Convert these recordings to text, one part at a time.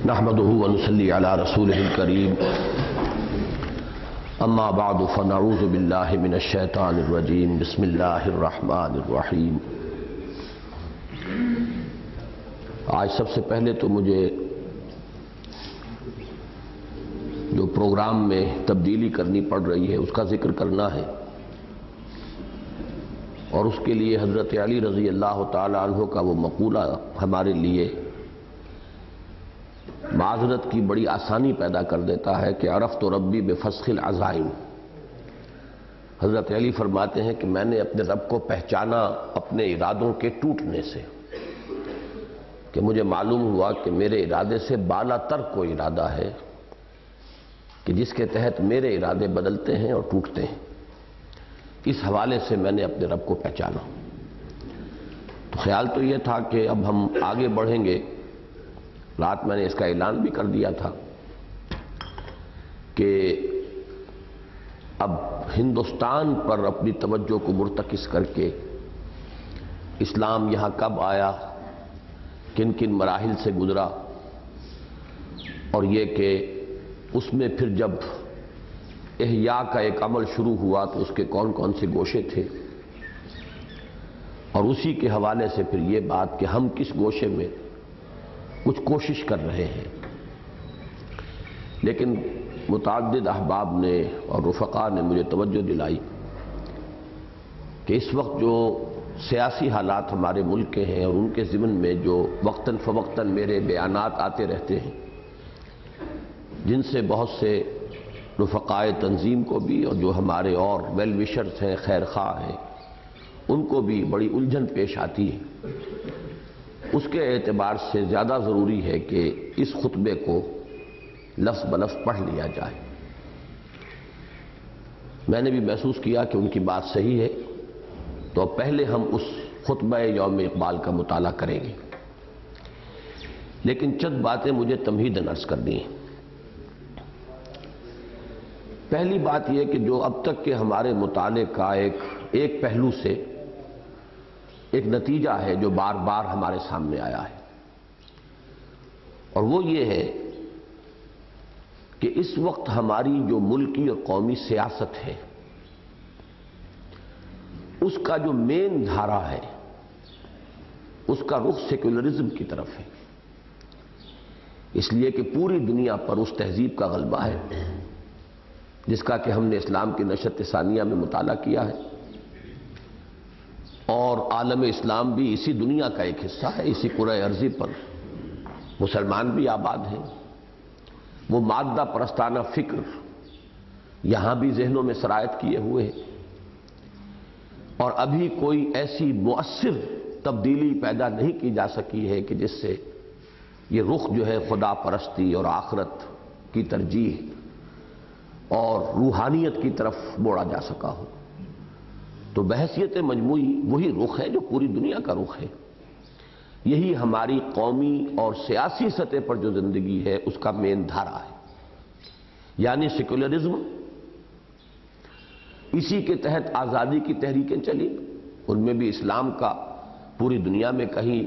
نحمده ونصلي على رسوله الكريم اما بعد فنعوذ بالله من الشیطان الرجیم بسم اللہ الرحمن الرحیم۔ آج سب سے پہلے تو مجھے جو پروگرام میں تبدیلی کرنی پڑ رہی ہے اس کا ذکر کرنا ہے، اور اس کے لیے حضرت علی رضی اللہ تعالی عنہ کا وہ مقولہ ہمارے لیے معذرت کی بڑی آسانی پیدا کر دیتا ہے کہ عرفت ربی بفسخ العزائم۔ حضرت علی فرماتے ہیں کہ میں نے اپنے رب کو پہچانا اپنے ارادوں کے ٹوٹنے سے، کہ مجھے معلوم ہوا کہ میرے ارادے سے بالا تر کوئی ارادہ ہے کہ جس کے تحت میرے ارادے بدلتے ہیں اور ٹوٹتے ہیں۔ اس حوالے سے میں نے اپنے رب کو پہچانا۔ تو خیال تو یہ تھا کہ اب ہم آگے بڑھیں گے۔ رات میں نے اس کا اعلان بھی کر دیا تھا کہ اب ہندوستان پر اپنی توجہ کو مرتکز کر کے اسلام یہاں کب آیا، کن کن مراحل سے گزرا، اور یہ کہ اس میں پھر جب احیاء کا ایک عمل شروع ہوا تو اس کے کون کون سے گوشے تھے، اور اسی کے حوالے سے پھر یہ بات کہ ہم کس گوشے میں کچھ کوشش کر رہے ہیں۔ لیکن متعدد احباب نے اور رفقاء نے مجھے توجہ دلائی کہ اس وقت جو سیاسی حالات ہمارے ملک کے ہیں اور ان کے ضمن میں جو وقتاً فوقتاً میرے بیانات آتے رہتے ہیں، جن سے بہت سے رفقائے تنظیم کو بھی اور جو ہمارے اور ویل وشرز ہیں، خیر خواہ ہیں، ان کو بھی بڑی الجھن پیش آتی ہے، اس کے اعتبار سے زیادہ ضروری ہے کہ اس خطبے کو لفظ بلفظ پڑھ لیا جائے۔ میں نے بھی محسوس کیا کہ ان کی بات صحیح ہے، تو پہلے ہم اس خطبہ یوم اقبال کا مطالعہ کریں گے، لیکن چند باتیں مجھے تمہیداً عرض کرنی ہیں۔ پہلی بات یہ کہ جو اب تک کے ہمارے مطالعے کا ایک پہلو سے ایک نتیجہ ہے جو بار بار ہمارے سامنے آیا ہے، اور وہ یہ ہے کہ اس وقت ہماری جو ملکی اور قومی سیاست ہے اس کا جو مین دھارا ہے اس کا رخ سیکولرزم کی طرف ہے، اس لیے کہ پوری دنیا پر اس تہذیب کا غلبہ ہے جس کا کہ ہم نے اسلام کی نشست ثانیہ میں مطالعہ کیا ہے، اور عالم اسلام بھی اسی دنیا کا ایک حصہ ہے۔ اسی کرۂ ارضی پر مسلمان بھی آباد ہیں۔ وہ مادہ پرستانہ فکر یہاں بھی ذہنوں میں سرایت کیے ہوئے ہے، اور ابھی کوئی ایسی مؤثر تبدیلی پیدا نہیں کی جا سکی ہے کہ جس سے یہ رخ جو ہے خدا پرستی اور آخرت کی ترجیح اور روحانیت کی طرف موڑا جا سکا ہو۔ تو بحیثیت مجموعی وہی رخ ہے جو پوری دنیا کا رخ ہے۔ یہی ہماری قومی اور سیاسی سطح پر جو زندگی ہے اس کا مین دھارا ہے، یعنی سیکولرزم۔ اسی کے تحت آزادی کی تحریکیں چلی، ان میں بھی اسلام کا پوری دنیا میں کہیں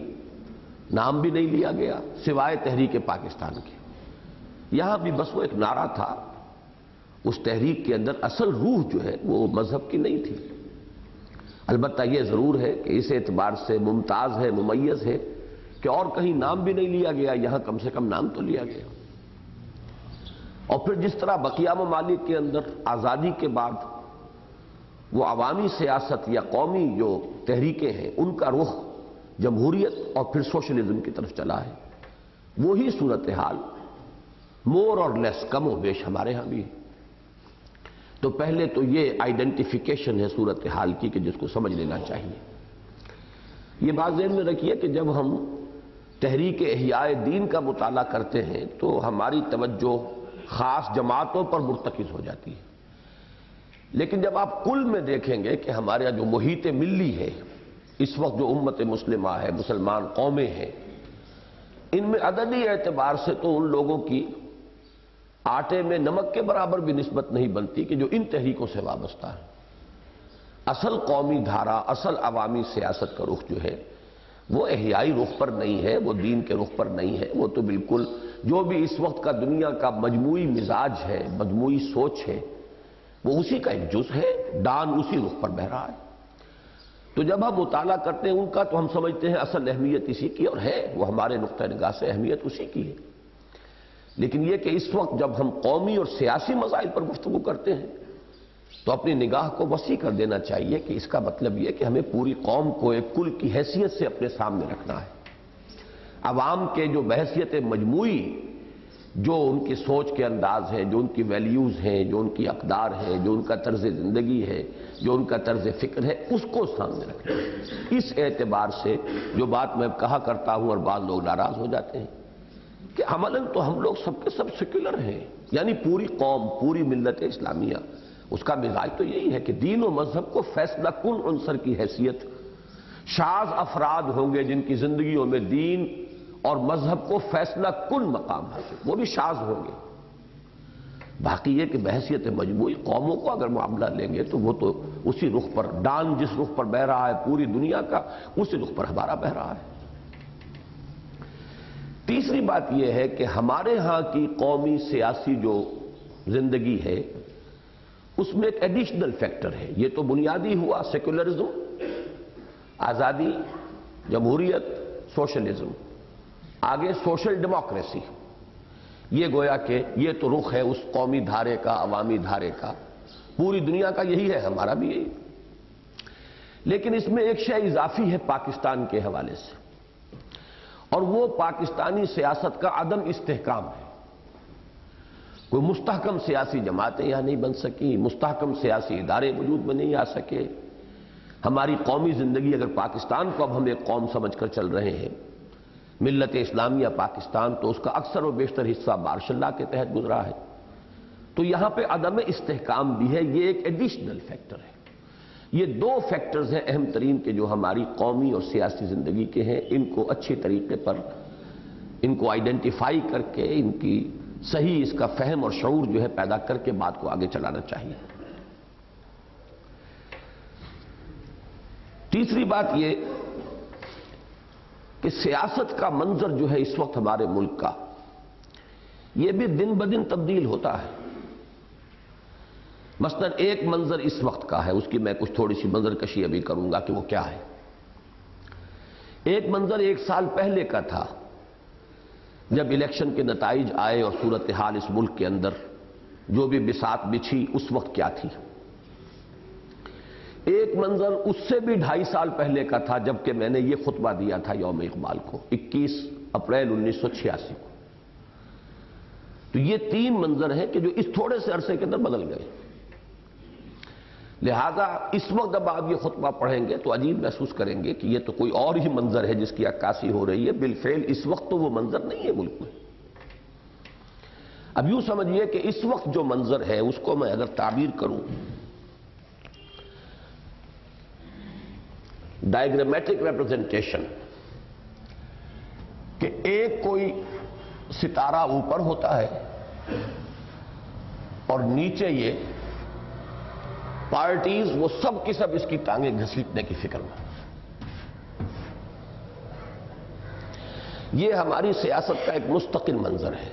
نام بھی نہیں لیا گیا سوائے تحریک پاکستان کے۔ یہاں بھی بس وہ ایک نعرہ تھا، اس تحریک کے اندر اصل روح جو ہے وہ مذہب کی نہیں تھی۔ البتہ یہ ضرور ہے کہ اس اعتبار سے ممتاز ہے، ممیز ہے کہ اور کہیں نام بھی نہیں لیا گیا، یہاں کم سے کم نام تو لیا گیا۔ اور پھر جس طرح بقیہ ممالک کے اندر آزادی کے بعد وہ عوامی سیاست یا قومی جو تحریکیں ہیں ان کا رخ جمہوریت اور پھر سوشلزم کی طرف چلا ہے، وہی صورتحال مور اور لیس، کم و بیش ہمارے ہاں بھی ہے۔ تو پہلے تو یہ آئیڈینٹیفیکیشن ہے صورتحال کی کہ جس کو سمجھ لینا چاہیے۔ یہ بات ذہن میں رکھیے کہ جب ہم تحریک احیاء دین کا مطالعہ کرتے ہیں تو ہماری توجہ خاص جماعتوں پر مرتکز ہو جاتی ہے، لیکن جب آپ کل میں دیکھیں گے کہ ہمارے جو محیط ملی ہے اس وقت، جو امت مسلمہ ہے، مسلمان قومیں ہیں، ان میں عددی اعتبار سے تو ان لوگوں کی آٹے میں نمک کے برابر بھی نسبت نہیں بنتی کہ جو ان تحریکوں سے وابستہ ہے۔ اصل قومی دھارا، اصل عوامی سیاست کا رخ جو ہے وہ احیائی رخ پر نہیں ہے، وہ دین کے رخ پر نہیں ہے، وہ تو بالکل جو بھی اس وقت کا دنیا کا مجموعی مزاج ہے، مجموعی سوچ ہے، وہ اسی کا ایک جز ہے، ڈان اسی رخ پر بہہ رہا ہے۔ تو جب ہم مطالعہ کرتے ہیں ان کا تو ہم سمجھتے ہیں اصل اہمیت اسی کی، اور ہے وہ ہمارے نقطہ نگاہ سے اہمیت اسی کی ہے۔ لیکن یہ کہ اس وقت جب ہم قومی اور سیاسی مسائل پر گفتگو کرتے ہیں تو اپنی نگاہ کو وسیع کر دینا چاہیے کہ اس کا مطلب یہ کہ ہمیں پوری قوم کو ایک کل کی حیثیت سے اپنے سامنے رکھنا ہے۔ عوام کے جو بحیثیت مجموعی جو ان کی سوچ کے انداز ہیں، جو ان کی ویلیوز ہیں، جو ان کی اقدار ہیں، جو ان کا طرز زندگی ہے، جو ان کا طرز فکر ہے، اس کو سامنے رکھنا ہے۔ اس اعتبار سے جو بات میں کہا کرتا ہوں اور بعض لوگ ناراض ہو جاتے ہیں کہ عملاً تو ہم لوگ سب کے سب سیکولر ہیں، یعنی پوری قوم، پوری ملت اسلامیہ، اس کا مزاج تو یہی ہے کہ دین و مذہب کو فیصلہ کن عنصر کی حیثیت، شاذ افراد ہوں گے جن کی زندگیوں میں دین اور مذہب کو فیصلہ کن مقام حاصل، وہ بھی شاذ ہوں گے۔ باقی یہ کہ بحیثیت مجموعی قوموں کو اگر معاملہ لیں گے تو وہ تو اسی رخ پر، ڈان جس رخ پر بہہ رہا ہے پوری دنیا کا، اسی رخ پر ہمارا بہہ رہا ہے۔ تیسری بات یہ ہے کہ ہمارے ہاں کی قومی سیاسی جو زندگی ہے اس میں ایک ایڈیشنل فیکٹر ہے۔ یہ تو بنیادی ہوا سیکولرزم، آزادی، جمہوریت، سوشلزم، آگے سوشل ڈیموکریسی۔ یہ گویا کہ یہ تو رخ ہے اس قومی دھارے کا، عوامی دھارے کا، پوری دنیا کا یہی ہے، ہمارا بھی یہی۔ لیکن اس میں ایک شے اضافی ہے پاکستان کے حوالے سے، اور وہ پاکستانی سیاست کا عدم استحکام ہے۔ کوئی مستحکم سیاسی جماعتیں یہاں نہیں بن سکی، مستحکم سیاسی ادارے وجود میں نہیں آ سکے۔ ہماری قومی زندگی، اگر پاکستان کو اب ہم ایک قوم سمجھ کر چل رہے ہیں، ملت اسلامیہ پاکستان، تو اس کا اکثر و بیشتر حصہ مارشل لاء کے تحت گزرا ہے، تو یہاں پہ عدم استحکام بھی ہے۔ یہ ایک ایڈیشنل فیکٹر ہے۔ یہ دو فیکٹرز ہیں اہم ترین کے جو ہماری قومی اور سیاسی زندگی کے ہیں، ان کو اچھی طریقے پر ان کو آئیڈینٹیفائی کر کے ان کی صحیح اس کا فہم اور شعور جو ہے پیدا کر کے بات کو آگے چلانا چاہیے۔ تیسری بات یہ کہ سیاست کا منظر جو ہے اس وقت ہمارے ملک کا، یہ بھی دن بدن تبدیل ہوتا ہے۔ مثلا ایک منظر اس وقت کا ہے، اس کی میں کچھ تھوڑی سی منظر کشی ابھی کروں گا کہ وہ کیا ہے۔ ایک منظر ایک سال پہلے کا تھا جب الیکشن کے نتائج آئے اور صورتحال اس ملک کے اندر جو بھی بساط بچھی اس وقت کیا تھی۔ ایک منظر اس سے بھی 2.5 سال پہلے کا تھا جبکہ میں نے یہ خطبہ دیا تھا یوم اقبال کو، 21 اپریل 1986 کو۔ تو یہ 3 منظر ہیں کہ جو اس تھوڑے سے عرصے کے اندر بدل گئے۔ لہذا اس وقت جب آپ یہ خطبہ پڑھیں گے تو عجیب محسوس کریں گے کہ یہ تو کوئی اور ہی منظر ہے جس کی عکاسی ہو رہی ہے۔ بالفعل اس وقت تو وہ منظر نہیں ہے ملک میں۔ اب یوں سمجھیے کہ اس وقت جو منظر ہے اس کو میں اگر تعبیر کروں ڈائیگرامیٹک ریپرزنٹیشن، کہ ایک کوئی ستارہ اوپر ہوتا ہے اور نیچے یہ پارٹیز وہ سب کی سب اس کی ٹانگیں گھسیٹنے کی فکر میں۔ یہ ہماری سیاست کا ایک مستقل منظر ہے۔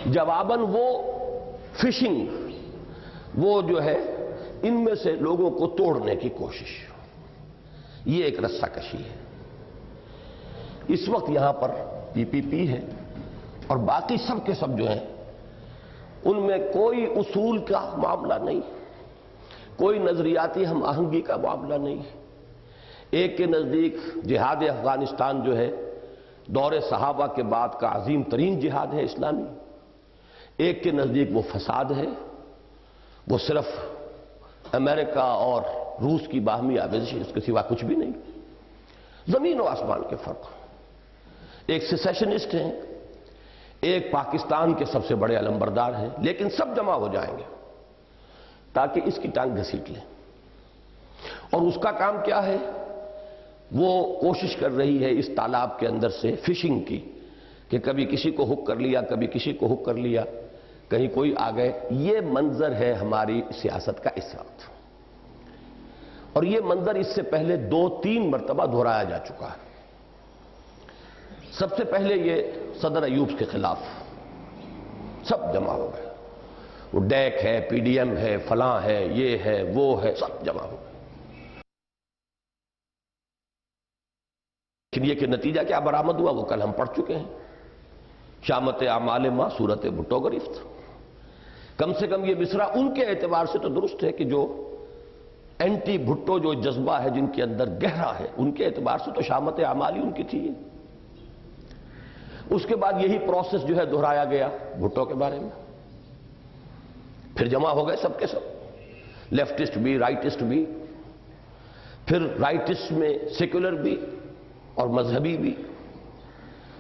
جواباً وہ فشنگ، وہ جو ہے ان میں سے لوگوں کو توڑنے کی کوشش، یہ ایک رسہ کشی ہے۔ اس وقت یہاں پر پی پی پی ہے اور باقی سب کے سب جو ہیں ان میں کوئی اصول کا معاملہ نہیں، کوئی نظریاتی ہم آہنگی کا معاملہ نہیں۔ ایک کے نزدیک جہاد افغانستان جو ہے دور صحابہ کے بعد کا عظیم ترین جہاد ہے اسلامی، ایک کے نزدیک وہ فساد ہے، وہ صرف امریکہ اور روس کی باہمی آمیزش، اس کے سوا کچھ بھی نہیں، زمین و آسمان کے فرق۔ ایک سیسیشنسٹ ہیں، ایک پاکستان کے سب سے بڑے علمبردار ہیں، لیکن سب جمع ہو جائیں گے تاکہ اس کی ٹانگ گھسیٹ لیں۔ اور اس کا کام کیا ہے؟ وہ کوشش کر رہی ہے اس تالاب کے اندر سے فشنگ کی، کہ کبھی کسی کو ہک کر لیا، کبھی کسی کو ہک کر لیا، کہیں کوئی آ گئے۔ یہ منظر ہے ہماری سیاست کا اس وقت، اور یہ منظر اس سے پہلے 2-3 مرتبہ دہرایا جا چکا ہے۔ سب سے پہلے یہ صدر ایوب کے خلاف سب جمع ہو گئے. وہ ڈیک ہے، پی ڈی ایم ہے، فلاں ہے، یہ ہے، وہ ہے، سب جمع ہو گئے. لیکن یہ کہ نتیجہ کیا برآمد ہوا وہ کل ہم پڑھ چکے ہیں. شامت اعمال ما صورت بھٹو گرفت. کم سے کم یہ مصرع ان کے اعتبار سے تو درست ہے کہ جو اینٹی بھٹو جو جذبہ ہے جن کے اندر گہرا ہے، ان کے اعتبار سے تو شامت اعمال ہی ان کی تھی. اس کے بعد یہی پروسیس جو ہے دہرایا گیا بھٹو کے بارے میں. پھر جمع ہو گئے سب کے سب، لیفٹسٹ بھی، رائٹسٹ بھی، پھر رائٹسٹ میں سیکولر بھی اور مذہبی بھی،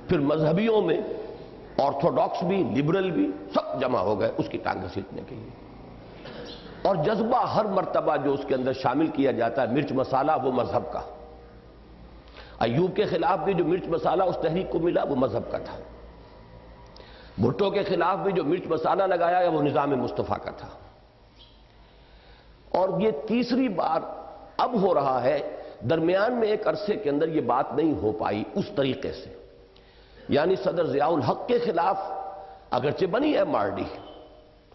پھر مذہبیوں میں آرتھوڈاکس بھی، لبرل بھی، سب جمع ہو گئے اس کی ٹانگ گھسیٹنے کے لیے. اور جذبہ ہر مرتبہ جو اس کے اندر شامل کیا جاتا ہے مرچ مسالہ، وہ مذہب کا. ایوب کے خلاف بھی جو مرچ مسالہ اس تحریک کو ملا وہ مذہب کا تھا. بھٹو کے خلاف بھی جو مرچ مسالہ لگایا ہے وہ نظام مصطفیٰ کا تھا. اور یہ تیسری بار اب ہو رہا ہے. درمیان میں ایک عرصے کے اندر یہ بات نہیں ہو پائی اس طریقے سے. یعنی صدر ضیاء الحق کے خلاف اگرچہ بنی ایم آر ڈی،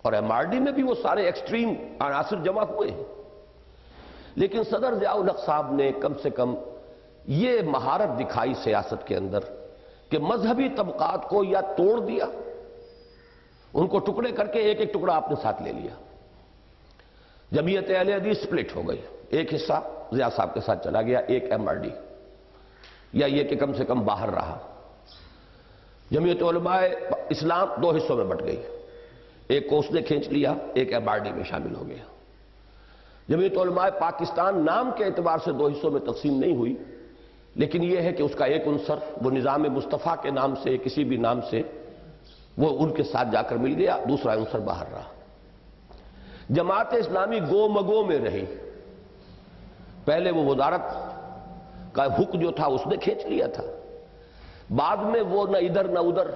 اور ایم آر ڈی میں بھی وہ سارے ایکسٹریم عناصر جمع ہوئے ہیں، لیکن صدر ضیاء الحق صاحب نے کم سے کم یہ مہارت دکھائی سیاست کے اندر کہ مذہبی طبقات کو یا توڑ دیا، ان کو ٹکڑے کر کے ایک ایک ٹکڑا آپ نے ساتھ لے لیا. جمعیت اہل حدیث سپلٹ ہو گئی، ایک حصہ ضیاء صاحب کے ساتھ چلا گیا، ایک ایم آر ڈی، یا یہ کہ کم سے کم باہر رہا. جمعیت علماء اسلام دو حصوں میں بٹ گئی، ایک کو اس نے کھینچ لیا، ایک ایم آر ڈی میں شامل ہو گیا. جمعیت علماء پاکستان نام کے اعتبار سے دو حصوں میں تقسیم نہیں ہوئی، لیکن یہ ہے کہ اس کا ایک عنصر وہ نظام مصطفیٰ کے نام سے کسی بھی نام سے وہ ان کے ساتھ جا کر مل گیا، دوسرا عنصر باہر رہا. جماعت اسلامی گو مگو میں رہی. پہلے وہ وزارت کا حق جو تھا اس نے کھینچ لیا تھا، بعد میں وہ نہ ادھر نہ ادھر،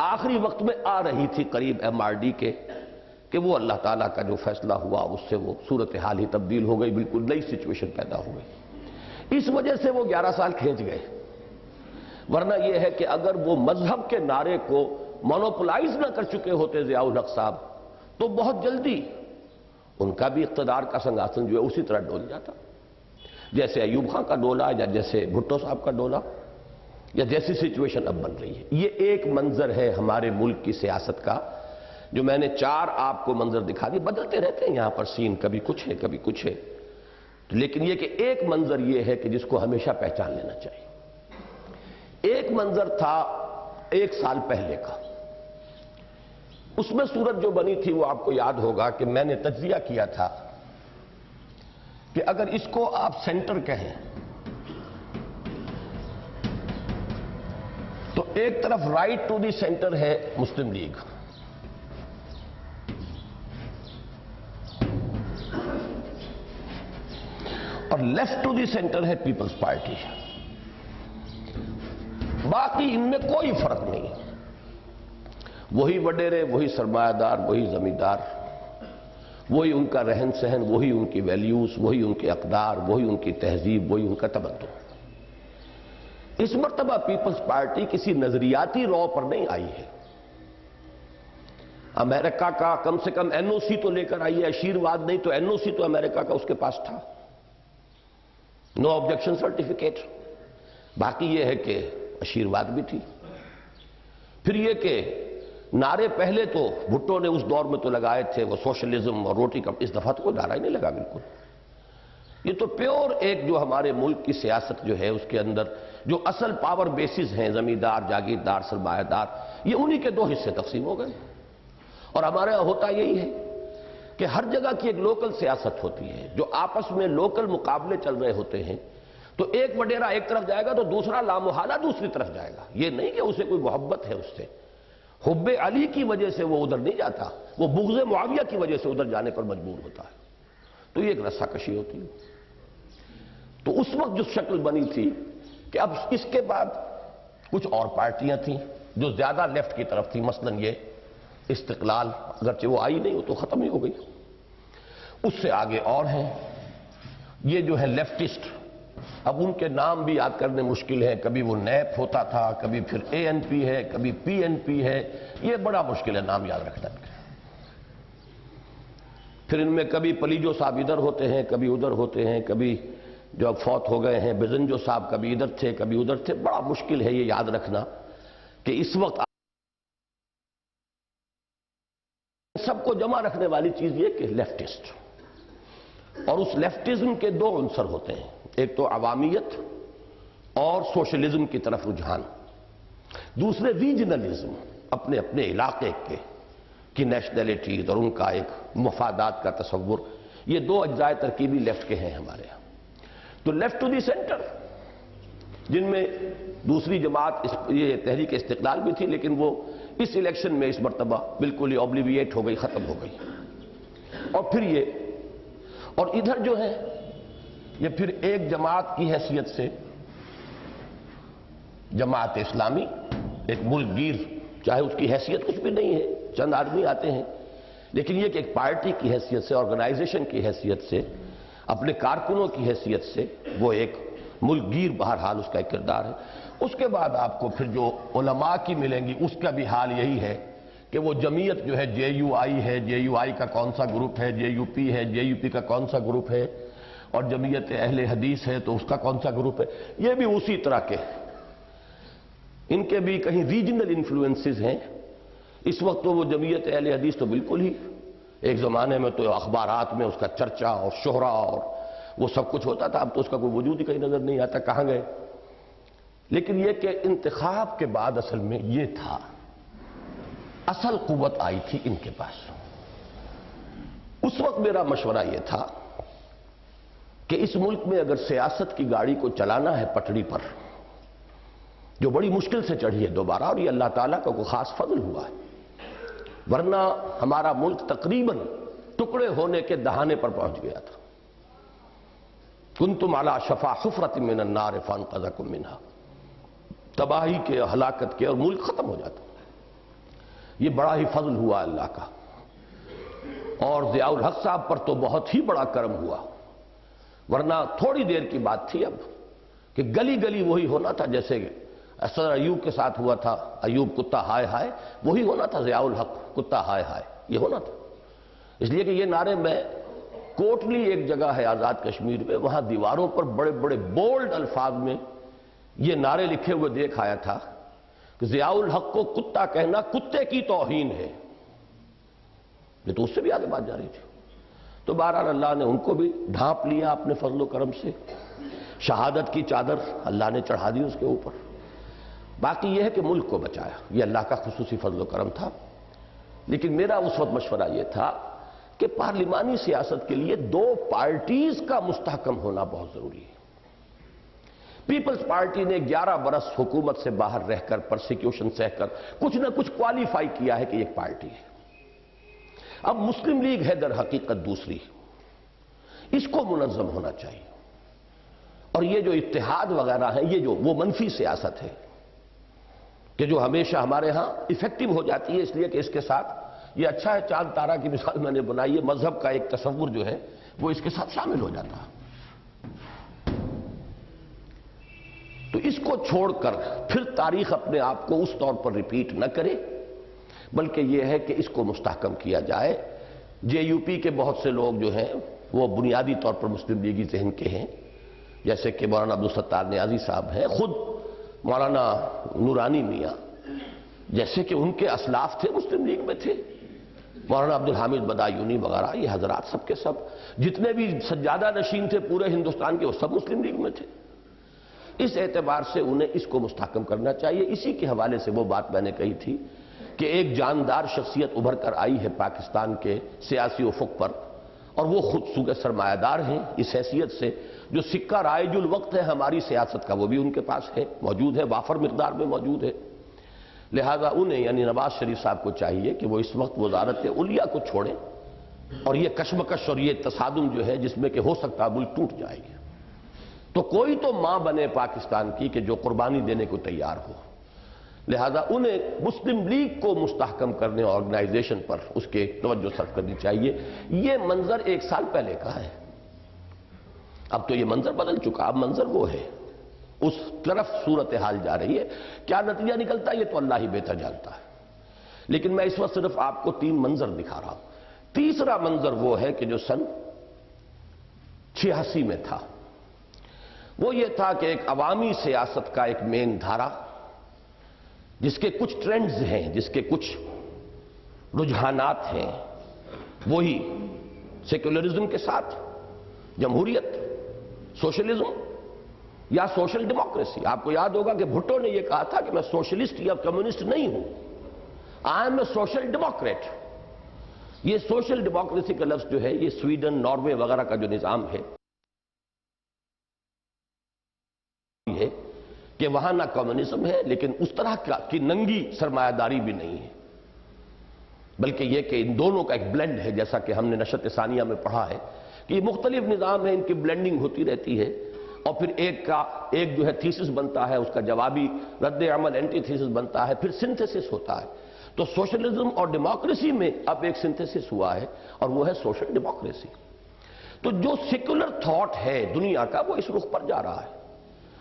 آخری وقت میں آ رہی تھی قریب ایم آر ڈی کے کہ وہ اللہ تعالیٰ کا جو فیصلہ ہوا اس سے وہ صورتحال ہی تبدیل ہو گئی، بالکل نئی سچویشن پیدا ہو گئی. اس وجہ سے وہ 11 سال کھینچ گئے. ورنہ یہ ہے کہ اگر وہ مذہب کے نعرے کو مونوپلائز نہ کر چکے ہوتے ضیاء الحق صاحب تو بہت جلدی ان کا بھی اقتدار کا سنگھاسن جو ہے اسی طرح ڈول جاتا، جیسے ایوب خان کا ڈولا یا جیسے بھٹو صاحب کا ڈولا یا جیسی سچویشن اب بن رہی ہے. یہ ایک منظر ہے ہمارے ملک کی سیاست کا جو میں نے 4 آپ کو منظر دکھا دی. بدلتے رہتے ہیں یہاں پر سین، کبھی کچھ ہے کبھی کچھ ہے، لیکن یہ کہ ایک منظر یہ ہے کہ جس کو ہمیشہ پہچان لینا چاہیے. ایک منظر تھا 1 سال پہلے کا. اس میں صورت جو بنی تھی وہ آپ کو یاد ہوگا کہ میں نے تجزیہ کیا تھا کہ اگر اس کو آپ سینٹر کہیں تو ایک طرف رائٹ ٹو دی سینٹر ہے مسلم لیگ، اور لیفٹ ٹو دی سینٹر ہے پیپلز پارٹی. باقی ان میں کوئی فرق نہیں. وہی وڈیرے، وہی سرمایہ دار، وہی زمیندار، وہی ان کا رہن سہن، وہی ان کی ویلیوز، وہی ان کے اقدار، وہی ان کی تہذیب، وہی ان کا تمدن. اس مرتبہ پیپلز پارٹی کسی نظریاتی رو پر نہیں آئی ہے. امریکہ کا کم سے کم این او سی تو لے کر آئی ہے، آشیرواد نہیں تو این او سی تو امریکہ کا اس کے پاس تھا، نو آبجیکشن سرٹیفکیٹ. باقی یہ ہے کہ آشیرواد بھی تھی. پھر یہ کہ نعرے پہلے تو بھٹو نے اس دور میں تو لگائے تھے وہ سوشلزم اور روٹی کا، اس دفعہ تو کوئی نعرہ ہی نہیں لگا بالکل. یہ تو پیور ایک جو ہمارے ملک کی سیاست جو ہے اس کے اندر جو اصل پاور بیسز ہیں، زمیندار، جاگیردار، سرمایہ دار، یہ انہی کے 2 حصے تقسیم ہو گئے. اور ہمارے یہاں ہوتا یہی ہے کہ ہر جگہ کی ایک لوکل سیاست ہوتی ہے، جو آپس میں لوکل مقابلے چل رہے ہوتے ہیں تو ایک وڈیرا ایک طرف جائے گا تو دوسرا لامحالہ دوسری طرف جائے گا. یہ نہیں کہ اسے کوئی محبت ہے اس سے، حب علی کی وجہ سے وہ ادھر نہیں جاتا، وہ بغض معاویہ کی وجہ سے ادھر جانے پر مجبور ہوتا ہے. تو یہ ایک رسا کشی ہوتی ہے. تو اس وقت جو شکل بنی تھی کہ اب اس کے بعد کچھ اور پارٹیاں تھیں جو زیادہ لیفٹ کی طرف تھیں، مثلا یہ استقلال، اگرچہ وہ آئی نہیں، وہ تو ختم ہی ہو گئی. اس سے آگے اور ہیں یہ جو ہے لیفٹسٹ اب ان کے نام بھی یاد کرنے مشکل ہیں، کبھی وہ نیپ ہوتا تھا، کبھی پھر ANP ہے، کبھی PNP ہے، یہ بڑا مشکل ہے نام یاد رکھنا۔ پھر ان میں کبھی پلیجو صاحب ادھر ہوتے ہیں، کبھی ادھر ہوتے ہیں، کبھی جو اب فوت ہو گئے ہیں بزنجو صاحب کبھی ادھر تھے کبھی ادھر تھے۔ بڑا مشکل ہے یہ یاد رکھنا کہ اس وقت سب کو جمع رکھنے والی چیز یہ کہ لیفٹسٹ، اور اس لیفٹزم کے دو عنصر ہوتے ہیں، ایک تو عوامیت اور سوشلزم کی طرف رجحان، دوسرے ریجنلزم، اپنے اپنے علاقے کی نیشنلٹیز اور ان کا ایک مفادات کا تصور۔ یہ دو اجزاء ترکیبی لیفٹ کے ہیں ہمارے ہاں۔ تو لیفٹ ٹو دی سینٹر، جن میں دوسری جماعت یہ تحریک استقلال بھی تھی، لیکن وہ اس الیکشن میں اس مرتبہ بالکل ہی اوبلیویٹ ہو گئی، ختم ہو گئی۔ اور پھر یہ، اور ادھر جو ہے یہ پھر ایک جماعت کی حیثیت سے جماعت اسلامی، ایک ملک گیر، چاہے اس کی حیثیت کچھ بھی نہیں ہے، چند آدمی آتے ہیں، لیکن یہ کہ ایک پارٹی کی حیثیت سے، آرگنائزیشن کی حیثیت سے، اپنے کارکنوں کی حیثیت سے وہ ایک ملک گیر بہرحال اس کا ایک کردار ہے۔ اس کے بعد آپ کو پھر جو علماء کی ملیں گی اس کا بھی حال یہی ہے کہ وہ جمعیت جو ہے JUI ہے، JUI کا کون سا گروپ ہے، JUP ہے، JUP کا کون سا گروپ ہے، اور جمعیت اہل حدیث ہے تو اس کا کون سا گروپ ہے، یہ بھی اسی طرح کے، ان کے بھی کہیں ریجنل انفلوئنسز ہیں۔ اس وقت تو وہ جمعیت اہل حدیث تو بالکل ہی، ایک زمانے میں تو اخبارات میں اس کا چرچا اور شہرہ اور وہ سب کچھ ہوتا تھا، اب تو اس کا کوئی وجود ہی کہیں نظر نہیں آتا، کہاں گئے۔ لیکن یہ کہ انتخاب کے بعد اصل میں یہ تھا، اصل قوت آئی تھی ان کے پاس۔ اس وقت میرا مشورہ یہ تھا کہ اس ملک میں اگر سیاست کی گاڑی کو چلانا ہے پٹڑی پر، جو بڑی مشکل سے چڑھی ہے دوبارہ، اور یہ اللہ تعالیٰ کا کوئی خاص فضل ہوا ہے، ورنہ ہمارا ملک تقریباً ٹکڑے ہونے کے دہانے پر پہنچ گیا تھا۔ کنتم علی شفا حفرۃ من النار فانقذکم منہا، تباہی کے، ہلاکت کے، اور ملک ختم ہو جاتا۔ یہ بڑا ہی فضل ہوا اللہ کا، اور ضیاء الحق صاحب پر تو بہت ہی بڑا کرم ہوا، ورنہ تھوڑی دیر کی بات تھی اب کہ گلی گلی وہی ہونا تھا، جیسے صدر ایوب کے ساتھ ہوا تھا، ایوب کتا ہائے ہائے، وہی ہونا تھا ضیاء الحق کتا ہائے ہائے، یہ ہونا تھا۔ اس لیے کہ یہ نعرے میں کوٹلی ایک جگہ ہے آزاد کشمیر میں، وہاں دیواروں پر بڑے بڑے بولڈ الفاظ میں یہ نعرے لکھے ہوئے دیکھ آیا تھا کہ ضیاء الحق کو کتا کہنا کتے کی توہین ہے۔ یہ تو اس سے بھی آگے بات جا رہی تھی۔ تو بہرحال اللہ نے ان کو بھی ڈھانپ لیا اپنے فضل و کرم سے، شہادت کی چادر اللہ نے چڑھا دی اس کے اوپر۔ باقی یہ ہے کہ ملک کو بچایا، یہ اللہ کا خصوصی فضل و کرم تھا۔ لیکن میرا اس وقت مشورہ یہ تھا کہ پارلیمانی سیاست کے لیے دو پارٹیز کا مستحکم ہونا بہت ضروری ہے۔ پیپلز پارٹی نے 11 برس حکومت سے باہر رہ کر، پرسیکیوشن سہ کر کچھ نہ کچھ کوالیفائی کیا ہے کہ ایک پارٹی ہے۔ اب مسلم لیگ ہے در حقیقت دوسری، اس کو منظم ہونا چاہیے۔ اور یہ جو اتحاد وغیرہ ہیں، یہ جو وہ منفی سیاست ہے کہ جو ہمیشہ ہمارے ہاں ایفیکٹو ہو جاتی ہے، اس لیے کہ اس کے ساتھ یہ اچھا ہے، چاند تارا کی مثال میں نے بنائی ہے، مذہب کا ایک تصور جو ہے وہ اس کے ساتھ شامل ہو جاتا ہے۔ تو اس کو چھوڑ کر پھر تاریخ اپنے آپ کو اس طور پر ریپیٹ نہ کرے، بلکہ یہ ہے کہ اس کو مستحکم کیا جائے۔ JUP کے بہت سے لوگ جو ہیں وہ بنیادی طور پر مسلم لیگی ذہن کے ہیں، جیسے کہ مولانا عبدالستار نیازی صاحب ہیں، خود مولانا نورانی میاں جیسے کہ ان کے اسلاف تھے مسلم لیگ میں تھے، مولانا عبدالحامد بدایونی وغیرہ، یہ حضرات سب کے سب جتنے بھی سجادہ نشین تھے پورے ہندوستان کے، وہ سب مسلم لیگ میں تھے۔ اس اعتبار سے انہیں اس کو مستحکم کرنا چاہیے۔ اسی کے حوالے سے وہ بات میں نے کہی تھی کہ ایک جاندار شخصیت ابھر کر آئی ہے پاکستان کے سیاسی افق پر، اور وہ خود سوگے سرمایہ دار ہیں اس حیثیت سے، جو سکہ رائج الوقت ہے ہماری سیاست کا، وہ بھی ان کے پاس ہے، موجود ہے، وافر مقدار میں موجود ہے۔ لہذا انہیں یعنی نواز شریف صاحب کو چاہیے کہ وہ اس وقت وزارت علیہ کو چھوڑیں، اور یہ کشمکش اور یہ تصادم جو ہے جس میں کہ ہو سکتا ہے ملک ٹوٹ جائے گا، تو کوئی تو ماں بنے پاکستان کی کہ جو قربانی دینے کو تیار ہو۔ لہذا انہیں مسلم لیگ کو مستحکم کرنے آرگنائزیشن پر اس کے توجہ صرف کرنی چاہیے۔ یہ منظر 1 سال پہلے کا ہے، اب تو یہ منظر بدل چکا، اب منظر وہ ہے، اس طرف صورتحال جا رہی ہے۔ کیا نتیجہ نکلتا ہے یہ تو اللہ ہی بہتر جانتا ہے، لیکن میں اس وقت صرف آپ کو 3 منظر دکھا رہا ہوں۔ تیسرا منظر وہ ہے کہ جو سن 86 میں تھا، وہ یہ تھا کہ ایک عوامی سیاست کا ایک مین دھارا جس کے کچھ ٹرینڈز ہیں، جس کے کچھ رجحانات ہیں، وہی سیکولرزم کے ساتھ جمہوریت، سوشلزم یا سوشل ڈیموکریسی۔ آپ کو یاد ہوگا کہ بھٹو نے یہ کہا تھا کہ میں سوشلسٹ یا کمیونسٹ نہیں ہوں، I am a social Democrat. یہ سوشل ڈیموکریسی کا لفظ جو ہے یہ سویڈن، ناروے وغیرہ کا جو نظام ہے کہ وہاں نہ کمیونزم ہے لیکن اس طرح کی ننگی سرمایہ داری بھی نہیں ہے، بلکہ یہ کہ ان دونوں کا ایک بلینڈ ہے، جیسا کہ ہم نے نشرت ثانیہ میں پڑھا ہے کہ یہ مختلف نظام ہیں، ان کی بلینڈنگ ہوتی رہتی ہے، اور پھر ایک جو ہے تھیسس بنتا ہے، اس کا جوابی رد عمل اینٹی تھیسس بنتا ہے، پھر سنتھیسس ہوتا ہے۔ تو سوشلزم اور ڈیموکریسی میں اب ایک سنتھیسس ہوا ہے اور وہ ہے سوشل ڈیموکریسی۔ تو جو سیکولر تھاٹ ہے دنیا کا وہ اس رخ پر جا رہا ہے،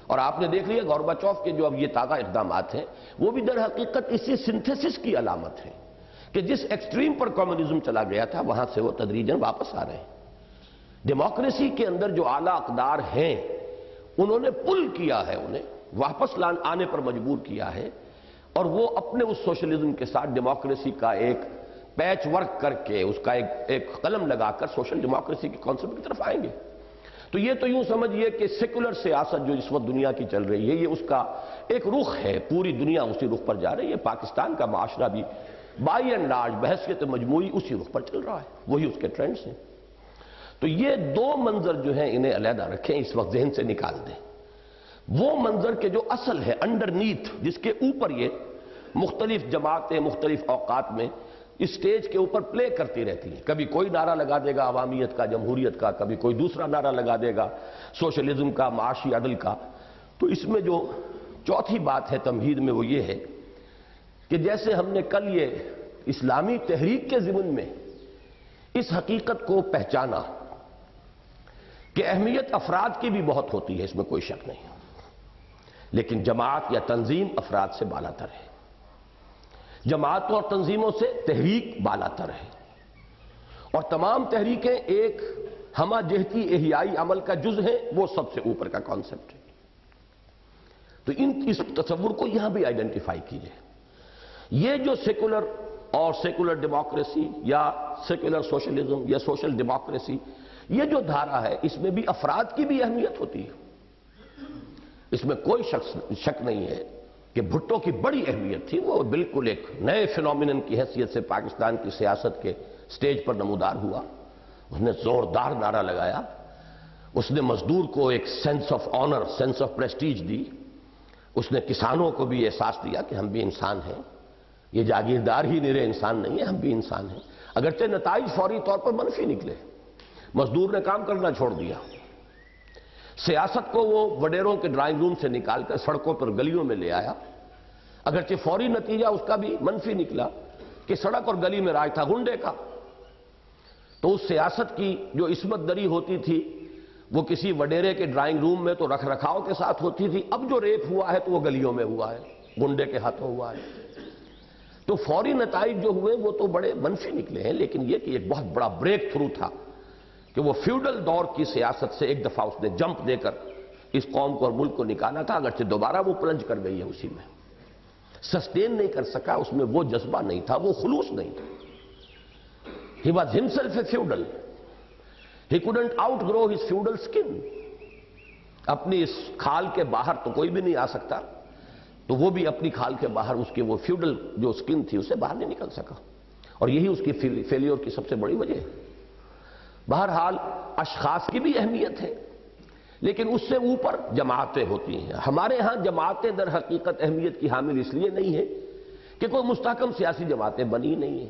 اور آپ نے دیکھ لیا گورباچوف کے جو اب یہ تازہ اقدامات ہیں وہ بھی در حقیقت اسی سنتھیسس کی علامت ہے کہ جس ایکسٹریم پر کمیونزم چلا گیا تھا وہاں سے وہ تدریجاً واپس آ رہے ہیں۔ ڈیموکریسی کے اندر جو اعلیٰ اقدار ہیں انہوں نے پل کیا ہے، انہیں واپس آنے پر مجبور کیا ہے، اور وہ اپنے اس سوشلزم کے ساتھ ڈیموکریسی کا ایک پیچ ورک کر کے اس کا ایک قلم لگا کر سوشل ڈیموکریسی کے کانسیپٹ کی طرف آئیں گے۔ تو یہ تو یوں سمجھئے کہ سیکولر سیاست جو اس وقت دنیا کی چل رہی ہے یہ اس کا ایک رخ ہے، پوری دنیا اسی رخ پر جا رہی ہے۔ پاکستان کا معاشرہ بھی بائی اینڈ لارج بحیثیت مجموعی اسی رخ پر چل رہا ہے، وہی اس کے ٹرینڈز ہیں۔ تو یہ 2 منظر جو ہیں انہیں علیحدہ رکھیں، اس وقت ذہن سے نکال دیں۔ وہ منظر کے جو اصل ہے انڈرنیتھ، جس کے اوپر یہ مختلف جماعتیں مختلف اوقات میں اسٹیج کے اوپر پلے کرتی رہتی ہیں، کبھی کوئی نعرہ لگا دے گا عوامیت کا، جمہوریت کا، کبھی کوئی دوسرا نعرہ لگا دے گا سوشلزم کا، معاشی عدل کا۔ تو اس میں جو چوتھی بات ہے تمہید میں وہ یہ ہے کہ جیسے ہم نے کل یہ اسلامی تحریک کے ضمن میں اس حقیقت کو پہچانا کہ اہمیت افراد کی بھی بہت ہوتی ہے، اس میں کوئی شک نہیں، لیکن جماعت یا تنظیم افراد سے بالا تر ہے، جماعتوں اور تنظیموں سے تحریک بالا تر ہے، اور تمام تحریکیں ایک ہمہ جہتی احیائی عمل کا جز ہیں، وہ سب سے اوپر کا کانسیپٹ ہے۔ تو اس تصور کو یہاں بھی آئیڈینٹیفائی کیجئے۔ یہ جو سیکولر اور سیکولر ڈیموکریسی یا سیکولر سوشلزم یا سوشل ڈیموکریسی، یہ جو دھارا ہے اس میں بھی افراد کی بھی اہمیت ہوتی ہے، اس میں کوئی شک نہیں ہے کہ بھٹو کی بڑی اہمیت تھی، وہ بالکل ایک نئے فینومینن کی حیثیت سے پاکستان کی سیاست کے سٹیج پر نمودار ہوا۔ اس نے زوردار نعرہ لگایا، اس نے مزدور کو ایک sense of honour, sense of prestige دی، اس نے کسانوں کو بھی احساس دیا کہ ہم بھی انسان ہیں، یہ جاگیردار ہی نرے انسان نہیں ہیں، ہم بھی انسان ہیں۔ اگرچہ نتائج فوری طور پر منفی نکلے، مزدور نے کام کرنا چھوڑ دیا، سیاست کو وہ وڈیروں کے ڈرائنگ روم سے نکال کر سڑکوں پر گلیوں میں لے آیا، اگرچہ فوری نتیجہ اس کا بھی منفی نکلا کہ سڑک اور گلی میں راج تھا گنڈے کا۔ تو اس سیاست کی جو عصمت دری ہوتی تھی وہ کسی وڈیرے کے ڈرائنگ روم میں تو رکھ رکھاؤ کے ساتھ ہوتی تھی، اب جو ریپ ہوا ہے تو وہ گلیوں میں ہوا ہے، گنڈے کے ہاتھوں ہوا ہے۔ تو فوری نتائج جو ہوئے وہ تو بڑے منفی نکلے ہیں، لیکن یہ کہ ایک بہت بڑا بریک تھرو تھا کہ وہ فیوڈل دور کی سیاست سے ایک دفعہ اس نے جمپ دے کر اس قوم کو اور ملک کو نکالا تھا، اگرچہ دوبارہ وہ پلنج کر گئی ہے اسی میں، سسٹین نہیں کر سکا، اس میں وہ جذبہ نہیں تھا، وہ خلوص نہیں تھا۔ He was himself a feudal. He couldn't outgrow his feudal skin. اپنی اس کھال کے باہر تو کوئی بھی نہیں آ سکتا، تو وہ بھی اپنی کھال کے باہر اس کے وہ فیوڈل جو سکن تھی اسے باہر نہیں نکل سکا، اور یہی اس کی فیلیور کی سب سے بڑی وجہ ہے۔ بہرحال اشخاص کی بھی اہمیت ہے، لیکن اس سے اوپر جماعتیں ہوتی ہیں۔ ہمارے ہاں جماعتیں در حقیقت اہمیت کی حامل اس لیے نہیں ہے کہ کوئی مستحکم سیاسی جماعتیں بنی نہیں ہیں،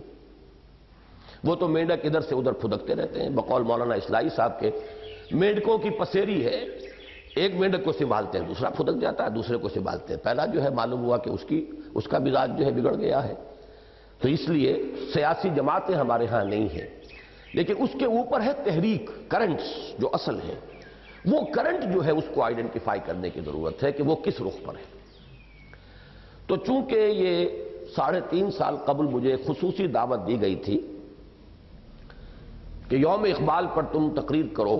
وہ تو مینڈک ادھر سے ادھر پھدکتے رہتے ہیں۔ بقول مولانا اصلاحی صاحب کے مینڈکوں کی پسیری ہے، ایک مینڈک کو سنبھالتے ہیں دوسرا پھدک جاتا ہے، دوسرے کو سنبھالتے ہیں پہلا جو ہے معلوم ہوا کہ اس کا مزاج جو ہے بگڑ گیا ہے۔ تو اس لیے سیاسی جماعتیں ہمارے ہاں نہیں ہیں، لیکن اس کے اوپر ہے تحریک، کرنٹس جو اصل ہیں، وہ کرنٹ جو ہے اس کو آئیڈینٹیفائی کرنے کی ضرورت ہے کہ وہ کس رخ پر ہے۔ تو چونکہ یہ 3.5 سال قبل مجھے خصوصی دعوت دی گئی تھی کہ یوم اقبال پر تم تقریر کرو،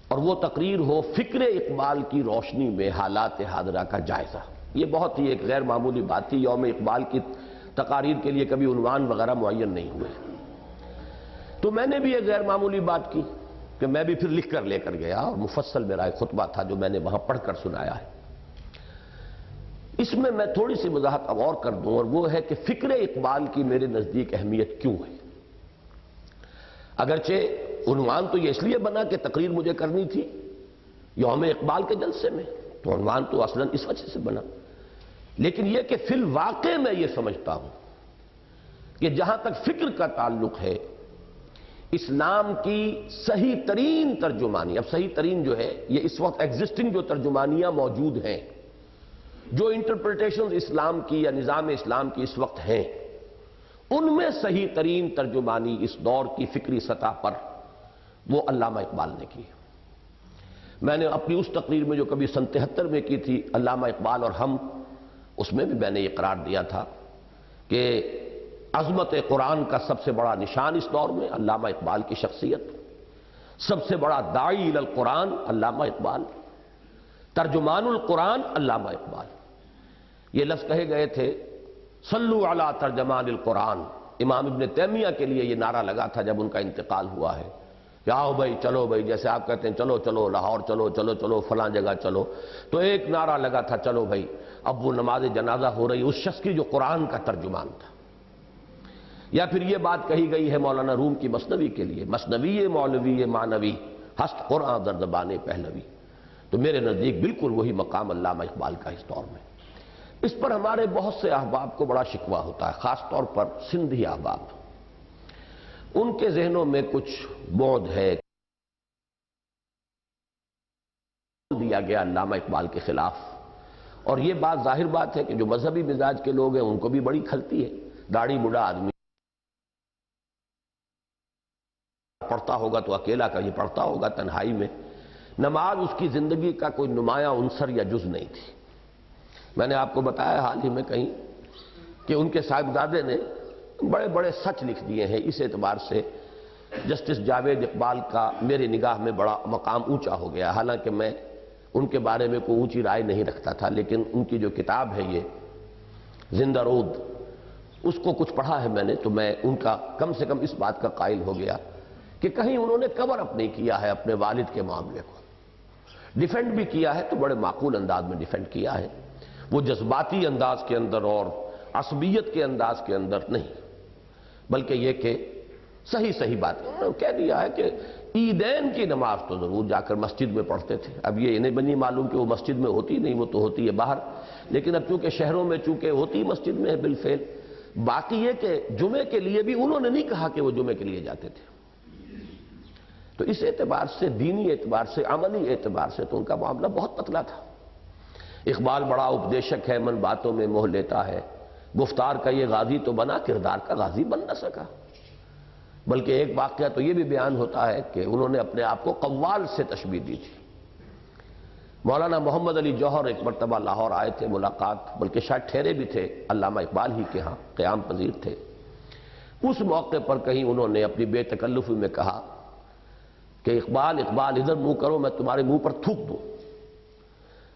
اور وہ تقریر ہو فکر اقبال کی روشنی میں حالات حاضرہ کا جائزہ۔ یہ بہت ہی ایک غیر معمولی بات تھی، یوم اقبال کی تقاریر کے لیے کبھی عنوان وغیرہ معین نہیں ہوئے۔ تو میں نے بھی ایک غیر معمولی بات کی کہ میں بھی پھر لکھ کر لے کر گیا، اور مفصل میرا ایک خطبہ تھا جو میں نے وہاں پڑھ کر سنایا ہے۔ اس میں تھوڑی سی وضاحت اب اور کر دوں، اور وہ ہے کہ فکر اقبال کی میرے نزدیک اہمیت کیوں ہے۔ اگرچہ عنوان تو یہ اس لیے بنا کہ تقریر مجھے کرنی تھی یوم اقبال کے جلسے میں، تو عنوان تو اصلاً اس وجہ سے بنا، لیکن یہ کہ فی الواقع میں یہ سمجھتا ہوں کہ جہاں تک فکر کا تعلق ہے، اسلام کی صحیح ترین ترجمانی، اب صحیح ترین جو ہے یہ اس وقت ایگزسٹنگ جو ترجمانیاں موجود ہیں، جو انٹرپریٹیشنز اسلام کی یا نظام اسلام کی اس وقت ہیں، ان میں صحیح ترین ترجمانی اس دور کی فکری سطح پر وہ علامہ اقبال نے کی۔ میں نے اپنی اس تقریر میں جو کبھی 73 میں کی تھی، علامہ اقبال اور ہم، اس میں بھی میں نے یہ قرار دیا تھا کہ عظمت قرآن کا سب سے بڑا نشان اس دور میں علامہ اقبال کی شخصیت، سب سے بڑا داعی الی القرآن علامہ اقبال، ترجمان القرآن علامہ اقبال۔ یہ لفظ کہے گئے تھے صلو علی ترجمان القرآن، امام ابن تیمیہ کے لیے یہ نعرہ لگا تھا جب ان کا انتقال ہوا ہے کہ آؤ بھائی چلو بھائی، جیسے آپ کہتے ہیں چلو چلو لاہور چلو، چلو چلو فلاں جگہ چلو، تو ایک نعرہ لگا تھا چلو بھائی۔ اب وہ نماز جنازہ ہو رہی اس شخص کی جو قرآن کا ترجمان تھا۔ یا پھر یہ بات کہی گئی ہے مولانا روم کی مثنوی کے لیے، مثنوی مولوی معنوی ہست قرآن در زبان پہلوی، تو میرے نزدیک بالکل وہی مقام علامہ اقبال کا اس دور میں۔ اس پر ہمارے بہت سے احباب کو بڑا شکوہ ہوتا ہے، خاص طور پر سندھی احباب، ان کے ذہنوں میں کچھ بعد ہے، دیا گیا علامہ اقبال کے خلاف، اور یہ بات ظاہر بات ہے کہ جو مذہبی مزاج کے لوگ ہیں ان کو بھی بڑی کھلتی ہے۔ داڑھی بوڑھا آدمی پڑھتا ہوگا تو اکیلا کہیں پڑھتا ہوگا تنہائی میں، نماز اس کی زندگی کا کوئی نمایاں عنصر یا جز نہیں تھی۔ میں نے آپ کو بتایا حال ہی میں کہیں کہ ان کے صاحبزادے نے بڑے بڑے سچ لکھ دیے ہیں، اس اعتبار سے جسٹس جاوید اقبال کا میری نگاہ میں بڑا مقام اونچا ہو گیا، حالانکہ میں ان کے بارے میں کوئی اونچی رائے نہیں رکھتا تھا، لیکن ان کی جو کتاب ہے یہ زندہ رود، اس کو کچھ پڑھا ہے میں نے، تو میں ان کا کم سے کم اس بات کا قائل ہو گیا کہ کہیں انہوں نے کور اپ نہیں کیا ہے اپنے والد کے معاملے کو، ڈیفینڈ بھی کیا ہے تو بڑے معقول انداز میں ڈیفینڈ کیا ہے، وہ جذباتی انداز کے اندر اور عصبیت کے انداز کے اندر نہیں، بلکہ یہ کہ صحیح بات ہے۔ انہوں نے کہہ دیا ہے کہ عیدین کی نماز تو ضرور جا کر مسجد میں پڑھتے تھے، اب یہ انہیں نہیں معلوم کہ وہ مسجد میں ہوتی نہیں، وہ تو ہوتی ہے باہر، لیکن اب چونکہ شہروں میں چونکہ ہوتی مسجد میں ہے بالفعل۔ باقی یہ کہ جمعے کے لیے بھی انہوں نے نہیں کہا کہ وہ جمعے کے لیے جاتے تھے، تو اس اعتبار سے، دینی اعتبار سے، عملی اعتبار سے تو ان کا معاملہ بہت پتلا تھا۔ اقبال بڑا اپدیشک ہے، من باتوں میں موہ لیتا ہے، گفتار کا یہ غازی تو بنا، کردار کا غازی بن نہ سکا۔ بلکہ ایک واقعہ تو یہ بھی بیان ہوتا ہے کہ انہوں نے اپنے آپ کو قوال سے تشبیہ دی تھی۔ مولانا محمد علی جوہر ایک مرتبہ لاہور آئے تھے، ملاقات، بلکہ شاید ٹھہرے بھی تھے علامہ اقبال ہی کے ہاں، قیام پذیر تھے۔ اس موقع پر کہیں انہوں نے اپنی بے تکلفی میں کہا کہ اقبال ادھر منہ کرو، میں تمہارے منہ پر تھوک دوں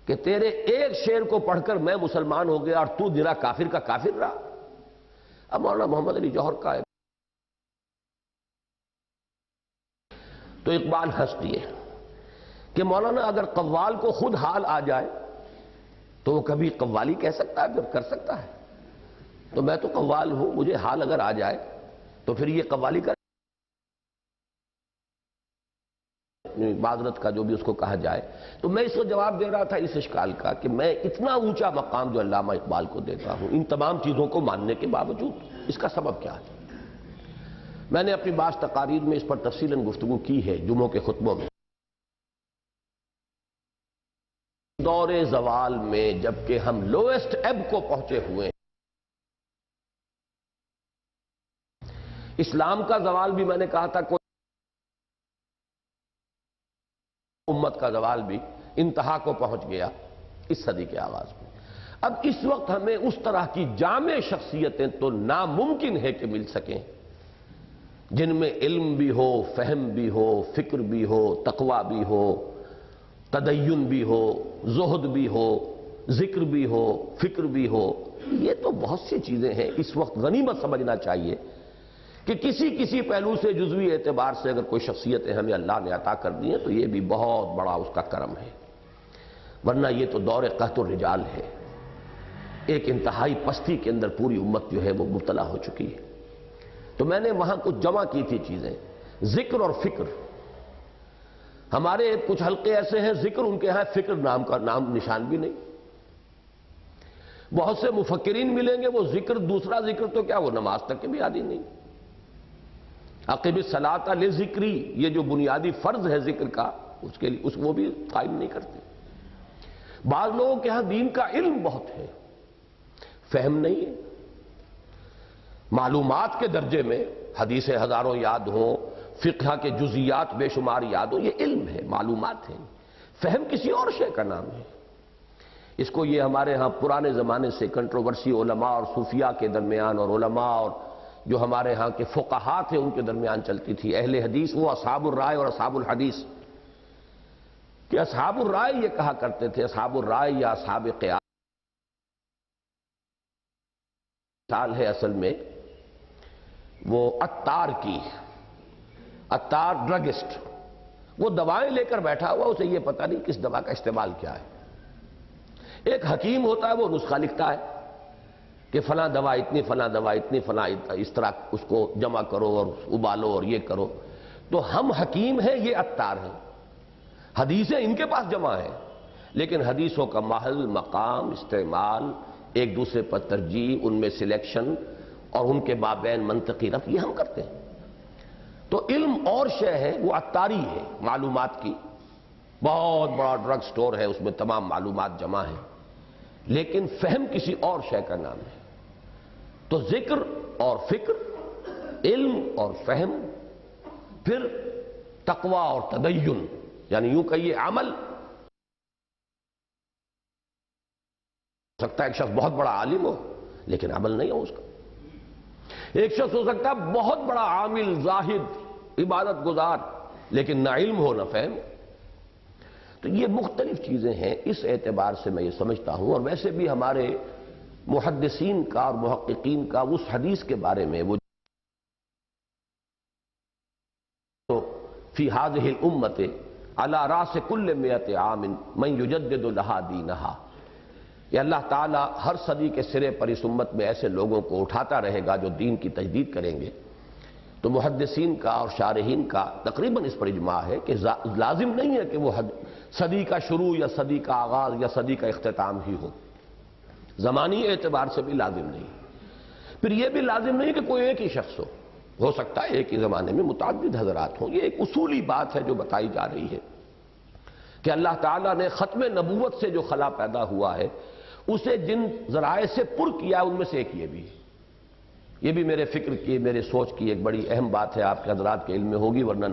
کہ تیرے ایک شعر کو پڑھ کر میں مسلمان ہو گیا اور تو نرا کافر کا کافر رہا۔ اب مولانا محمد علی جوہر کا ہے تو اقبال ہنس دیے کہ مولانا اگر قوال کو خود حال آ جائے تو وہ کبھی قوالی کہہ سکتا ہے، کر سکتا ہے؟ تو میں تو قوال ہوں، مجھے حال اگر آ جائے تو پھر یہ قوالی کر معذرت کا جو بھی اس کو کہا جائے۔ تو میں اس کو جواب دے رہا تھا اس اشکال کا کہ میں اتنا اونچا مقام جو علامہ اقبال کو دیتا ہوں ان تمام چیزوں کو ماننے کے باوجود، اس کا سبب کیا ہے؟ میں نے اپنی بعض تقاریر میں اس پر تفصیلاً گفتگو کی ہے جمعوں کے خطبوں میں۔ دور زوال میں جبکہ ہم لوئسٹ ایب کو پہنچے ہوئے ہیں، اسلام کا زوال بھی میں نے کہا تھا کوئی امت کا زوال بھی انتہا کو پہنچ گیا اس صدی کے آغاز میں۔ اب اس وقت ہمیں اس طرح کی جامع شخصیتیں تو ناممکن ہے کہ مل سکیں جن میں علم بھی ہو، فہم بھی ہو، فکر بھی ہو، تقوی بھی ہو، تدین بھی ہو، زہد بھی ہو، ذکر بھی ہو، فکر بھی ہو۔ یہ تو بہت سی چیزیں ہیں، اس وقت غنیمت سمجھنا چاہیے کہ کسی پہلو سے جزوی اعتبار سے اگر کوئی شخصیتیں ہمیں اللہ نے عطا کر دی ہیں تو یہ بھی بہت بڑا اس کا کرم ہے، ورنہ یہ تو دور قحط الرجال ہے، ایک انتہائی پستی کے اندر پوری امت جو ہے وہ مبتلا ہو چکی ہے۔ تو میں نے وہاں کچھ جمع کی تھی چیزیں، ذکر اور فکر۔ ہمارے کچھ حلقے ایسے ہیں ذکر ان کے ہاں، فکر نام کا نام نشان بھی نہیں۔ بہت سے مفکرین ملیں گے وہ ذکر، دوسرا ذکر تو کیا وہ نماز تک کے بھی عادی نہیں۔ اقم الصلاۃ لذکری، یہ جو بنیادی فرض ہے ذکر کا، اس کے لیے وہ بھی قائم نہیں کرتے۔ بعض لوگوں کے ہاں دین کا علم بہت ہے، فہم نہیں ہے۔ معلومات کے درجے میں حدیثیں ہزاروں یاد ہوں، فقہ کے جزیات بے شمار یاد ہوں، یہ علم ہے، معلومات ہیں۔ فہم کسی اور شے کا نام ہے۔ اس کو یہ ہمارے ہاں پرانے زمانے سے کنٹروورسی علماء اور صوفیاء کے درمیان اور علماء اور جو ہمارے ہاں کے فقہاء تھے ان کے درمیان چلتی تھی، اہل حدیث وہ اصحاب الرائے اور اصحاب الحدیث، کہ اصحاب الرائے یہ کہا کرتے تھے، اصحاب الرائے یا اصحاب قیاس مثال ہے اصل میں وہ عطار کی، عطار ڈرگسٹ، وہ دوائیں لے کر بیٹھا ہوا، اسے یہ پتہ نہیں کس دوا کا استعمال کیا ہے۔ ایک حکیم ہوتا ہے وہ نسخہ لکھتا ہے کہ فلاں دوا اتنی، فلاں دوا اتنی، فلاں اس طرح اس کو جمع کرو اور ابالو اور یہ کرو۔ تو ہم حکیم ہیں، یہ عطار ہیں۔ حدیثیں ان کے پاس جمع ہیں، لیکن حدیثوں کا محل، مقام، استعمال، ایک دوسرے پر ترجیح، ان میں سلیکشن اور ان کے مابین منطقی رفع، یہ ہم کرتے ہیں۔ تو علم اور شے ہے، وہ عطاری ہے معلومات کی، بہت بڑا ڈرگ سٹور ہے، اس میں تمام معلومات جمع ہیں، لیکن فہم کسی اور شے کا نام ہے۔ تو ذکر اور فکر، علم اور فہم، پھر تقوی اور تدین، یعنی یوں کہیے عمل۔ ہو سکتا ہے ایک شخص بہت بڑا عالم ہو لیکن عمل نہیں ہو اس کا، ایک شخص ہو سکتا ہے بہت بڑا عامل، زاہد، عبادت گزار، لیکن نہ علم ہو نہ فہم۔ تو یہ مختلف چیزیں ہیں، اس اعتبار سے میں یہ سمجھتا ہوں۔ اور ویسے بھی ہمارے محدثین کا اور محققین کا اس حدیث کے بارے میں وہ فی هذه الامت علی راس کل 100 عام من یجدد لها دینہا، یہ اللہ تعالیٰ ہر صدی کے سرے پر اس امت میں ایسے لوگوں کو اٹھاتا رہے گا جو دین کی تجدید کریں گے۔ تو محدثین کا اور شارحین کا تقریباً اس پر اجماع ہے کہ لازم نہیں ہے کہ وہ صدی کا شروع یا صدی کا آغاز یا صدی کا اختتام ہی ہو، زمانی اعتبار سے بھی لازم نہیں۔ پھر یہ بھی لازم نہیں کہ کوئی ایک ہی شخص ہو سکتا ہے ایک ہی زمانے میں متعدد حضرات ہوں۔ یہ ایک اصولی بات ہے جو بتائی جا رہی ہے کہ اللہ تعالیٰ نے ختم نبوت سے جو خلا پیدا ہوا ہے اسے جن ذرائع سے پر کیا ان میں سے ایک یہ بھی ہے۔ یہ بھی میرے فکر کی، میرے سوچ کی ایک بڑی اہم بات ہے، آپ کے حضرات کے علم میں ہوگی، ورنہ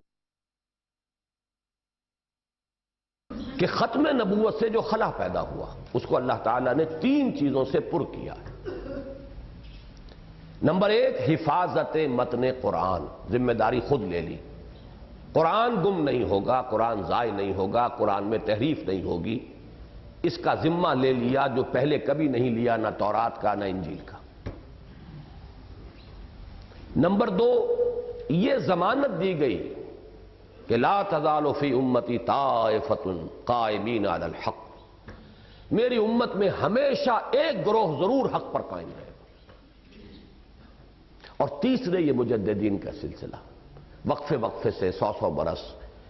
کہ ختم نبوت سے جو خلا پیدا ہوا اس کو اللہ تعالیٰ نے 3 چیزوں سے پر کیا ہے۔ نمبر 1، حفاظت متن قرآن، ذمہ داری خود لے لی، قرآن گم نہیں ہوگا، قرآن ضائع نہیں ہوگا، قرآن میں تحریف نہیں ہوگی، اس کا ذمہ لے لیا جو پہلے کبھی نہیں لیا، نہ تورات کا نہ انجیل کا۔ نمبر 2، یہ ضمانت دی گئی کہ لا تزال فی امتی طائفۃ قائمین علی الحق، میری امت میں ہمیشہ ایک گروہ ضرور حق پر قائم رہے۔ اور تیسرے، یہ مجددین کا سلسلہ، وقفے وقفے سے 100 برس،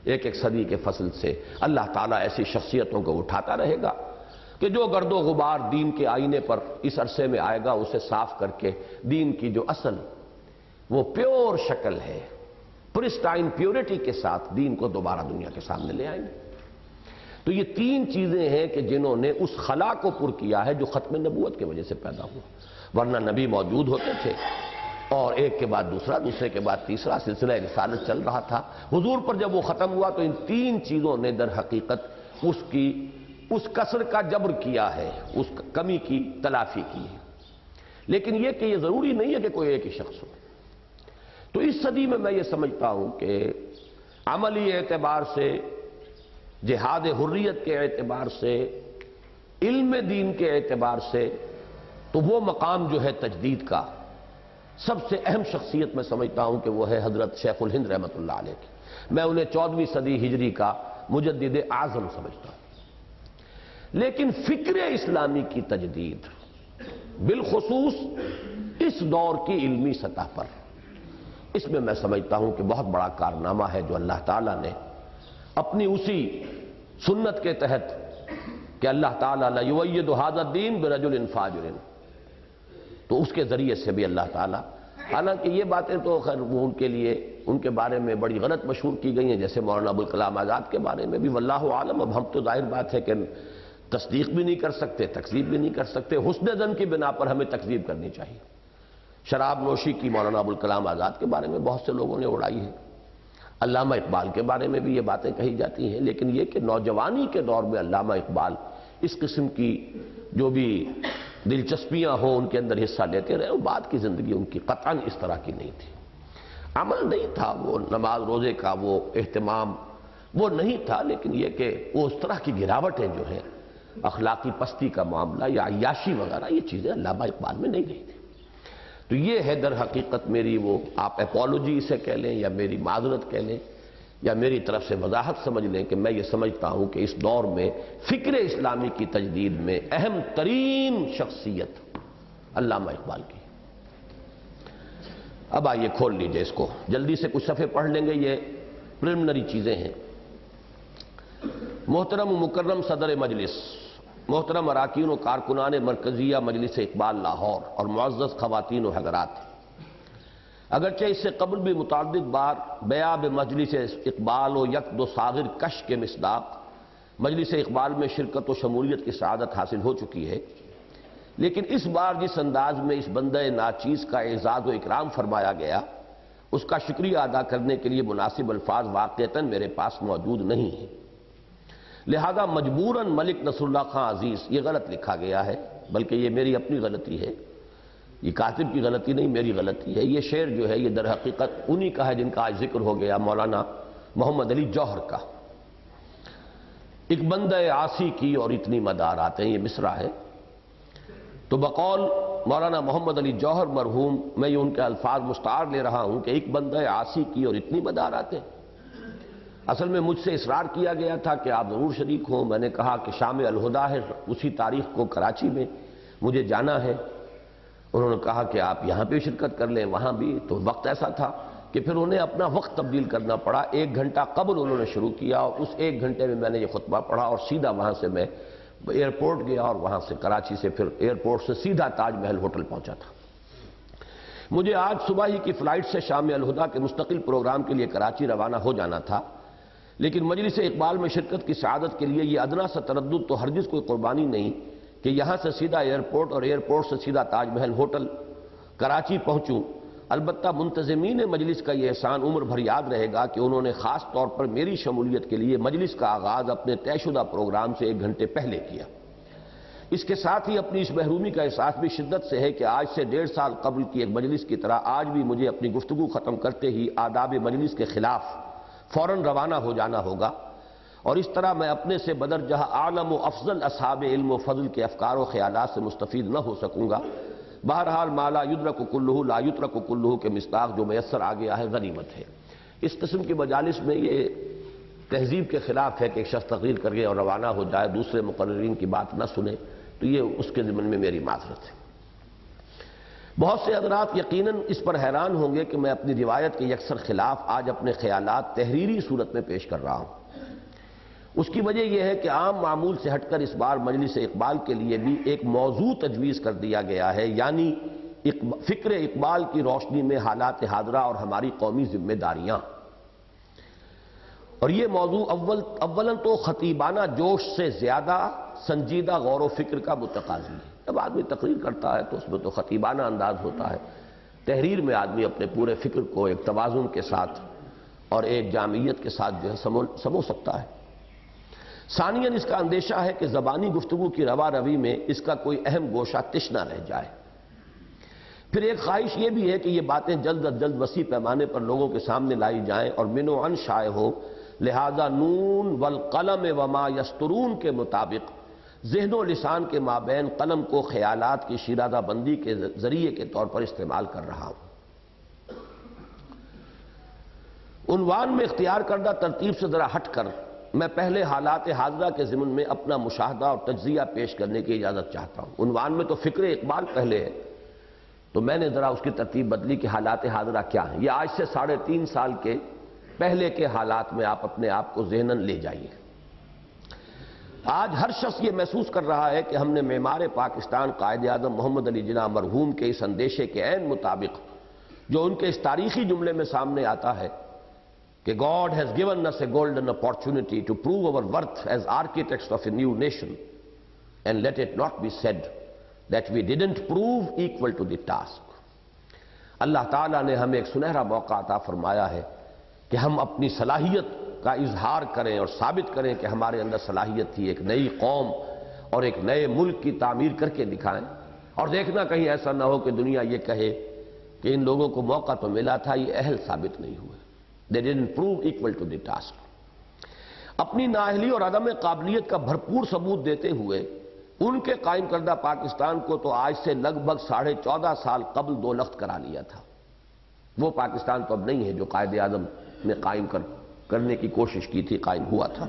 ایک صدی کے فصل سے اللہ تعالیٰ ایسی شخصیتوں کو اٹھاتا رہے گا کہ جو گرد و غبار دین کے آئینے پر اس عرصے میں آئے گا اسے صاف کر کے دین کی جو اصل وہ پیور شکل ہے، پرسٹائن پیورٹی کے ساتھ دین کو دوبارہ دنیا کے سامنے لے آئیں گے۔ تو یہ 3 چیزیں ہیں کہ جنہوں نے اس خلا کو پر کیا ہے جو ختم نبوت کی وجہ سے پیدا ہوا، ورنہ نبی موجود ہوتے تھے، اور ایک کے بعد دوسرا، دوسرے کے بعد تیسرا سلسلہ رسالت چل رہا تھا۔ حضور پر جب وہ ختم ہوا تو ان تین چیزوں نے در حقیقت اس کسر کا جبر کیا ہے، اس کمی کی تلافی کی ہے۔ لیکن یہ کہ یہ ضروری نہیں ہے کہ کوئی ایک ہی شخص ہو۔ تو اس صدی میں یہ سمجھتا ہوں کہ عملی اعتبار سے، جہاد حریت کے اعتبار سے، علم دین کے اعتبار سے، تو وہ مقام جو ہے تجدید کا، سب سے اہم شخصیت میں سمجھتا ہوں کہ وہ ہے حضرت شیخ الہند رحمۃ اللہ علیہ کی۔ میں انہیں 14ویں صدی ہجری کا مجدد اعظم سمجھتا ہوں۔ لیکن فکر اسلامی کی تجدید، بالخصوص اس دور کی علمی سطح پر، اس میں سمجھتا ہوں کہ بہت بڑا کارنامہ ہے جو اللہ تعالیٰ نے اپنی اسی سنت کے تحت کہ اللہ تعالیٰ لَيُوَيِّدُ هَذَا الدِّينَ بِرَجُلٍ فَاجِرٍ، تو اس کے ذریعے سے بھی اللہ تعالیٰ، حالانکہ یہ باتیں تو خیر وہ ان کے بارے میں بڑی غلط مشہور کی گئی ہیں، جیسے مولانا ابوالکلام آزاد کے بارے میں بھی، واللہ عالم۔ اب ہم تو ظاہر بات ہے کہ تصدیق بھی نہیں کر سکتے، تکذیب بھی نہیں کر سکتے، حسن ظن کی بنا پر ہمیں تکذیب کرنی چاہیے۔ شراب نوشی کی مولانا ابوالکلام آزاد کے بارے میں بہت سے لوگوں نے اڑائی ہے، علامہ اقبال کے بارے میں بھی یہ باتیں کہی جاتی ہیں، لیکن یہ کہ نوجوانی کے دور میں علامہ اقبال اس قسم کی جو بھی دلچسپیاں ہوں ان کے اندر حصہ لیتے رہے، وہ بعد کی زندگی ان کی قطعاً اس طرح کی نہیں تھی۔ عمل نہیں تھا، وہ نماز روزے کا وہ اہتمام وہ نہیں تھا، لیکن یہ کہ وہ اس طرح کی گراوٹیں جو ہیں، اخلاقی پستی کا معاملہ یا عیاشی وغیرہ، یہ چیزیں علامہ اقبال میں نہیں گئی تھی۔ تو یہ ہے در حقیقت میری وہ، آپ اپولوجی اسے کہہ لیں یا میری معذرت کہہ لیں یا میری طرف سے وضاحت سمجھ لیں کہ میں یہ سمجھتا ہوں کہ اس دور میں فکر اسلامی کی تجدید میں اہم ترین شخصیت علامہ اقبال کی۔ اب آئیے کھول لیجئے اس کو، جلدی سے کچھ صفحے پڑھ لیں گے، یہ پریلیمنری چیزیں ہیں۔ محترم و مکرم صدر مجلس، محترم اراکین و کارکنان مرکزیہ مجلس اقبال لاہور اور معزز خواتین و حضرات، اگرچہ اس سے قبل بھی متعدد بار بیاب مجلس اقبال و یک دو ساغر کش کے مصداق مجلس اقبال میں شرکت و شمولیت کی سعادت حاصل ہو چکی ہے، لیکن اس بار جس انداز میں اس بندہ ناچیز کا اعزاز و اکرام فرمایا گیا، اس کا شکریہ ادا کرنے کے لیے مناسب الفاظ واقعتاً میرے پاس موجود نہیں ہیں، لہذا مجبوراً ملک نصر اللہ خان عزیز، یہ غلط لکھا گیا ہے، بلکہ یہ میری اپنی غلطی ہے، یہ کاتب کی غلطی نہیں، میری غلطی ہے۔ یہ شعر جو ہے یہ در حقیقت انہی کا ہے جن کا آج ذکر ہو گیا، مولانا محمد علی جوہر کا۔ ایک بندہ عاصی کی اور اتنی مدار آتے ہیں، یہ مصرع ہے۔ تو بقول مولانا محمد علی جوہر مرحوم، میں یہ ان کے الفاظ مستعار لے رہا ہوں کہ ایک بندہ عاصی کی اور اتنی مدار آتے ہیں۔ اصل میں مجھ سے اصرار کیا گیا تھا کہ آپ ضرور شریک ہوں، میں نے کہا کہ شام الہدیٰ ہے، اسی تاریخ کو کراچی میں مجھے جانا ہے، انہوں نے کہا کہ آپ یہاں پہ شرکت کر لیں، وہاں بھی، تو وقت ایسا تھا کہ پھر انہیں اپنا وقت تبدیل کرنا پڑا۔ 1 گھنٹہ قبل انہوں نے شروع کیا اور اس 1 گھنٹے میں نے یہ خطبہ پڑھا اور سیدھا وہاں سے میں ایئرپورٹ گیا اور وہاں سے کراچی سے پھر ایئرپورٹ سے سیدھا تاج محل ہوٹل پہنچا تھا۔ مجھے آج صبح ہی کی فلائٹ سے شام الہدیٰ کے مستقل پروگرام کے لیے کراچی روانہ ہو جانا تھا، لیکن مجلس اقبال میں شرکت کی سعادت کے لیے یہ ادنا سا تردد تو ہرگز کوئی قربانی نہیں کہ یہاں سے سیدھا ایئرپورٹ اور ایئرپورٹ سے سیدھا تاج محل ہوٹل کراچی پہنچوں۔ البتہ منتظمین مجلس کا یہ احسان عمر بھر یاد رہے گا کہ انہوں نے خاص طور پر میری شمولیت کے لیے مجلس کا آغاز اپنے طے شدہ پروگرام سے 1 گھنٹے پہلے کیا۔ اس کے ساتھ ہی اپنی اس محرومی کا احساس بھی شدت سے ہے کہ آج سے 1.5 سال قبل کی ایک مجلس کی طرح آج بھی مجھے اپنی گفتگو ختم کرتے ہی آداب مجلس کے خلاف فوراً روانہ ہو جانا ہوگا، اور اس طرح میں اپنے سے بدرجہ اعلم و افضل اصحاب علم و فضل کے افکار و خیالات سے مستفید نہ ہو سکوں گا۔ بہرحال ما لا یدرک کلہ لا یترک کلہ کے مصداق جو میسر آ گیا ہے غنیمت ہے۔ اس قسم کی مجالس میں یہ تہذیب کے خلاف ہے کہ ایک شخص تقریر کر کے اور روانہ ہو جائے، دوسرے مقررین کی بات نہ سنے، تو یہ اس کے ضمن میں میری معذرت ہے۔ بہت سے حضرات یقیناً اس پر حیران ہوں گے کہ میں اپنی روایت کے یکسر خلاف آج اپنے خیالات تحریری صورت میں پیش کر رہا ہوں۔ اس کی وجہ یہ ہے کہ عام معمول سے ہٹ کر اس بار مجلس اقبال کے لیے بھی ایک موضوع تجویز کر دیا گیا ہے، یعنی فکر اقبال کی روشنی میں حالات حاضرہ اور ہماری قومی ذمہ داریاں۔ اور یہ موضوع اولاً تو خطیبانہ جوش سے زیادہ سنجیدہ غور و فکر کا متقاضی ہے۔ جب آدمی تقریر کرتا ہے تو اس میں تو خطیبانہ انداز ہوتا ہے، تحریر میں آدمی اپنے پورے فکر کو ایک توازن کے ساتھ اور ایک جامعیت کے ساتھ جو ہے سمو سکتا ہے۔ ثانیاً اس کا اندیشہ ہے کہ زبانی گفتگو کی روا روی میں اس کا کوئی اہم گوشہ تش نہ رہ جائے۔ پھر ایک خواہش یہ بھی ہے کہ یہ باتیں جلد از جلد وسیع پیمانے پر لوگوں کے سامنے لائی جائیں اور من و عن شائع ہو، لہذا نون والقلم وما یسترون کے مطابق ذہن و لسان کے مابین قلم کو خیالات کی شیرازہ بندی کے ذریعے کے طور پر استعمال کر رہا ہوں۔ عنوان میں اختیار کردہ ترتیب سے ذرا ہٹ کر میں پہلے حالات حاضرہ کے ضمن میں اپنا مشاہدہ اور تجزیہ پیش کرنے کی اجازت چاہتا ہوں۔ عنوان میں تو فکر اقبال پہلے ہے، تو میں نے ذرا اس کی ترتیب بدلی کہ حالات حاضرہ کیا ہیں۔ یہ آج سے 3.5 سال کے پہلے کے حالات میں آپ اپنے آپ کو ذہناً لے جائیے۔ آج ہر شخص یہ محسوس کر رہا ہے کہ ہم نے معمار پاکستان قائد اعظم محمد علی جناح مرحوم کے اس اندیشے کے عین مطابق جو ان کے اس تاریخی جملے میں سامنے آتا ہے کہ God has given us a golden opportunity to prove our worth as architects of a new nation, and let it not be said that we didn't prove equal to the task۔ اللہ تعالیٰ نے ہمیں ایک سنہرا موقع عطا فرمایا ہے کہ ہم اپنی صلاحیت کا اظہار کریں اور ثابت کریں کہ ہمارے اندر صلاحیت تھی، ایک نئی قوم اور ایک نئے ملک کی تعمیر کر کے دکھائیں، اور دیکھنا کہیں ایسا نہ ہو کہ دنیا یہ کہے کہ ان لوگوں کو موقع تو ملا تھا، یہ اہل ثابت نہیں ہوئے۔ They didn't prove equal to the task۔ اپنی نااہلی اور عدم قابلیت کا بھرپور ثبوت دیتے ہوئے ان کے قائم کردہ پاکستان کو تو آج سے لگ بھگ 14.5 سال قبل دولخت کرا لیا تھا۔ وہ پاکستان تو اب نہیں ہے جو قائد اعظم نے قائم کرنے کی کوشش کی تھی، قائم ہوا تھا۔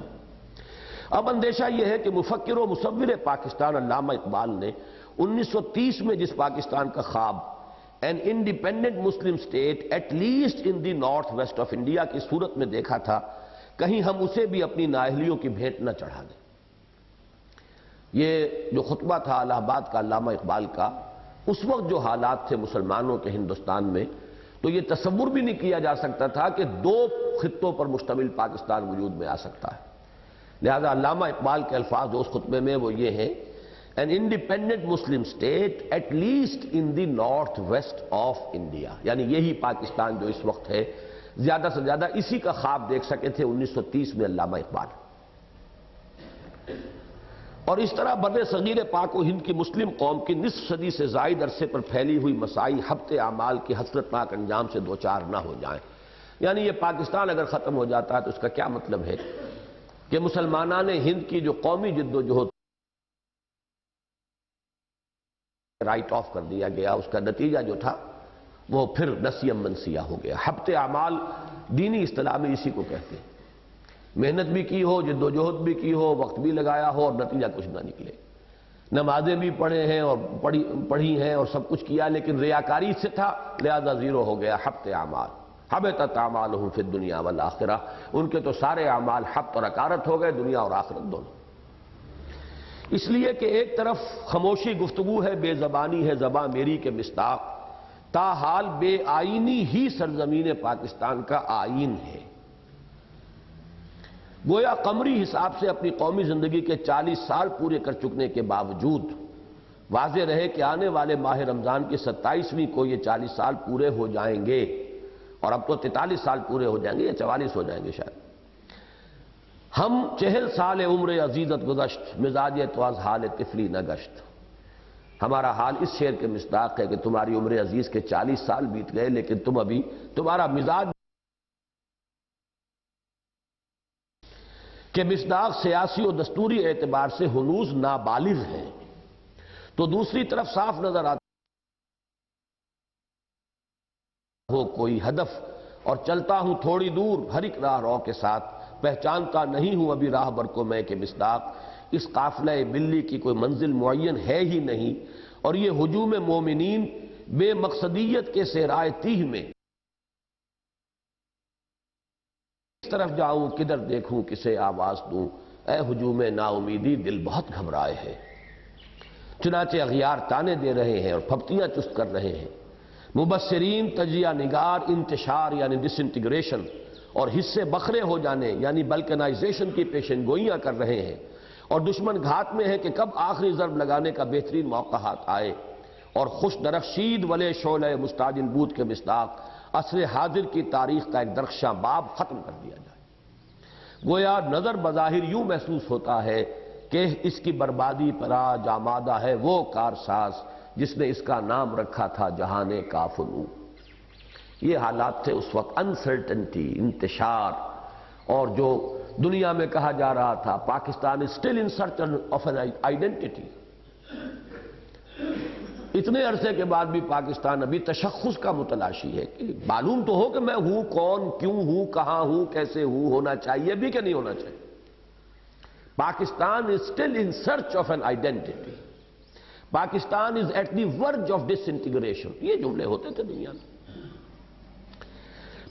اب اندیشہ یہ ہے کہ مفکر و مصور پاکستان علامہ اقبال نے 1930 میں جس پاکستان کا خواب an independent Muslim state at least in the north west of India کی صورت میں دیکھا تھا، کہیں ہم اسے بھی اپنی نااہلیوں کی بھیٹ نہ چڑھا دیں۔ یہ جو خطبہ تھا الہ آباد کا علامہ اقبال کا، اس وقت جو حالات تھے مسلمانوں کے ہندوستان میں، تو یہ تصور بھی نہیں کیا جا سکتا تھا کہ 2 خطوں پر مشتمل پاکستان وجود میں آ سکتا ہے۔ لہذا علامہ اقبال کے الفاظ جو اس خطبے میں وہ یہ ہیں، an independent Muslim state at least in the north west of India، یعنی یہی پاکستان جو اس وقت ہے، زیادہ سے زیادہ اسی کا خواب دیکھ سکے تھے 1930 میں علامہ اقبال۔ اور اس طرح بر صغیر پاک و ہند کی مسلم قوم کی نصف صدی سے زائد عرصے پر پھیلی ہوئی مساعی حبط اعمال کی حسرتناک انجام سے دوچار نہ ہو جائیں۔ یعنی یہ پاکستان اگر ختم ہو جاتا ہے تو اس کا کیا مطلب ہے کہ مسلمانان ہند کی جو قومی جد و جہد رائٹ آف کر دیا گیا، اس کا نتیجہ جو تھا وہ پھر نسیم منسیہ ہو گیا۔ حبط اعمال دینی اصطلاح میں اسی کو کہتے ہیں۔ محنت بھی کی ہو، جد و جہد بھی کی ہو، وقت بھی لگایا ہو اور نتیجہ کچھ نہ نکلے، نمازیں بھی پڑھے ہیں اور پڑھی ہیں اور سب کچھ کیا، لیکن ریاکاری سے تھا، لہذا زیرو ہو گیا۔ حبط اعمال، حبطت اعمالہم فی الدنیا والآخرہ، ان کے تو سارے اعمال حبط اور اکارت ہو گئے، دنیا اور آخرت دونوں۔ اس لیے کہ ایک طرف خاموشی گفتگو ہے، بے زبانی ہے زباں میری کے مصداق، تاحال بے آئینی ہی سرزمین پاکستان کا آئین ہے۔ گویا قمری حساب سے اپنی قومی زندگی کے 40 سال پورے کر چکنے کے باوجود واضح رہے کہ آنے والے ماہ رمضان کی 27ویں کو یہ 40 سال پورے ہو جائیں گے، اور اب تو 43 سال پورے ہو جائیں گے یا 44 ہو جائیں گے شاید۔ ہم 40 سال عمر عزیزت گزشت، مزاج تو از حال طفلی نہ گشت۔ ہمارا حال اس شعر کے مصداق ہے کہ تمہاری عمر عزیز کے 40 سال بیت گئے، لیکن تم ابھی تمہارا مزاج کہ مصداق سیاسی و دستوری اعتبار سے ہنوز نابالغ ہیں۔ تو دوسری طرف صاف نظر آتا ہو کوئی ہدف، اور چلتا ہوں تھوڑی دور ہر ایک راہ رو کے ساتھ، پہچانتا نہیں ہوں ابھی راہ بر کو میں کہ مصداق اس قافلہ بلی کی کوئی منزل معین ہے ہی نہیں، اور یہ ہجوم مومنین بے مقصدیت کے صحرائے تیہ میں کس طرف جاؤں کدھر دیکھوں کسے آواز دوں، اے ہجوم نا امیدی دل بہت گھبرائے ہے۔ چنانچہ اغیار تانے دے رہے ہیں اور پھپتیاں چست کر رہے ہیں، مبصرین تجزیہ نگار انتشار یعنی ڈس انٹیگریشن اور حصے بکھرے ہو جانے یعنی بلکنائزیشن کی پیشن گوئیاں کر رہے ہیں، اور دشمن گھات میں ہے کہ کب آخری ضرب لگانے کا بہترین موقع ہاتھ آئے، اور خوش درخشید ولے شعلہ مستعجل بود کے مصداق عصر حاضر کی تاریخ کا ایک درخشاں باب ختم کر دیا جائے۔ گویا نظر بظاہر یوں محسوس ہوتا ہے کہ اس کی بربادی پر آج آمادہ ہے وہ کارساز جس نے اس کا نام رکھا تھا جہان کاف و نون۔ یہ حالات تھے اس وقت، انسرٹنٹی، انتشار، اور جو دنیا میں کہا جا رہا تھا Pakistan is still in search of an identity۔ اتنے عرصے کے بعد بھی پاکستان ابھی تشخص کا متلاشی ہے کہ معلوم تو ہو کہ میں ہوں کون، کیوں ہوں، کہاں ہوں، کیسے ہوں، ہونا چاہیے بھی کہ نہیں ہونا چاہیے۔ Pakistan is still in search of an identity۔ Pakistan is at the verge of disintegration۔ یہ جملے ہوتے تھے دنیا میں۔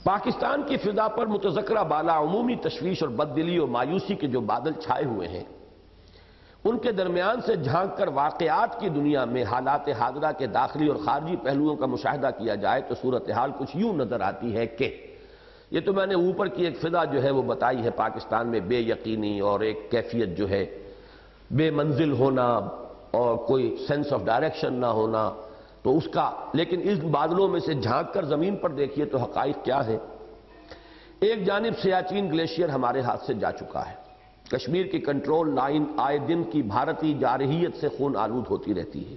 پاکستان کی فضا پر متذکرہ بالا عمومی تشویش اور بددلی اور مایوسی کے جو بادل چھائے ہوئے ہیں، ان کے درمیان سے جھانک کر واقعات کی دنیا میں حالات حاضرہ کے داخلی اور خارجی پہلوؤں کا مشاہدہ کیا جائے تو صورتحال کچھ یوں نظر آتی ہے کہ یہ تو میں نے اوپر کی ایک فضا جو ہے وہ بتائی ہے، پاکستان میں بے یقینی اور ایک کیفیت جو ہے بے منزل ہونا اور کوئی سینس آف ڈائریکشن نہ ہونا، تو اس کا، لیکن اس بادلوں میں سے جھانک کر زمین پر دیکھیے تو حقائق کیا ہے۔ ایک جانب سیاچین گلیشیئر ہمارے ہاتھ سے جا چکا ہے، کشمیر کی کنٹرول لائن آئے دن کی بھارتی جارحیت سے خون آلود ہوتی رہتی ہے۔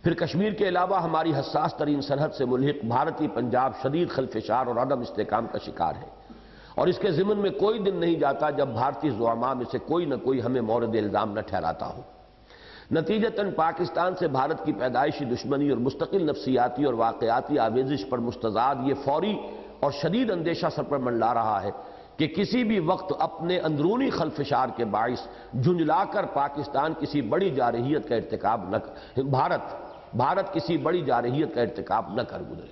پھر کشمیر کے علاوہ ہماری حساس ترین سرحد سے ملحق بھارتی پنجاب شدید خلفشار اور عدم استحکام کا شکار ہے، اور اس کے ضمن میں کوئی دن نہیں جاتا جب بھارتی زعماء میں سے کوئی نہ کوئی ہمیں مورد الزام نہ ٹھہراتا ہو۔ نتیجتاً پاکستان سے بھارت کی پیدائشی دشمنی اور مستقل نفسیاتی اور واقعاتی آویزش پر مستزاد یہ فوری اور شدید اندیشہ سر پر منڈلا رہا ہے کہ کسی بھی وقت اپنے اندرونی خلفشار کے باعث جھنجلا کر پاکستان کسی بڑی جارحیت کا ارتکاب نہ بھارت کسی بڑی جارحیت کا ارتکاب نہ کر گزرے۔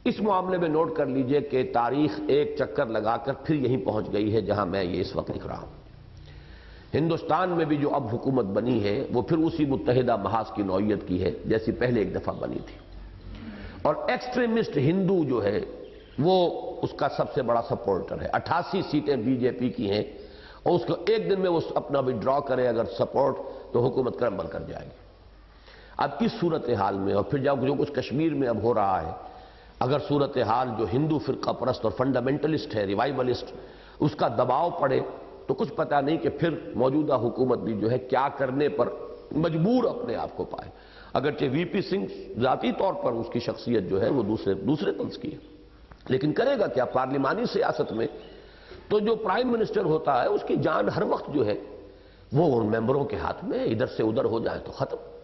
اس معاملے میں نوٹ کر لیجئے کہ تاریخ ایک چکر لگا کر پھر یہیں پہنچ گئی ہے جہاں میں یہ اس وقت لکھ رہا ہوں۔ ہندوستان میں بھی جو اب حکومت بنی ہے وہ پھر اسی متحدہ محاذ کی نوعیت کی ہے جیسی پہلے ایک دفعہ بنی تھی، اور ایکسٹریمسٹ ہندو جو ہے وہ اس کا سب سے بڑا سپورٹر ہے۔ 88 سیٹیں بی جے پی کی ہیں، اور اس کو ایک دن میں وہ اپنا وڈرا کرے اگر سپورٹ تو حکومت کرمبل کر جائے گی۔ اب اس صورتحال میں اور پھر جو کچھ کشمیر میں اب ہو رہا ہے، اگر صورتحال جو ہندو فرقہ پرست اور فنڈامنٹلسٹ ہے، ریوائولسٹ، اس کا دباؤ پڑے تو کچھ پتہ نہیں کہ پھر موجودہ حکومت بھی جو ہے کیا کرنے پر مجبور اپنے آپ کو پائے۔ اگرچہ وی پی سنگھ ذاتی طور پر اس کی شخصیت جو ہے وہ دوسرے طرز کی ہے، لیکن کرے گا کیا؟ پارلیمانی سیاست میں تو جو پرائم منسٹر ہوتا ہے اس کی جان ہر وقت جو ہے وہ ان ممبروں کے ہاتھ میں، ادھر سے ادھر ہو جائے تو ختم۔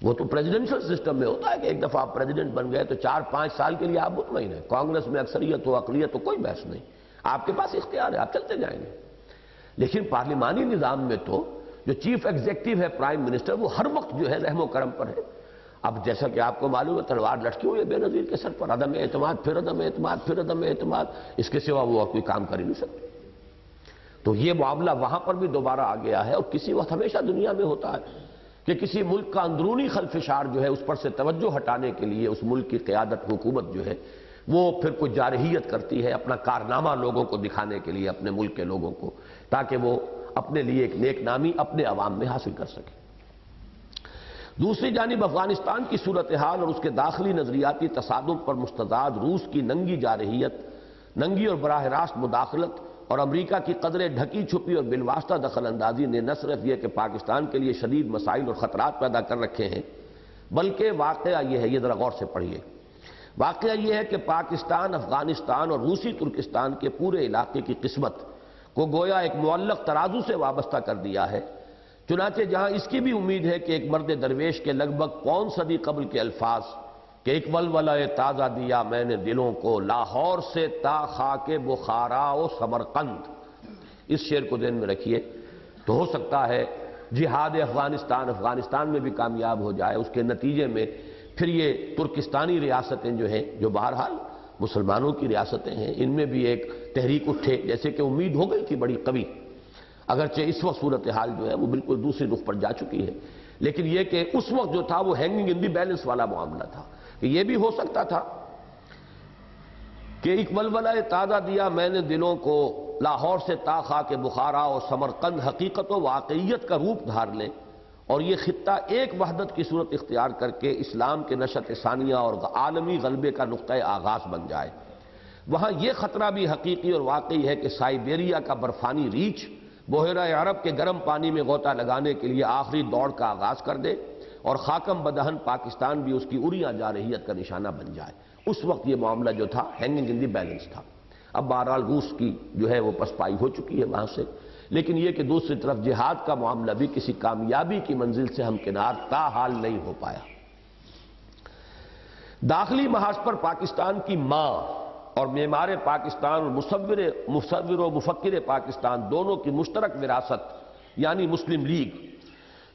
وہ تو پریزیڈنشل سسٹم میں ہوتا ہے کہ ایک دفعہ آپ پریزیڈنٹ بن گئے تو 4-5 سال کے لیے آپ مطمئن ہیں، کانگریس میں اکثریت ہو اقلیت ہو کوئی بحث نہیں، آپ کے پاس اختیار ہے، آپ چلتے جائیں گے۔ لیکن پارلیمانی نظام میں تو جو چیف ایگزیکٹو ہے پرائم منسٹر، وہ ہر وقت جو ہے رحم و کرم پر ہے۔ اب جیسا کہ آپ کو معلوم ہے تلوار لٹکی ہوئی ہے بے نظیر کے سر پر، عدم اعتماد پھر عدم اعتماد پھر عدم اعتماد، اس کے سوا وہ کوئی کام کر ہی نہیں سکتے۔ تو یہ معاملہ وہاں پر بھی دوبارہ آ گیا ہے، اور کسی وقت ہمیشہ دنیا میں ہوتا ہے کہ کسی ملک کا اندرونی خلفشار جو ہے اس پر سے توجہ ہٹانے کے لیے اس ملک کی قیادت حکومت جو ہے وہ پھر کوئی جارحیت کرتی ہے اپنا کارنامہ لوگوں کو دکھانے کے لیے، اپنے ملک کے لوگوں کو، تاکہ وہ اپنے لیے ایک نیک نامی اپنے عوام میں حاصل کر سکے۔ دوسری جانب افغانستان کی صورتحال اور اس کے داخلی نظریاتی تصادم پر مستزاد روس کی ننگی جارحیت، ننگی اور براہ راست مداخلت، اور امریکہ کی قدرے ڈھکی چھپی اور بالواسطہ دخل اندازی نے نہ صرف یہ کہ پاکستان کے لیے شدید مسائل اور خطرات پیدا کر رکھے ہیں، بلکہ واقعہ یہ ہے، یہ ذرا غور سے پڑھیے، واقعہ یہ ہے کہ پاکستان، افغانستان اور روسی ترکستان کے پورے علاقے کی قسمت کو گویا ایک معلق ترازو سے وابستہ کر دیا ہے۔ چنانچہ جہاں اس کی بھی امید ہے کہ ایک مرد درویش کے لگ بھگ 5 صدی قبل کے الفاظ کہ ایک ولولہ تازہ دیا میں نے دلوں کو، لاہور سے تا خاک بخارا و سمرقند، اس شعر کو ذہن میں رکھیے، تو ہو سکتا ہے جہاد افغانستان میں بھی کامیاب ہو جائے، اس کے نتیجے میں پھر یہ ترکستانی ریاستیں جو ہیں، جو بہرحال مسلمانوں کی ریاستیں ہیں، ان میں بھی ایک تحریک اٹھے، جیسے کہ امید ہو گئی تھی بڑی قوی، اگرچہ اس وقت صورتحال جو ہے وہ بالکل دوسری رخ پر جا چکی ہے، لیکن یہ کہ اس وقت جو تھا وہ ہینگنگ ان دی بیلنس والا معاملہ تھا، کہ یہ بھی ہو سکتا تھا کہ ایک ولولہ تازہ دیا میں نے دلوں کو، لاہور سے تا خاک بخارا اور سمرقند حقیقت و واقعیت کا روپ دھار لیں، اور یہ خطہ ایک وحدت کی صورت اختیار کر کے اسلام کے نشأت ثانیہ اور عالمی غلبے کا نقطۂ آغاز بن جائے۔ وہاں یہ خطرہ بھی حقیقی اور واقعی ہے کہ سائبیریا کا برفانی ریچھ بحیرہ عرب کے گرم پانی میں غوطہ لگانے کے لیے آخری دوڑ کا آغاز کر دے اور خاکم بدہن پاکستان بھی اس کی اریاں جارحیت کا نشانہ بن جائے۔ اس وقت یہ معاملہ جو تھا ہینگنگ ان دی بیلنس تھا۔ اب بہرحال روس کی جو ہے وہ پسپائی ہو چکی ہے وہاں سے، لیکن یہ کہ دوسری طرف جہاد کا معاملہ بھی کسی کامیابی کی منزل سے ہمکنار تاحال نہیں ہو پایا۔ داخلی محاذ پر پاکستان کی ماں اور معمار پاکستان اور مصور و مفکر پاکستان دونوں کی مشترک وراثت یعنی مسلم لیگ،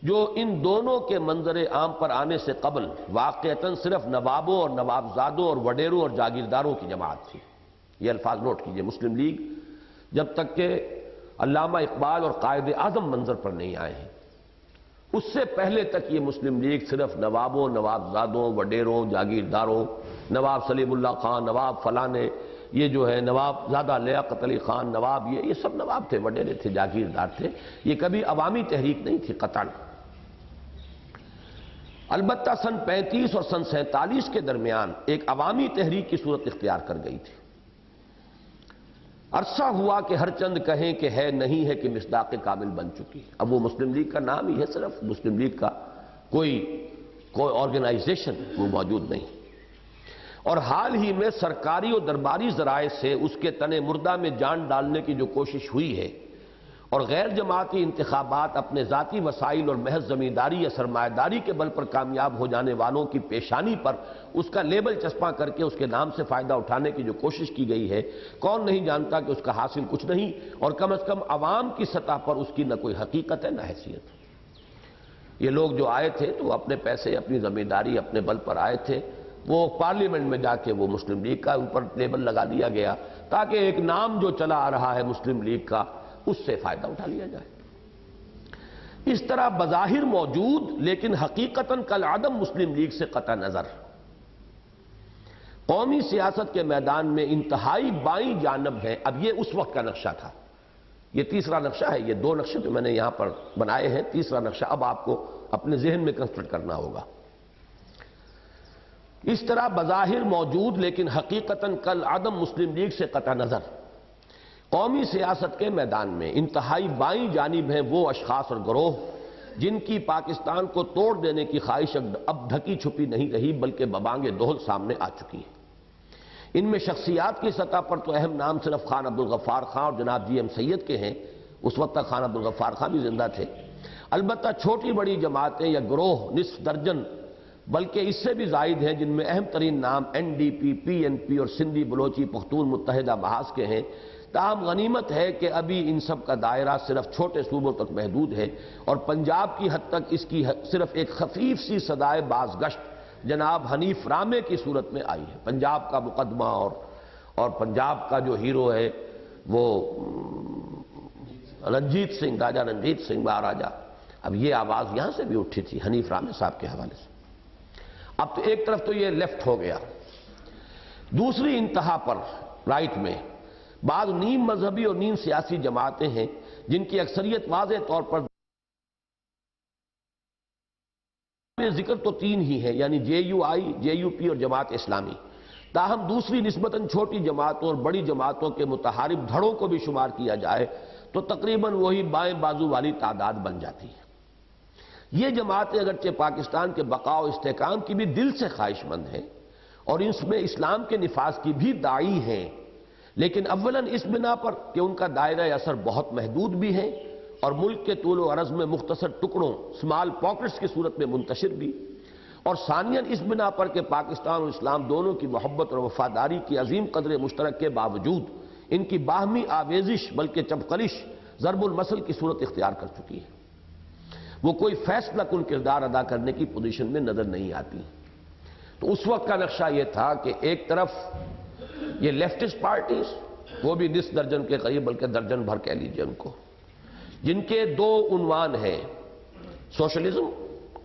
جو ان دونوں کے منظر عام پر آنے سے قبل واقعتاً صرف نوابوں اور نوابزادوں اور وڈیروں اور جاگیرداروں کی جماعت تھی۔ یہ الفاظ نوٹ کیجئے، مسلم لیگ جب تک کہ علامہ اقبال اور قائد اعظم منظر پر نہیں آئے ہیں، اس سے پہلے تک یہ مسلم لیگ صرف نوابوں، نوابزادوں، وڈیروں، جاگیرداروں، نواب سلیم اللہ خان، نواب فلانے، یہ جو ہے نواب زادہ لیاقت علی خان، نواب یہ سب نواب تھے، وڈیرے تھے، جاگیردار تھے۔ یہ کبھی عوامی تحریک نہیں تھی قطعاً۔ البتہ سن 35 اور سن 47 کے درمیان ایک عوامی تحریک کی صورت اختیار کر گئی تھی۔ عرصہ ہوا کہ ہر چند کہیں کہ ہے نہیں ہے کہ مصداق کامل بن چکی۔ اب وہ مسلم لیگ کا نام ہی ہے، صرف مسلم لیگ کا کوئی آرگنائزیشن وہ موجود نہیں۔ اور حال ہی میں سرکاری اور درباری ذرائع سے اس کے تن مردہ میں جان ڈالنے کی جو کوشش ہوئی ہے اور غیر جماعتی انتخابات اپنے ذاتی وسائل اور محض زمینداری یا سرمایہ داری کے بل پر کامیاب ہو جانے والوں کی پیشانی پر اس کا لیبل چسپاں کر کے اس کے نام سے فائدہ اٹھانے کی جو کوشش کی گئی ہے، کون نہیں جانتا کہ اس کا حاصل کچھ نہیں، اور کم از کم عوام کی سطح پر اس کی نہ کوئی حقیقت ہے نہ حیثیت۔ یہ لوگ جو آئے تھے تو وہ اپنے پیسے، اپنی زمینداری، اپنے بل پر آئے تھے۔ وہ پارلیمنٹ میں جا کے وہ مسلم لیگ کا اوپر لیبل لگا دیا گیا تاکہ ایک نام جو چلا آ رہا ہے مسلم لیگ کا اس سے فائدہ اٹھا لیا جائے۔ اس طرح بظاہر موجود لیکن حقیقتاً کالعدم مسلم لیگ سے قطع نظر قومی سیاست کے میدان میں انتہائی بائیں جانب ہے۔ اب یہ اس وقت کا نقشہ تھا، یہ تیسرا نقشہ ہے، یہ دو نقشے جو میں نے یہاں پر بنائے ہیں، تیسرا نقشہ اب آپ کو اپنے ذہن میں کنسٹرکٹ کرنا ہوگا۔ اس طرح بظاہر موجود لیکن حقیقتاً کالعدم مسلم لیگ سے قطع نظر قومی سیاست کے میدان میں انتہائی بائیں جانب ہیں وہ اشخاص اور گروہ جن کی پاکستان کو توڑ دینے کی خواہش اب ڈھکی چھپی نہیں رہی بلکہ ببانگ دہل سامنے آ چکی ہے۔ ان میں شخصیات کی سطح پر تو اہم نام صرف خان عبدالغفار خان اور جناب جی ایم سید کے ہیں، اس وقت تک خان عبدالغفار خان بھی زندہ تھے۔ البتہ چھوٹی بڑی جماعتیں یا گروہ نصف درجن بلکہ اس سے بھی زائد ہیں، جن میں اہم ترین نام این ڈی پی، پی این پی اور سندھی بلوچی پختون متحدہ محاذ کے ہیں۔ تاہم غنیمت ہے کہ ابھی ان سب کا دائرہ صرف چھوٹے صوبوں تک محدود ہے اور پنجاب کی حد تک اس کی صرف ایک خفیف سی صدائے بازگشت جناب حنیف رامے کی صورت میں آئی ہے۔ پنجاب کا مقدمہ اور پنجاب کا جو ہیرو ہے وہ رنجیت سنگھ، راجہ رنجیت سنگھ مہاراجہ، اب یہ آواز یہاں سے بھی اٹھی تھی حنیف رامے صاحب کے حوالے سے۔ اب تو ایک طرف تو یہ لیفٹ ہو گیا، دوسری انتہا پر رائٹ میں بعض نیم مذہبی اور نیم سیاسی جماعتیں ہیں جن کی اکثریت واضح طور پر ذکر تو تین ہی ہے، یعنی جے you I, J U P اور جماعت اسلامی۔ تاہم دوسری نسبتاً چھوٹی جماعتوں اور بڑی جماعتوں کے متحارب دھڑوں کو بھی شمار کیا جائے تو تقریباً وہی بائیں بازو والی تعداد بن جاتی ہے۔ یہ جماعتیں اگرچہ پاکستان کے بقا و استحکام کی بھی دل سے خواہش مند ہیں اور اس میں اسلام کے نفاذ کی بھی داعی ہیں، لیکن اولاً اس بنا پر کہ ان کا دائرہ اثر بہت محدود بھی ہے اور ملک کے طول و عرض میں مختصر ٹکڑوں سمال پاکٹس کی صورت میں منتشر بھی، اور ثانیاً اس بنا پر کہ پاکستان اور اسلام دونوں کی محبت اور وفاداری کی عظیم قدر مشترک کے باوجود ان کی باہمی آویزش بلکہ چپقلش ضرب المثل کی صورت اختیار کر چکی ہے۔ وہ کوئی فیصلہ کن کردار ادا کرنے کی پوزیشن میں نظر نہیں آتی۔ تو اس وقت کا نقشہ یہ تھا کہ ایک طرف یہ لیفٹسٹ پارٹیز، وہ بھی نصف درجن کے قریب بلکہ درجن بھر کہہ لیجئے ان کو، جن کے دو عنوان ہیں، سوشلزم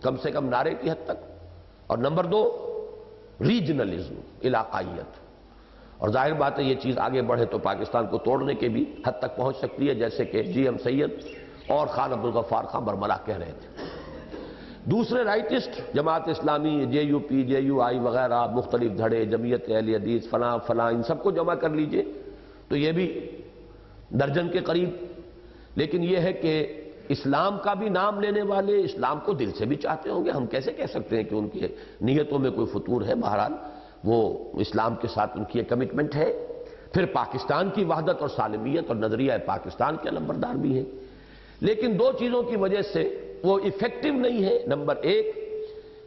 کم سے کم نعرے کی حد تک، اور نمبر دو ریجنلزم، علاقائیت۔ اور ظاہر بات ہے یہ چیز آگے بڑھے تو پاکستان کو توڑنے کے بھی حد تک پہنچ سکتی ہے، جیسے کہ جی ایم سید اور خان عبدالغفار خان برملا کہہ رہے تھے۔ دوسرے rightist Jamaat Islami, J U P, J you آئی وغیرہ مختلف دھڑے، جمعیت اہل حدیث، فلاں فلاں، ان سب کو جمع کر لیجئے تو یہ بھی درجن کے قریب. لیکن یہ ہے کہ اسلام کا بھی نام لینے والے اسلام کو دل سے بھی چاہتے ہوں گے. ہم کیسے کہہ سکتے ہیں کہ ان کی نیتوں میں کوئی فتور ہے؟ بہرحال وہ اسلام کے ساتھ ان کی ایک کمٹمنٹ ہے. پھر پاکستان کی وحدت اور سالمیت اور نظریہ پاکستان کے علمبردار بھی ہیں. لیکن دو چیزوں کی وجہ سے وہ ایفیکٹو نہیں ہے. نمبر ایک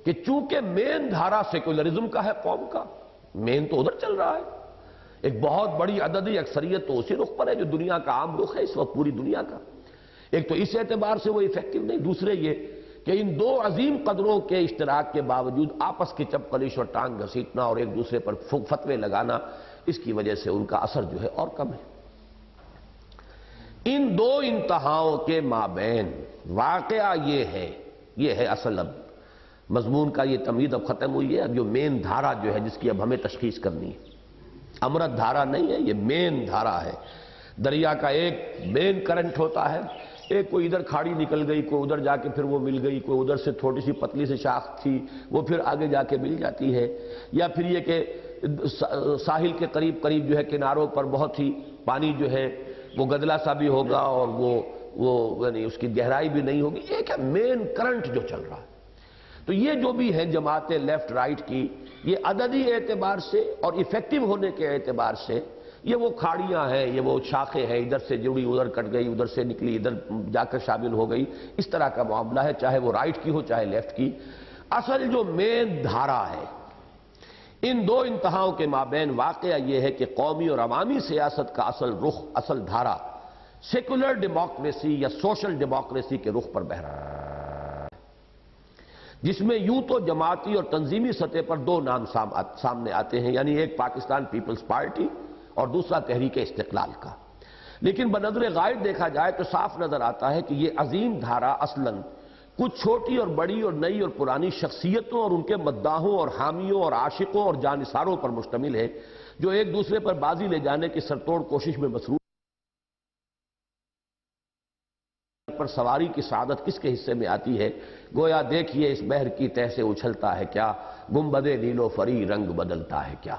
کہ چونکہ مین دھارا سیکولرزم کا ہے، قوم کا مین تو ادھر چل رہا ہے. ایک بہت بڑی عددی اکثریت تو اسی رخ پر ہے جو دنیا کا عام رخ ہے اس وقت پوری دنیا کا. ایک تو اس اعتبار سے وہ ایفیکٹو نہیں. دوسرے یہ کہ ان دو عظیم قدروں کے اشتراک کے باوجود آپس کی چپقلش اور ٹانگ گھسیٹنا اور ایک دوسرے پر فتوے لگانا، اس کی وجہ سے ان کا اثر جو ہے اور کم ہے. ان دو انتہاؤں کے مابین واقعہ یہ ہے اصل. اب مضمون کا یہ تمہید اب ختم ہوئی ہے. اب جو مین دھارا جو ہے جس کی اب ہمیں تشخیص کرنی ہے، امرت دھارا نہیں ہے، یہ مین دھارا ہے. دریا کا ایک مین کرنٹ ہوتا ہے، ایک کوئی ادھر کھاڑی نکل گئی، کوئی ادھر جا کے پھر وہ مل گئی، کوئی ادھر سے تھوڑی سی پتلی سی شاخ تھی وہ پھر آگے جا کے مل جاتی ہے. یا پھر یہ کہ ساحل کے قریب قریب جو ہے کناروں پر بہت ہی پانی جو ہے وہ گدلا سا بھی ہوگا اور وہ یعنی اس کی گہرائی بھی نہیں ہوگی. ایک ہے مین کرنٹ جو چل رہا ہے. تو یہ جو بھی ہے جماعتیں لیفٹ رائٹ کی، یہ عددی اعتبار سے اور ایفیکٹو ہونے کے اعتبار سے یہ وہ کھاڑیاں ہیں، یہ وہ شاخیں ہیں، ادھر سے جڑی ادھر کٹ گئی، ادھر سے نکلی ادھر جا کر شامل ہو گئی. اس طرح کا معاملہ ہے، چاہے وہ رائٹ کی ہو چاہے لیفٹ کی. اصل جو مین دھارا ہے ان دو انتہاؤں کے مابین واقعہ یہ ہے کہ قومی اور عوامی سیاست کا اصل رخ، اصل دھارا سیکولر ڈیموکریسی یا سوشل ڈیموکریسی کے رخ پر بہہ رہا ہے، جس میں یوں تو جماعتی اور تنظیمی سطح پر دو نام سامنے آتے ہیں، یعنی ایک پاکستان پیپلز پارٹی اور دوسرا تحریک استقلال کا. لیکن بنظر غائب دیکھا جائے تو صاف نظر آتا ہے کہ یہ عظیم دھارا اصلاً کچھ چھوٹی اور بڑی اور نئی اور پرانی شخصیتوں اور ان کے مداحوں اور حامیوں اور عاشقوں اور جانثاروں پر مشتمل ہے، جو ایک دوسرے پر بازی لے جانے کی سرتوڑ کوشش میں مصروف پر سواری کی سعادت کس کے حصے میں آتی ہے. گویا دیکھیے اس بحر کی تہ سے اچھلتا ہے کیا، گنبد نیلو فری رنگ بدلتا ہے کیا.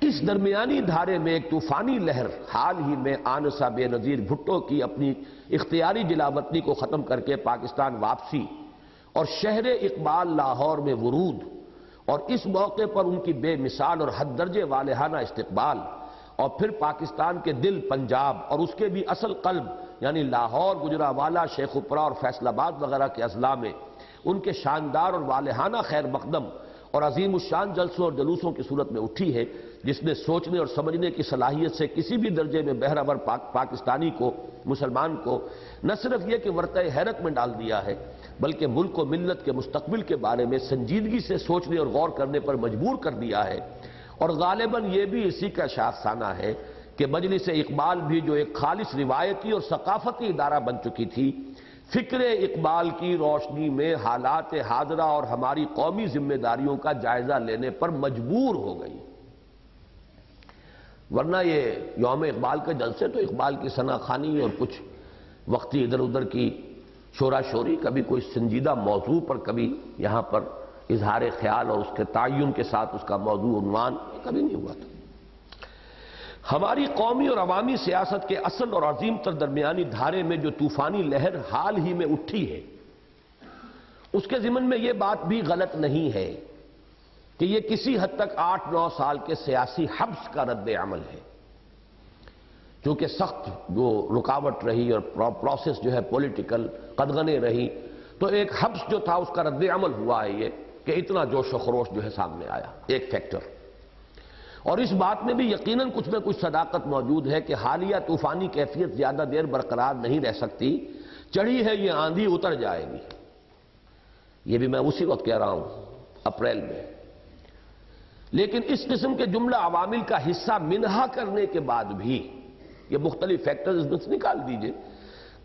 اس درمیانی دھارے میں ایک طوفانی لہر حال ہی میں آنسا بے نظیر بھٹو کی اپنی اختیاری جلاوطنی کو ختم کر کے پاکستان واپسی اور شہر اقبال لاہور میں ورود، اور اس موقع پر ان کی بے مثال اور حد درجے والہانہ استقبال، اور پھر پاکستان کے دل پنجاب اور اس کے بھی اصل قلب یعنی لاہور، گجرانوالہ، شیخ اپرا اور فیصل آباد وغیرہ کے اضلاع میں ان کے شاندار اور والہانہ خیر مقدم اور عظیم الشان جلسوں اور جلوسوں کی صورت میں اٹھی ہے، جس نے سوچنے اور سمجھنے کی صلاحیت سے کسی بھی درجے میں بہرور پاکستانی کو، مسلمان کو نہ صرف یہ کہ ورطہ حیرت میں ڈال دیا ہے بلکہ ملک و ملت کے مستقبل کے بارے میں سنجیدگی سے سوچنے اور غور کرنے پر مجبور کر دیا ہے. اور غالباً یہ بھی اسی کا شاخسانہ ہے کہ مجلس اقبال بھی جو ایک خالص روایتی اور ثقافتی ادارہ بن چکی تھی، فکر اقبال کی روشنی میں حالات حاضرہ اور ہماری قومی ذمہ داریوں کا جائزہ لینے پر مجبور ہو گئی. ورنہ یہ یوم اقبال کے جلسے تو اقبال کی ثنا خوانی اور کچھ وقتی ادھر ادھر کی شورا شوری، کبھی کوئی سنجیدہ موضوع پر کبھی یہاں پر اظہار خیال اور اس کے تعین کے ساتھ اس کا موضوع عنوان کبھی نہیں ہوا تھا. ہماری قومی اور عوامی سیاست کے اصل اور عظیم تر درمیانی دھارے میں جو طوفانی لہر حال ہی میں اٹھی ہے، اس کے ضمن میں یہ بات بھی غلط نہیں ہے کہ یہ کسی حد تک 8-9 سال کے سیاسی حبس کا رد عمل ہے. چونکہ سخت جو رکاوٹ رہی اور پروسیس جو ہے پولیٹیکل قدغنیں رہی، تو ایک حبس جو تھا اس کا رد عمل ہوا ہے یہ کہ اتنا جوش و خروش جو ہے سامنے آیا، ایک فیکٹر. اور اس بات میں بھی یقیناً کچھ میں کچھ صداقت موجود ہے کہ حالیہ طوفانی کیفیت زیادہ دیر برقرار نہیں رہ سکتی. چڑھی ہے یہ آندھی اتر جائے گی. یہ بھی میں اسی وقت کہہ رہا ہوں اپریل میں. لیکن اس قسم کے جملہ عوامل کا حصہ منہا کرنے کے بعد بھی یہ مختلف فیکٹرز میں سے نکال دیجئے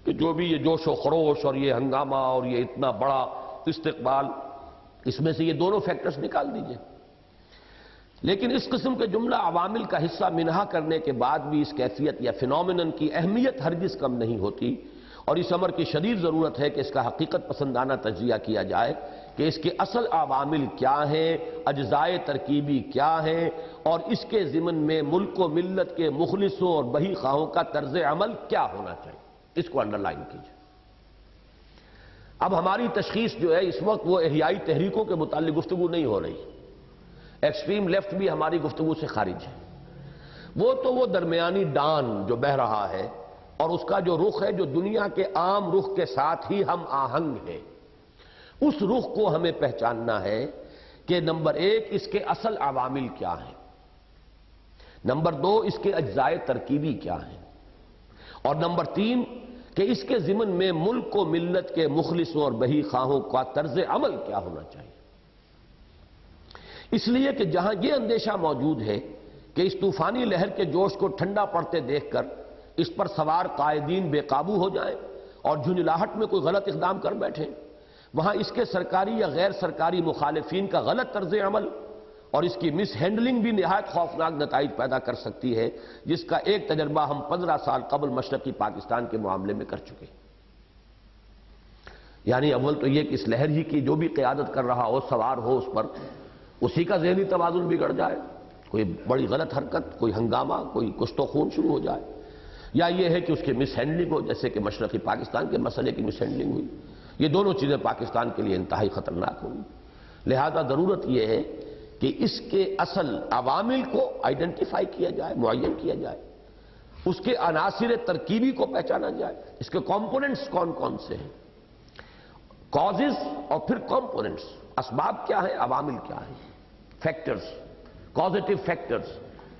کہ جو بھی یہ جوش و خروش اور یہ ہنگامہ اور یہ اتنا بڑا استقبال، اس میں سے یہ دونوں فیکٹرز نکال دیجئے. لیکن اس قسم کے جملہ عوامل کا حصہ منہا کرنے کے بعد بھی اس کیفیت یا فینومینن کی اہمیت ہرگز کم نہیں ہوتی، اور اس امر کی شدید ضرورت ہے کہ اس کا حقیقت پسندانہ تجزیہ کیا جائے کہ اس کے اصل عوامل کیا ہیں، اجزائے ترکیبی کیا ہیں، اور اس کے ضمن میں ملک و ملت کے مخلصوں اور بہی خواہوں کا طرز عمل کیا ہونا چاہیے، اس کو انڈر لائن کیجیے۔ اب ہماری تشخیص جو ہے اس وقت وہ احیائی تحریکوں کے متعلق گفتگو نہیں ہو رہی، ایکسٹریم لیفٹ بھی ہماری گفتگو سے خارج ہے، وہ درمیانی ڈان جو بہہ رہا ہے اور اس کا جو رخ ہے جو دنیا کے عام رخ کے ساتھ ہی ہم آہنگ ہے، اس رخ کو ہمیں پہچاننا ہے کہ نمبر ایک اس کے اصل عوامل کیا ہیں، نمبر دو اس کے اجزائے ترکیبی کیا ہیں، اور نمبر تین کہ اس کے ضمن میں ملک و ملت کے مخلصوں اور بہی خواہوں کا طرز عمل کیا ہونا چاہیے۔ اس لیے کہ جہاں یہ اندیشہ موجود ہے کہ اس طوفانی لہر کے جوش کو ٹھنڈا پڑتے دیکھ کر اس پر سوار قائدین بے قابو ہو جائیں اور جھنجھلاہٹ میں کوئی غلط اقدام کر بیٹھیں، وہاں اس کے سرکاری یا غیر سرکاری مخالفین کا غلط طرز عمل اور اس کی مس ہینڈلنگ بھی نہایت خوفناک نتائج پیدا کر سکتی ہے، جس کا ایک تجربہ ہم 15 سال قبل مشرقی پاکستان کے معاملے میں کر چکے۔ یعنی اول تو یہ کہ اس لہر ہی کی جو بھی قیادت کر رہا ہو، سوار ہو اس پر، اسی کا ذہنی توازن بگڑ جائے، کوئی بڑی غلط حرکت، کوئی ہنگامہ، کوئی کشت و خون شروع ہو جائے، یا یہ ہے کہ اس کی مس ہینڈلنگ ہو، جیسے کہ مشرقی پاکستان کے مسئلے کی مس ہینڈلنگ ہوئی۔ یہ دونوں چیزیں پاکستان کے لیے انتہائی خطرناک ہوں گی۔ لہذا ضرورت یہ ہے کہ اس کے اصل عوامل کو آئیڈینٹیفائی کیا جائے، معین کیا جائے، اس کے عناصر ترکیبی کو پہچانا جائے، اس کے کمپوننٹس کون کون سے ہیں، کازز اور پھر کمپوننٹس، اسباب کیا ہیں، عوامل کیا ہیں، فیکٹرز، کازیٹیو فیکٹرز،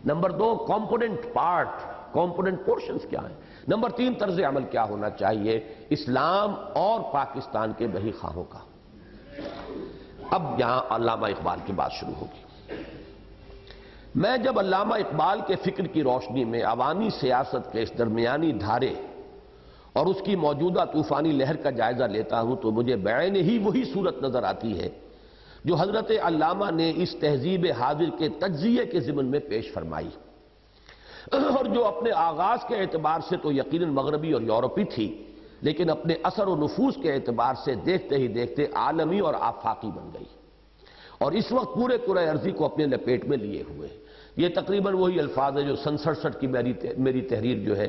نمبر دو کمپوننٹ پارٹ، کمپوننٹ پورشنز کیا ہیں، نمبر تین طرز عمل کیا ہونا چاہیے اسلام اور پاکستان کے بہی خواہوں کا۔ اب یہاں علامہ اقبال کی بات شروع ہوگی۔ میں جب علامہ اقبال کے فکر کی روشنی میں عوامی سیاست کے اس درمیانی دھارے اور اس کی موجودہ طوفانی لہر کا جائزہ لیتا ہوں تو مجھے بعین ہی وہی صورت نظر آتی ہے جو حضرت علامہ نے اس تہذیب حاضر کے تجزیے کے ضمن میں پیش فرمائی، اور جو اپنے آغاز کے اعتبار سے تو یقیناً مغربی اور یورپی تھی، لیکن اپنے اثر و نفوذ کے اعتبار سے دیکھتے ہی دیکھتے عالمی اور آفاقی بن گئی، اور اس وقت پورے کرۂ ارضی کو اپنے لپیٹ میں لیے ہوئے۔ یہ تقریباً وہی الفاظ ہے جو سن 67 کی میری تحریر جو ہے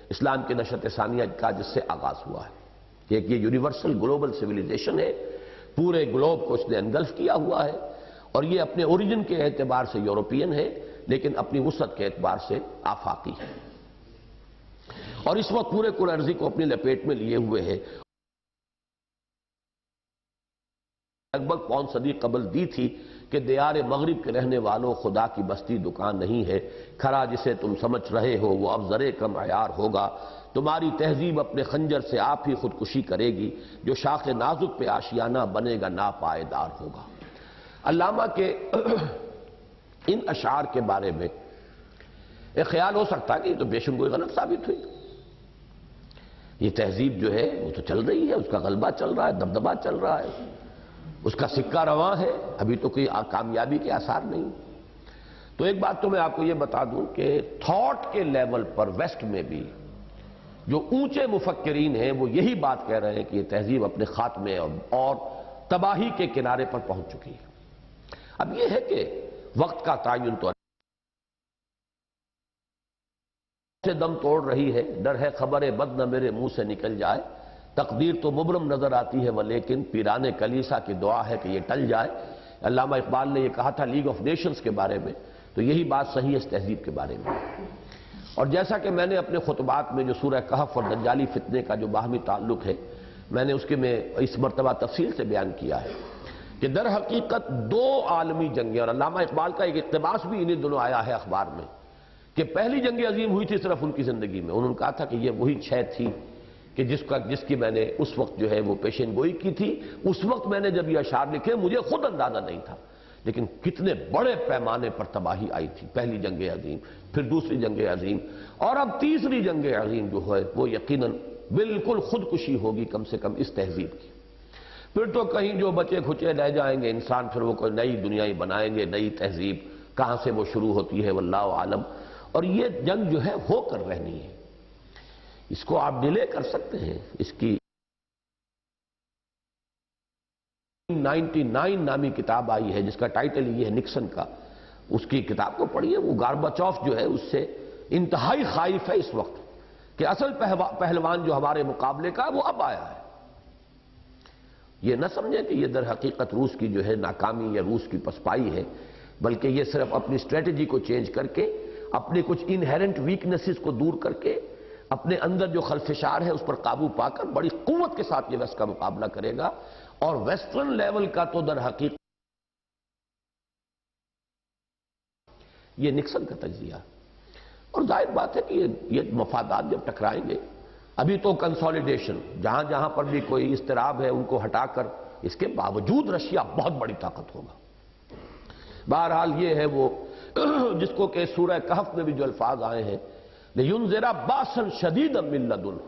اسلام کے نشأت ثانیہ کا، جس سے آغاز ہوا ہے کہ یہ یونیورسل گلوبل سویلائزیشن ہے، پورے گلوب کو اس نے انگلف کیا ہوا ہے، اور یہ اپنے اوریجن کے اعتبار سے یورپین ہے لیکن اپنی وسعت کے اعتبار سے آفاقی ہے، اور اس وقت پورے کرۂ ارضی کو اپنی لپیٹ میں لیے ہوئے ہے۔ لگ بھگ پون صدی قبل دی تھی کہ دیار مغرب کے رہنے والوں خدا کی بستی دکان نہیں ہے، کھرا جسے تم سمجھ رہے ہو وہ اب ذرے کم عیار ہوگا، تمہاری تہذیب اپنے خنجر سے آپ ہی خودکشی کرے گی، جو شاخ نازک پہ آشیانہ بنے گا ناپائیدار ہوگا۔ علامہ کے ان اشعار کے بارے میں ایک خیال ہو سکتا ہے کہ یہ تو بے شک کوئی غلط ثابت ہوئی، یہ تہذیب جو ہے وہ تو چل رہی ہے، اس کا غلبہ چل رہا ہے، دبدبہ چل رہا ہے، اس کا سکہ رواں ہے، ابھی تو کوئی کامیابی کے آثار نہیں۔ تو ایک بات تو میں آپ کو یہ بتا دوں کہ تھاٹ کے لیول پر ویسٹ میں بھی جو اونچے مفکرین ہیں وہ یہی بات کہہ رہے ہیں کہ یہ تہذیب اپنے خاتمے اور تباہی کے کنارے پر پہنچ چکی ہے۔ اب یہ ہے کہ وقت کا تعین تو سے دم توڑ رہی ہے، ڈر ہے خبر بد نہ میرے منہ سے نکل جائے، تقدیر تو مبرم نظر آتی ہے وہ لیکن پیران کلیسا کی دعا ہے کہ یہ ٹل جائے۔ علامہ اقبال نے یہ کہا تھا لیگ آف نیشنز کے بارے میں، تو یہی بات صحیح ہے اس تہذیب کے بارے میں۔ اور جیسا کہ میں نے اپنے خطبات میں جو سورہ کہف اور دجالی فتنے کا جو باہمی تعلق ہے میں نے اس کے میں اس مرتبہ تفصیل سے بیان کیا ہے کہ در حقیقت دو عالمی جنگیں، اور علامہ اقبال کا ایک اقتباس بھی انہی دنوں آیا ہے اخبار میں کہ پہلی جنگ عظیم ہوئی تھی صرف ان کی زندگی میں، انہوں نے کہا تھا کہ یہ وہی شے تھی کہ جس کی میں نے اس وقت جو ہے وہ پیشین گوئی کی تھی، اس وقت میں نے جب یہ اشعار لکھے مجھے خود اندازہ نہیں تھا، لیکن کتنے بڑے پیمانے پر تباہی آئی تھی، پہلی جنگ عظیم، پھر دوسری جنگ عظیم، اور اب تیسری جنگ عظیم جو ہے وہ یقیناً بالکل خودکشی ہوگی کم سے کم اس تہذیب کی۔ پھر تو کہیں جو بچے کھچے رہ جائیں گے انسان، پھر وہ کوئی نئی دنیا ہی بنائیں گے، نئی تہذیب کہاں سے وہ شروع ہوتی ہے واللہ عالم۔ اور یہ جنگ جو ہے ہو کر رہنی ہے، اس کو آپ ڈیلے کر سکتے ہیں. اس کی 99 نامی کتاب آئی ہے جس کا ٹائٹل یہ ہے نکسن کا. اس کی کتاب کو پڑھیے. وہ گارباچوف جو ہے اس سے انتہائی خائف ہے اس وقت کہ اصل پہلوان جو ہمارے مقابلے کا وہ اب آیا ہے. یہ نہ سمجھیں کہ یہ در حقیقت روس کی جو ہے ناکامی یا روس کی پسپائی ہے، بلکہ یہ صرف اپنی اسٹریٹجی کو چینج کر کے، اپنے کچھ انہیرنٹ ویکنسز کو دور کر کے، اپنے اندر جو خلفشار ہے اس پر قابو پا کر بڑی قوت کے ساتھ یہ ویسٹ کا مقابلہ کرے گا. اور ویسٹرن لیول کا تو در حقیقت یہ نکسن کا تجزیہ. اور ظاہر بات ہے کہ یہ مفادات جب ٹکرائیں گے، ابھی تو کنسولیڈیشن، جہاں جہاں پر بھی کوئی اضطراب ہے ان کو ہٹا کر، اس کے باوجود رشیا بہت بڑی طاقت ہوگا. بہرحال یہ ہے وہ جس کو کہ سورہ کہف میں بھی جو الفاظ آئے ہیں لِيُنذِرَ بَأْسًا شَدِيدًا مِّن لَّدُنْهُ،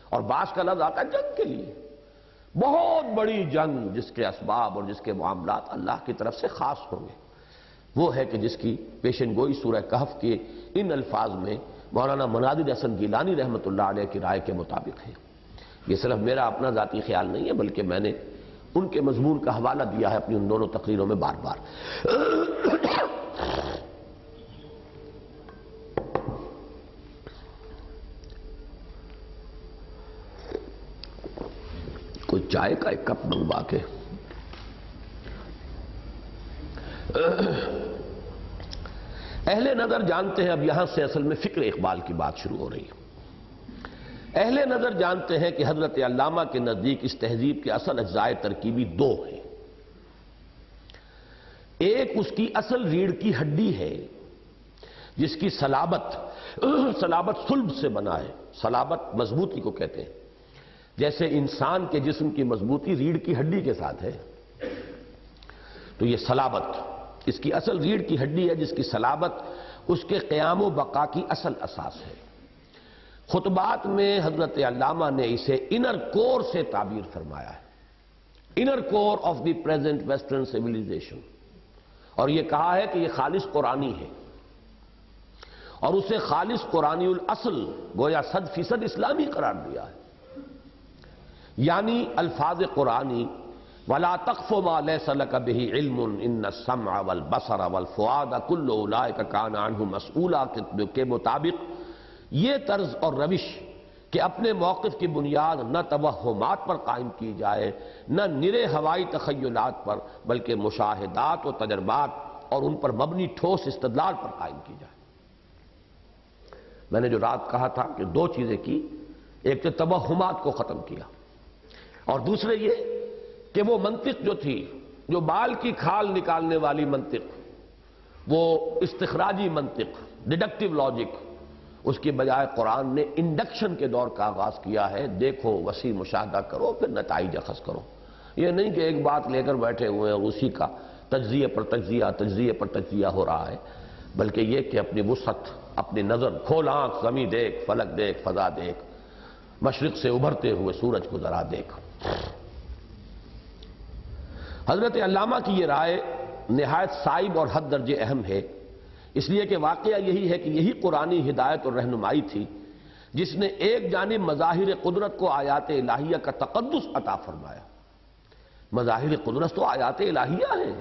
اور باس کا لفظ آتا ہے جنگ کے لیے، بہت بڑی جنگ جس کے اسباب اور جس کے معاملات اللہ کی طرف سے خاص ہوں گے. وہ ہے کہ جس کی پیشن گوئی سورہ کہف کے ان الفاظ میں مولانا مناظر حسن گیلانی رحمۃ اللہ علیہ کی رائے کے مطابق ہے. یہ صرف میرا اپنا ذاتی خیال نہیں ہے، بلکہ میں نے ان کے مضمون کا حوالہ دیا ہے اپنی ان دونوں تقریروں میں بار بار. کوئی چائے کا ایک کپ منگوا کے. اہل نظر جانتے ہیں، اب یہاں سے اصل میں فکر اقبال کی بات شروع ہو رہی ہے. اہل نظر جانتے ہیں کہ حضرت علامہ کے نزدیک اس تہذیب کے اصل اجزائے ترکیبی دو ہیں. ایک اس کی اصل ریڑھ کی ہڈی ہے جس کی صلابت صلب سے بنا ہے. صلابت مضبوطی کو کہتے ہیں، جیسے انسان کے جسم کی مضبوطی ریڑھ کی ہڈی کے ساتھ ہے. تو یہ صلابت اس کی اصل ریڑھ کی ہڈی ہے جس کی صلابت اس کے قیام و بقا کی اصل اساس ہے. خطبات میں حضرت علامہ نے اسے انر کور سے تعبیر فرمایا ہے، inner core of the present western civilization, اور یہ کہا ہے کہ یہ خالص قرآنی ہے، اور اسے خالص قرآنی الاصل گویا 100% اسلامی قرار دیا ہے. یعنی الفاظ قرآنی وَلَا تَقْفُ مَا لَيْسَ لَكَ بِهِ عِلْمٌ إِنَّ السَّمْعَ وَالْبَصَرَ وَالْفُؤَادَ كُلُّ أُولَٰئِكَ كَانَ عَنْهُ مَسْئُولًا کے مطابق یہ طرز اور روش کہ اپنے موقف کی بنیاد نہ توہمات پر قائم کی جائے، نہ نرے ہوائی تخیلات پر، بلکہ مشاہدات و تجربات اور ان پر مبنی ٹھوس استدلال پر قائم کی جائے. میں نے جو رات کہا تھا کہ دو چیزیں کی، ایک تو توہمات کو ختم کیا، اور دوسرے یہ کہ وہ منطق جو تھی، جو بال کی کھال نکالنے والی منطق، وہ استخراجی منطق، ڈیڈکٹیو لاجک، اس کی بجائے قرآن نے انڈکشن کے دور کا آغاز کیا ہے. دیکھو، وسیع مشاہدہ کرو، پھر نتائج اخذ کرو. یہ نہیں کہ ایک بات لے کر بیٹھے ہوئے ہیں اسی کا تجزیہ پر تجزیہ ہو رہا ہے، بلکہ یہ کہ اپنی وسعت، اپنی نظر کھول، آنکھ، زمین دیکھ، فلک دیکھ، فضا دیکھ، مشرق سے ابھرتے ہوئے سورج کو ذرا دیکھ. حضرت علامہ کی یہ رائے نہایت صائب اور حد درجے اہم ہے، اس لیے کہ واقعہ یہی ہے کہ یہی قرآنی ہدایت اور رہنمائی تھی جس نے ایک جانب مظاہر قدرت کو آیات الہیہ کا تقدس عطا فرمایا. مظاہر قدرت تو آیات الہیہ ہیں.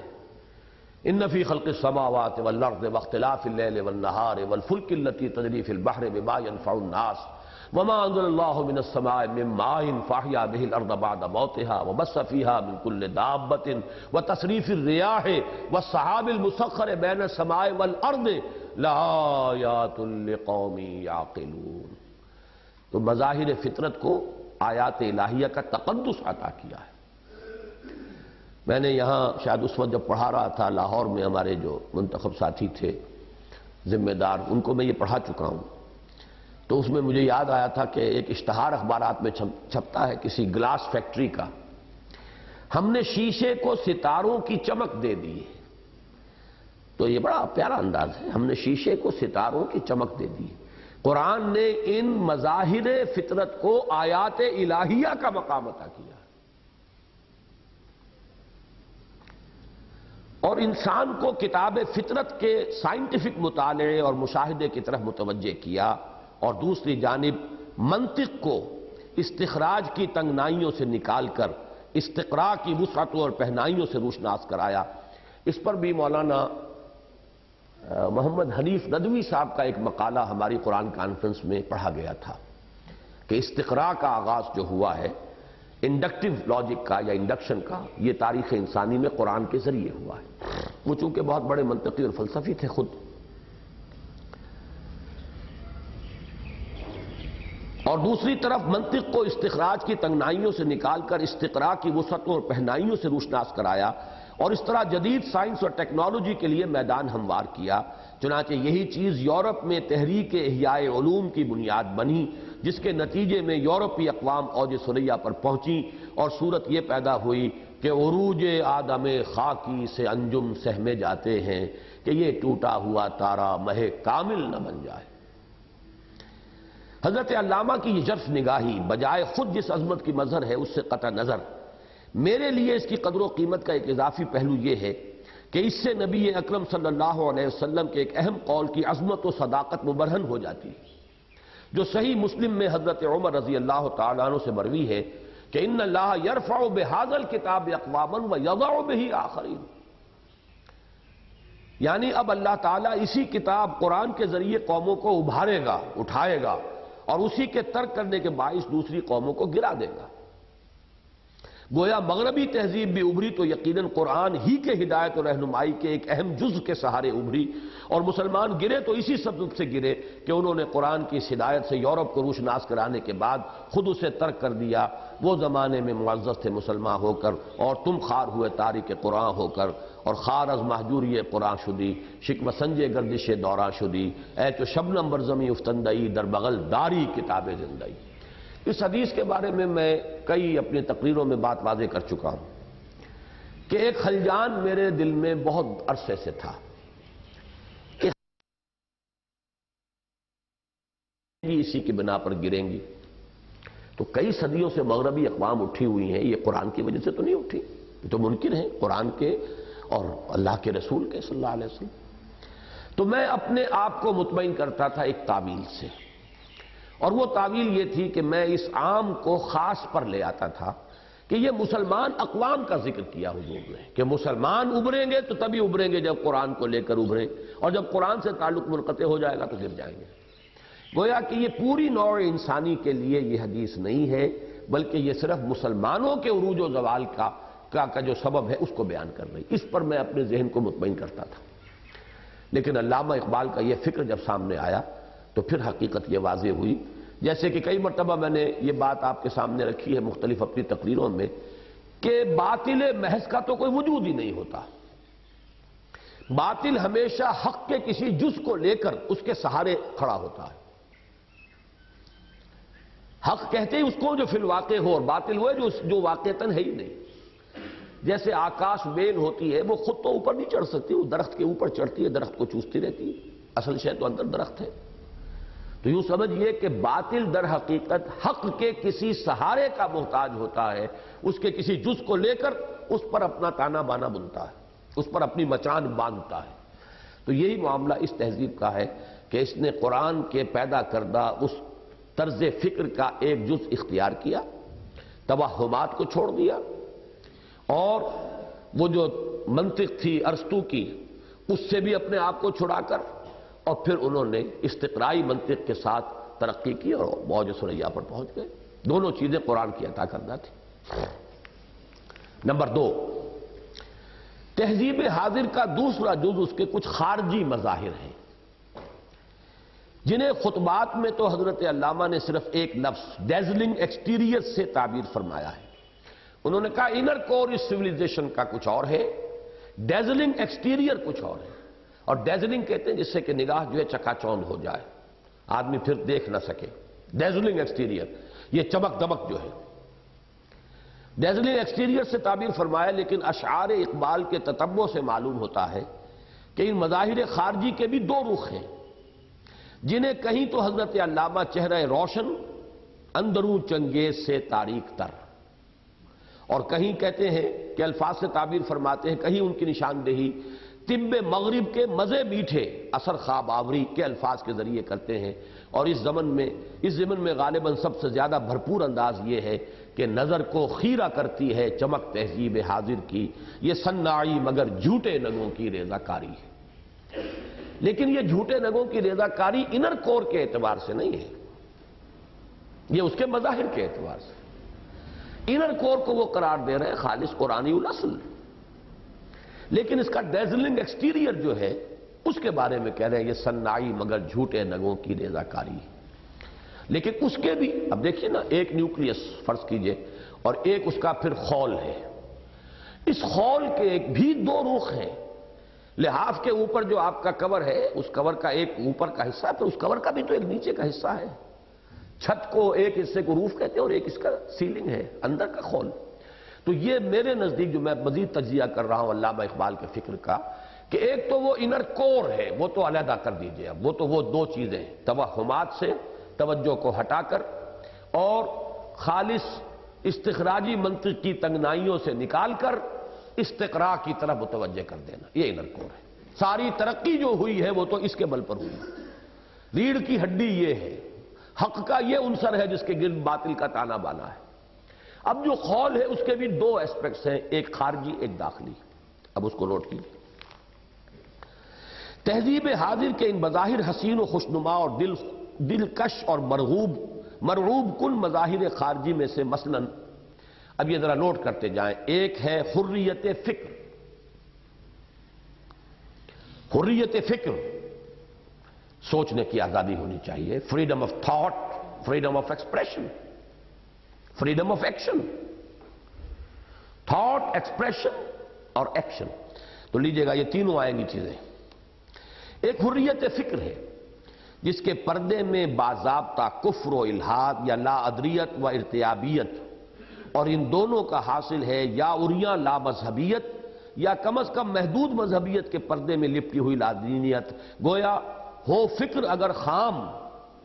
ان فی خلق السماوات والارض واختلاف اللیل والنہار والفلک التی تجری فی البحر بما ينفع الناس وما انزل اللہ من السماء من ماء فاحیا به الارض بعد موتها وبث فيها من كل دابة وتصریف الرياح والسحاب المسخر بین السماء والارض لآیات لقوم یعقلون. تو مظاہر فطرت کو آیات الہیہ کا تقدس عطا کیا ہے. میں نے یہاں شاید اس وقت جب پڑھا رہا تھا لاہور میں، ہمارے جو منتخب ساتھی تھے ذمہ دار، ان کو میں یہ پڑھا چکا ہوں. تو اس میں مجھے یاد آیا تھا کہ ایک اشتہار اخبارات میں چھپتا ہے کسی گلاس فیکٹری کا، ہم نے شیشے کو ستاروں کی چمک دے دی. تو یہ بڑا پیارا انداز ہے، ہم نے شیشے کو ستاروں کی چمک دے دی. قرآن نے ان مظاہر فطرت کو آیات الہیہ کا مقام عطا کیا اور انسان کو کتاب فطرت کے سائنٹیفک مطالعے اور مشاہدے کی طرف متوجہ کیا، اور دوسری جانب منطق کو استخراج کی تنگنائیوں سے نکال کر استقراء کی وسعتوں اور پہنائیوں سے روشناس کرایا۔ اس پر بھی مولانا محمد حنیف ندوی صاحب کا ایک مقالہ ہماری قرآن کانفرنس میں پڑھا گیا تھا کہ استقراء کا آغاز جو ہوا ہے انڈکٹیو لاجک کا یا انڈکشن کا، یہ تاریخ انسانی میں قرآن کے ذریعے ہوا ہے۔ وہ چونکہ بہت بڑے منطقی اور فلسفی تھے خود، اور دوسری طرف منطق کو استخراج کی تنگنائیوں سے نکال کر استقراء کی وسعتوں اور پہنائیوں سے روشناس کرایا، اور اس طرح جدید سائنس اور ٹیکنالوجی کے لیے میدان ہموار کیا۔ چنانچہ یہی چیز یورپ میں تحریک احیاء علوم کی بنیاد بنی، جس کے نتیجے میں یورپی اقوام اوج ثریا پر پہنچی، اور صورت یہ پیدا ہوئی کہ عروج آدم خاکی سے انجم سہمے جاتے ہیں کہ یہ ٹوٹا ہوا تارا مہ کامل نہ بن جائے۔ حضرت علامہ کی یہ جرف نگاہی بجائے خود جس عظمت کی مظہر ہے اس سے قطع نظر، میرے لیے اس کی قدر و قیمت کا ایک اضافی پہلو یہ ہے کہ اس سے نبی اکرم صلی اللہ علیہ وسلم کے ایک اہم قول کی عظمت و صداقت مبرہن ہو جاتی ہے، جو صحیح مسلم میں حضرت عمر رضی اللہ تعالیٰ عنہ سے مروی ہے کہ ان اللہ یرفع بہذا الکتاب اقواما ویضع بہ آخرین، یعنی اب اللہ تعالیٰ اسی کتاب قرآن کے ذریعے قوموں کو ابھارے گا، اٹھائے گا، اور اسی کے ترک کرنے کے باعث دوسری قوموں کو گرا دے گا۔ گویا مغربی تہذیب بھی ابھری تو یقیناً قرآن ہی کے ہدایت و رہنمائی کے ایک اہم جز کے سہارے ابھری، اور مسلمان گرے تو اسی سبب سے گرے کہ انہوں نے قرآن کی اس ہدایت سے یورپ کو روشناس کرانے کے بعد خود اسے ترک کر دیا۔ وہ زمانے میں معزز تھے مسلمان ہو کر، اور تم خار ہوئے تارک قرآن ہو کر، اور خار از محجوری قرآن شدی، شکم سنجے گردش دوران شدی، اے چو شبنم بر زمیں افتندئی در بغل داری کتاب زندئی۔ اس حدیث کے بارے میں کئی اپنی تقریروں میں بات واضح کر چکا ہوں کہ ایک خلجان میرے دل میں بہت عرصے سے تھا کہ اسی کی بنا پر گریں گی، تو کئی صدیوں سے مغربی اقوام اٹھی ہوئی ہیں، یہ قرآن کی وجہ سے تو نہیں اٹھی، یہ تو ممکن ہے قرآن کے اور اللہ کے رسول کے صلی اللہ علیہ وسلم۔ تو میں اپنے آپ کو مطمئن کرتا تھا ایک تعویل سے، اور وہ تعویل یہ تھی کہ میں اس عام کو خاص پر لے آتا تھا کہ یہ مسلمان اقوام کا ذکر کیا حضور نے کہ مسلمان ابھریں گے تو تبھی ابھریں گے جب قرآن کو لے کر ابھریں، اور جب قرآن سے تعلق منقطع ہو جائے گا تو گر جائیں گے۔ گویا کہ یہ پوری نوع انسانی کے لیے یہ حدیث نہیں ہے، بلکہ یہ صرف مسلمانوں کے عروج و زوال کا جو سبب ہے اس کو بیان کر رہی۔ اس پر میں اپنے ذہن کو مطمئن کرتا تھا، لیکن علامہ اقبال کا یہ فکر جب سامنے آیا تو پھر حقیقت یہ واضح ہوئی، جیسے کہ کئی مرتبہ میں نے یہ بات آپ کے سامنے رکھی ہے مختلف اپنی تقریروں میں کہ باطل محض کا تو کوئی وجود ہی نہیں ہوتا، باطل ہمیشہ حق کے کسی جز کو لے کر اس کے سہارے کھڑا ہوتا ہے۔ حق کہتے ہی اس کو جو فی الواقع ہو، اور باطل وہ ہے جو واقعتاً ہے ہی نہیں۔ جیسے آکاش بیل ہوتی ہے، وہ خود تو اوپر نہیں چڑھ سکتی، وہ درخت کے اوپر چڑھتی ہے، درخت کو چوستی رہتی ہے، اصل شے تو اندر درخت ہے۔ تو یوں سمجھئے کہ باطل در حقیقت حق کے کسی سہارے کا محتاج ہوتا ہے، اس کے کسی جز کو لے کر اس پر اپنا تانا بانا بنتا ہے، اس پر اپنی مچان باندھتا ہے۔ تو یہی معاملہ اس تہذیب کا ہے کہ اس نے قرآن کے پیدا کردہ اس طرز فکر کا ایک جز اختیار کیا، توہمات کو چھوڑ دیا، اور وہ جو منطق تھی ارسطو کی اس سے بھی اپنے آپ کو چھڑا کر، اور پھر انہوں نے استقرائی منطق کے ساتھ ترقی کی اور اوج ثریا پر پہنچ گئے۔ دونوں چیزیں قرآن کی عطا کردہ تھی۔ نمبر 2، تہذیب حاضر کا دوسرا جز اس کے کچھ خارجی مظاہر ہیں، جنہیں خطبات میں تو حضرت علامہ نے صرف ایک لفظ ڈیزلنگ ایکسٹیریئر سے تعبیر فرمایا ہے۔ انہوں نے کہا انر کور اس سویلائزیشن کا کچھ اور ہے، ڈیزلنگ ایکسٹیریئر کچھ اور ہے۔ اور ڈیزلنگ کہتے ہیں جس سے کہ نگاہ جو ہے چکا چوند ہو جائے، آدمی پھر دیکھ نہ سکے، ڈیزلنگ ایکسٹیریئر، یہ چمک دمک جو ہے ڈیزلنگ ایکسٹیریئر سے تعبیر فرمایا۔ لیکن اشعار اقبال کے تتبع سے معلوم ہوتا ہے کہ ان مظاہر خارجی کے بھی دو رخ ہیں، جنہیں کہیں تو حضرت علامہ چہرہ روشن اندروں چنگیز سے تاریک تر، اور کہیں کہتے ہیں کہ الفاظ سے تعبیر فرماتے ہیں، کہیں ان کی نشاندہی طب مغرب کے مزے میٹھے اثر خواب آوری کے الفاظ کے ذریعے کرتے ہیں، اور اس ضمن میں غالباً سب سے زیادہ بھرپور انداز یہ ہے کہ نظر کو خیرہ کرتی ہے چمک تہذیب حاضر کی، یہ صناعی مگر جھوٹے نگوں کی ریزہ کاری ہے۔ لیکن یہ جھوٹے نگوں کی ریزہ کاری انر کور کے اعتبار سے نہیں ہے، یہ اس کے مظاہر کے اعتبار سے۔ انر کور کو وہ قرار دے رہے ہیں خالص قرآنی الاصل، لیکن اس کا ڈیزلنگ ایکسٹیریئر جو ہے اس کے بارے میں کہہ رہے ہیں یہ صناعی مگر جھوٹے نگوں کی ریزہ کاری ہے۔ لیکن اس کے بھی اب دیکھیے نا، ایک نیوکلیس فرض کیجئے اور ایک اس کا پھر خول ہے، اس خول کے بھی دو رخ ہیں۔ لحاف کے اوپر جو آپ کا کور ہے، اس کور کا ایک اوپر کا حصہ ہے، پھر اس کور کا بھی تو ایک نیچے کا حصہ ہے۔ چھت کو ایک حصے کو روف کہتے ہیں اور ایک اس کا سیلنگ ہے، اندر کا خول۔ تو یہ میرے نزدیک جو میں مزید تجزیہ کر رہا ہوں علامہ اقبال کے فکر کا، کہ ایک تو وہ انر کور ہے، وہ تو علیحدہ کر دیجئے، اب وہ دو چیزیں ہیں، توہمات سے توجہ کو ہٹا کر اور خالص استخراجی منطق کی تنگنائیوں سے نکال کر استقراء کی طرف متوجہ کر دینا، یہ انر کور ہے۔ ساری ترقی جو ہوئی ہے وہ تو اس کے بل پر ہوئی، ریڑھ کی ہڈی یہ ہے، حق کا یہ عنصر ہے جس کے گرد باطل کا تانا بانا ہے۔ اب جو خول ہے اس کے بھی دو ایسپیکٹس ہیں، ایک خارجی ایک داخلی، اب اس کو نوٹ کیجیے۔ تہذیب حاضر کے ان بظاہر حسین و خوشنما اور دلکش اور مرغوب کن مظاہر خارجی میں سے مثلا اب یہ ذرا نوٹ کرتے جائیں، ایک ہے حریت فکر۔ حریت فکر، سوچنے کی آزادی ہونی چاہیے، freedom of thought, freedom of expression, freedom of action, thought, expression اور ایکشن۔ تو لیجئے گا یہ تینوں آئیں گی چیزیں۔ ایک حریت فکر ہے جس کے پردے میں باضابطہ کفر و الحاد یا لا ادریت و ارتیابیت، اور ان دونوں کا حاصل ہے یا عریاں لا مذہبیت یا کم از کم محدود مذہبیت کے پردے میں لپٹی ہوئی لادینیت۔ گویا ہو فکر اگر خام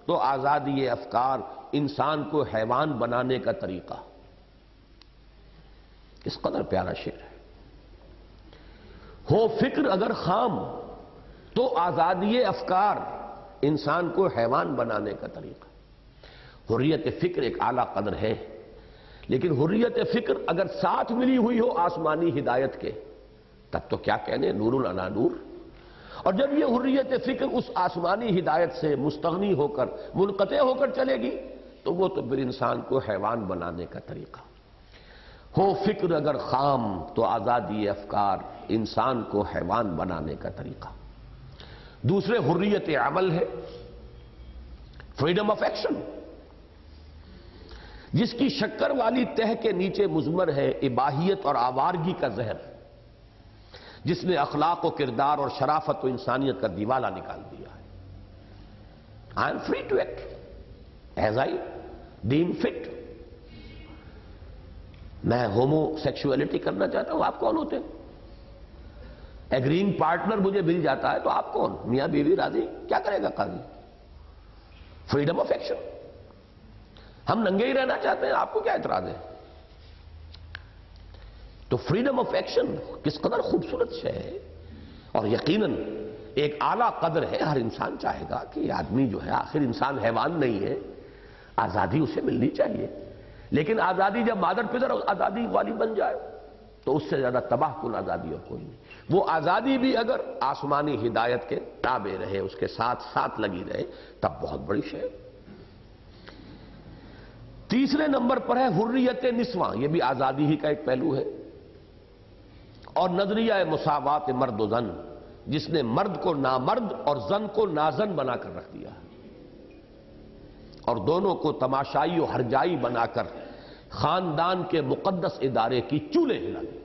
تو آزادی افکار انسان کو حیوان بنانے کا طریقہ۔ اس قدر پیارا شعر ہے۔ ہو فکر اگر خام تو آزادی افکار انسان کو حیوان بنانے کا طریقہ۔ حریت فکر ایک اعلیٰ قدر ہے، لیکن حریت فکر اگر ساتھ ملی ہوئی ہو آسمانی ہدایت کے، تب تو کیا کہنے، نور علی نور۔ اور جب یہ حریت فکر اس آسمانی ہدایت سے مستغنی ہو کر منقطع ہو کر چلے گی تو وہ تو پھر انسان کو حیوان بنانے کا طریقہ۔ ہو فکر اگر خام تو آزادی افکار انسان کو حیوان بنانے کا طریقہ۔ دوسرے حریت عمل ہے، فریڈم آف ایکشن، جس کی شکر والی تہ کے نیچے مضمر ہے اباحیت اور آوارگی کا زہر، جس نے اخلاق و کردار اور شرافت و انسانیت کا دیوالہ نکال دیا ہے۔ I am free to act as I deem fit. میں ہومو سیکشولیٹی کرنا چاہتا ہوں، آپ کون ہوتے ہیں؟ ایگرینگ پارٹنر مجھے مل جاتا ہے تو آپ کون؟ میاں بیوی راضی، کیا کرے گا قاضی؟ Freedom of action. ہم ننگے ہی رہنا چاہتے ہیں، آپ کو کیا اعتراض ہے؟ تو فریڈم آف ایکشن کس قدر خوبصورت شے ہے، اور یقیناً ایک اعلیٰ قدر ہے۔ ہر انسان چاہے گا کہ یہ آدمی جو ہے، آخر انسان حیوان نہیں ہے، آزادی اسے ملنی چاہیے۔ لیکن آزادی جب مادر پدر آزادی والی بن جائے تو اس سے زیادہ تباہ کن آزادی اور کوئی نہیں۔ وہ آزادی بھی اگر آسمانی ہدایت کے تابع رہے، اس کے ساتھ ساتھ لگی رہے، تب بہت بڑی شے۔ تیسرے نمبر پر ہے حریت نسواں، یہ بھی آزادی ہی کا ایک پہلو ہے، اور نظریہ مساوات مرد و زن، جس نے مرد کو نامرد اور زن کو نازن بنا کر رکھ دیا، اور دونوں کو تماشائی و ہرجائی بنا کر خاندان کے مقدس ادارے کی چولے ہلا دی۔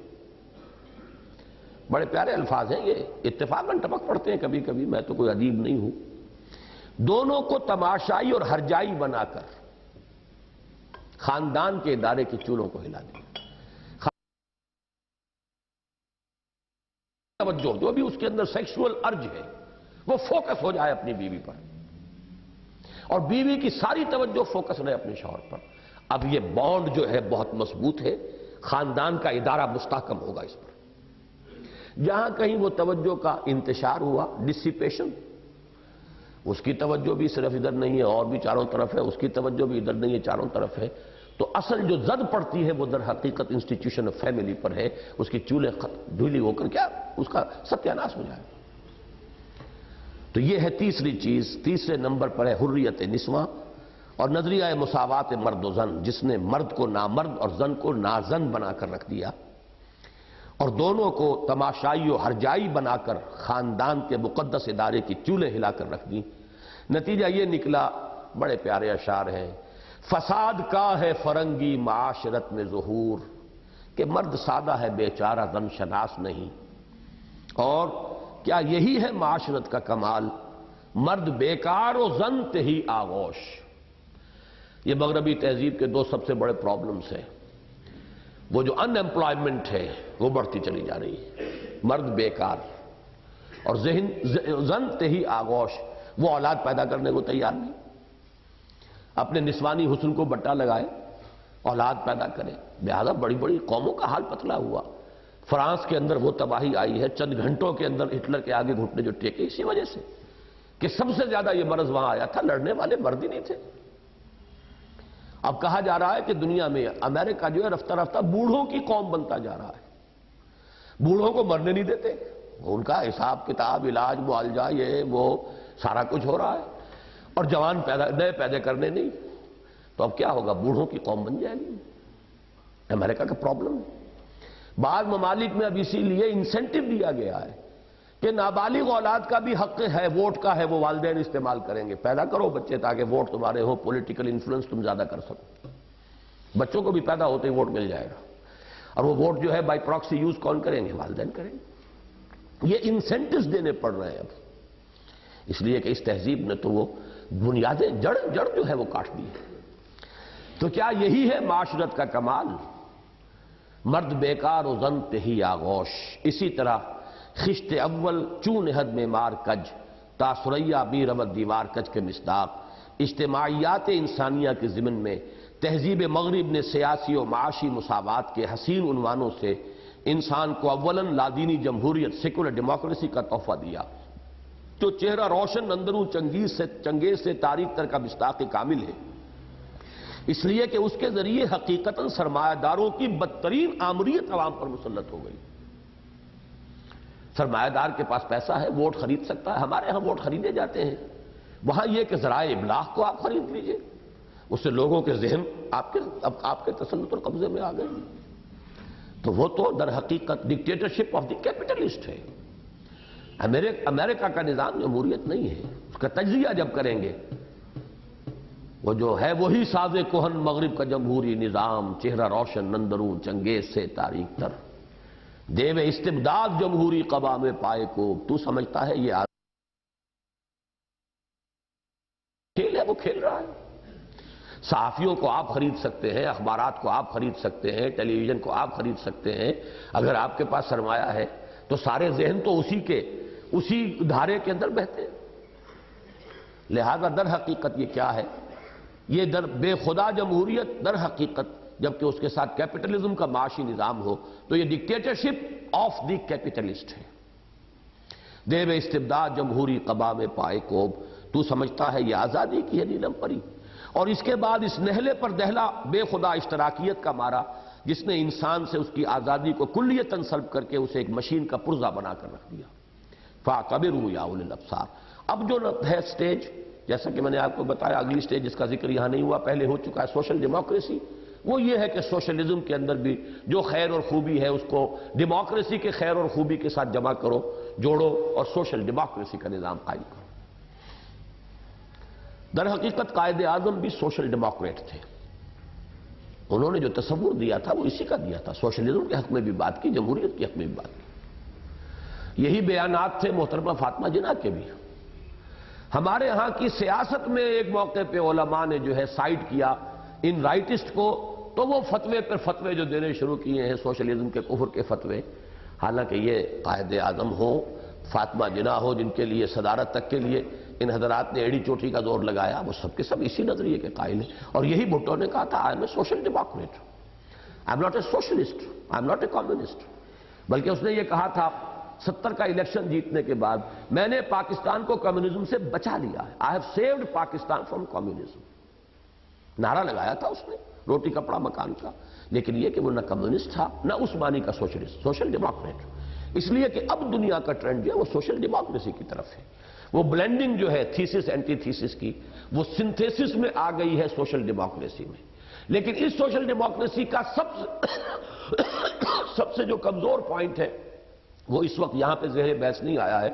بڑے پیارے الفاظ ہیں یہ، اتفاقاً ٹپک پڑتے ہیں کبھی کبھی، میں تو کوئی ادیب نہیں ہوں۔ دونوں کو تماشائی اور ہرجائی بنا کر خاندان کے ادارے کی چولوں کو ہلا دیا۔ توجہ جو بھی اس کے اندر سیکشول ارج ہے وہ فوکس ہو جائے اپنی بیوی پر، اور بیوی کی ساری توجہ فوکس رہے اپنے شوہر پر۔ اب یہ بانڈ جو ہے بہت مضبوط ہے، خاندان کا ادارہ مستحکم ہوگا اس پر۔ جہاں کہیں وہ توجہ کا انتشار ہوا، ڈسیپیشن، اس کی توجہ بھی صرف ادھر نہیں ہے اور بھی چاروں طرف ہے، اس کی توجہ بھی ادھر نہیں ہے چاروں طرف ہے، تو اصل جو زد پڑتی ہے وہ در حقیقت انسٹیٹیوشن آف فیملی پر ہے، اس کی چولے ڈھیلی ہو کر کیا اس کا ستیہ ناش ہو جائے۔ تو یہ ہے تیسری چیز، تیسرے نمبر پر ہے حریت نسواں اور نظریہ مساوات مرد و زن، جس نے مرد کو نامرد اور زن کو نازن بنا کر رکھ دیا اور دونوں کو تماشائی و ہرجائی بنا کر خاندان کے مقدس ادارے کی چولیں ہلا کر رکھ دی۔ نتیجہ یہ نکلا، بڑے پیارے اشعار ہیں، فساد کا ہے فرنگی معاشرت میں ظہور، کہ مرد سادہ ہے بیچارہ زن شناس نہیں، اور کیا یہی ہے معاشرت کا کمال، مرد بیکار و زن تہی آغوش۔ یہ مغربی تہذیب کے دو سب سے بڑے پرابلمز ہیں، وہ جو ان ایمپلائمنٹ ہے وہ بڑھتی چلی جا رہی ہے، مرد بیکار اور زن تہی آغوش، وہ اولاد پیدا کرنے کو تیار نہیں، اپنے نسوانی حسن کو بٹا لگائے، اولاد پیدا کرے، لہذا بڑی بڑی قوموں کا حال پتلا ہوا۔ فرانس کے اندر وہ تباہی آئی ہے، چند گھنٹوں کے اندر ہٹلر کے آگے گھٹنے جو ٹیکے، اسی وجہ سے کہ سب سے زیادہ یہ مرض وہاں آیا تھا، لڑنے والے مرد ہی نہیں تھے۔ اب کہا جا رہا ہے کہ دنیا میں امریکہ جو ہے رفتہ رفتہ بوڑھوں کی قوم بنتا جا رہا ہے، بوڑھوں کو مرنے نہیں دیتے، ان کا حساب کتاب علاج معالجہ یہ وہ سارا کچھ ہو رہا ہے، اور جوان نئے پیدا کرنے نہیں، تو اب کیا ہوگا، بوڑھوں کی قوم بن جائے گی۔ امریکہ کا پرابلم ہے۔ بعض ممالک میں اب اسی لیے انسینٹو دیا گیا ہے کہ نابالغ اولاد کا بھی حق ہے، ووٹ کا ہے، وہ والدین استعمال کریں گے، پیدا کرو بچے تاکہ ووٹ تمہارے ہو، پولیٹیکل انفلوئنس تم زیادہ کر سکو، بچوں کو بھی پیدا ہوتے ہی ووٹ مل جائے گا، اور وہ ووٹ جو ہے بائی پراکسی یوز کون کریں گے، والدین کریں گے۔ یہ انسینٹوز دینے پڑ رہے ہیں اب، اس لیے کہ اس تہذیب نے تو وہ بنیادیں جڑ جو ہے وہ کاٹ دی ہے۔ تو کیا یہی ہے معاشرت کا کمال، مرد بیکار و زن تہی آغوش۔ اسی طرح خشت اول چون حد میں مار کج، تا ثریا بی رود دیوار کج کے مصداق۔ اجتماعیات انسانیہ کے ضمن میں تہذیب مغرب نے سیاسی و معاشی مساوات کے حسین عنوانوں سے انسان کو اولاً لادینی جمہوریت سیکولر ڈیموکریسی کا تحفہ دیا، جو چہرہ روشن اندروں چنگیز سے تاریخ تر کا مصداق کامل ہے، اس لیے کہ اس کے ذریعے حقیقتاً سرمایہ داروں کی بدترین آمریت عوام پر مسلط ہو گئی۔ سرمایہ دار کے پاس پیسہ ہے، ووٹ خرید سکتا ہے، ہمارے ہاں ووٹ خریدے جاتے ہیں، وہاں یہ کہ ذرائع ابلاغ کو آپ خرید لیجئے، اس سے لوگوں کے ذہن آپ کے تسلط اور قبضے میں آ گئے، تو وہ تو در حقیقت ڈکٹیٹرشپ آف دی کیپٹلسٹ ہے۔ امریکہ کا نظام جمہوریت نہیں ہے، اس کا تجزیہ جب کریں گے، وہ جو ہے وہی ساز کہن مغرب کا جمہوری نظام، چہرہ روشن اندروں چنگیز سے تاریخ تر، دیو استبداد جمہوری قبا میں پائے کو، تو سمجھتا ہے یہ کھیل ہے، وہ کھیل رہا ہے۔ صحافیوں کو آپ خرید سکتے ہیں، اخبارات کو آپ خرید سکتے ہیں، ٹیلی ویژن کو آپ خرید سکتے ہیں، اگر آپ کے پاس سرمایہ ہے تو سارے ذہن تو اسی دھارے کے اندر بہتے ہیں۔ لہذا در حقیقت یہ کیا ہے، یہ بے خدا جمہوریت در حقیقت، جبکہ اس کے ساتھ کیپٹلزم کا معاشی نظام ہو تو یہ ڈکٹیٹرشپ آف دی کیپٹلسٹ ہے۔ دیو استبداد جمہوری قبا میں پائے کوب، تو سمجھتا ہے یہ آزادی کی ہے نیلم پری۔ اور اس کے بعد اس نہلے پر دہلا بے خدا اشتراکیت کا مارا، جس نے انسان سے اس کی آزادی کو کلیتاً سلب کر کے اسے ایک مشین کا پرزہ بنا کر رکھ دیا۔ فَاعْتَبِرُوا يَا أُولِي الْأَبْصَارِ۔ اب جو ہے سٹیج، جیسا کہ میں نے آپ کو بتایا، اگلی سٹیج جس کا ذکر یہاں نہیں ہوا، پہلے ہو چکا ہے، سوشل ڈیموکریسی۔ وہ یہ ہے کہ سوشلزم کے اندر بھی جو خیر اور خوبی ہے اس کو ڈیموکریسی کے خیر اور خوبی کے ساتھ جمع کرو، جوڑو، اور سوشل ڈیموکریسی کا نظام قائم کرو۔ در حقیقت قائد اعظم بھی سوشل ڈیموکریٹ تھے، انہوں نے جو تصور دیا تھا وہ اسی کا دیا تھا، سوشلزم کے حق میں بھی بات کی، جمہوریت کے حق میں بھی بات کی۔ یہی بیانات تھے محترمہ فاطمہ جناح کے بھی۔ ہمارے ہاں کی سیاست میں ایک موقع پہ علماء نے جو ہے سائڈ کیا ان رائٹسٹ کو، تو وہ فتوے پر فتوے جو دینے شروع کیے ہیں سوشلزم کے کفر کے فتوے، حالانکہ یہ قائد اعظم ہو، فاطمہ جناح ہو، جن کے لیے صدارت تک کے لیے ان حضرات نے ایڑی چوٹی کا زور لگایا، وہ سب کے سب اسی نظریے کے قائل ہیں۔ اور یہی بھٹو نے کہا تھا I am a social Democrat, I am not a socialist, I am not a communist, بلکہ اس نے یہ کہا تھا 70 کا الیکشن جیتنے کے بعد میں نے پاکستان کو کمیونزم سے بچا لیا ہے. I have saved Pakistan from communism. نعرہ لگایا تھا اس نے روٹی کپڑا مکان کا، لیکن یہ کہ وہ نہ کمیونسٹ تھا نہ عثمانی کا سوشلسٹ، سوشل ڈیموکریٹ. اس لیے کہ اب دنیا کا ٹرینڈ جو ہے وہ سوشل ڈیموکریسی کی طرف ہے. وہ بلینڈنگ جو ہے تھیسس اینٹی تھیسس کی، وہ سنتھیسس میں آ گئی ہے سوشل ڈیموکریسی میں. لیکن اس سوشل ڈیموکریسی کا سب سے جو کمزور پوائنٹ ہے وہ اس وقت یہاں پہ زیر بحث نہیں آیا ہے.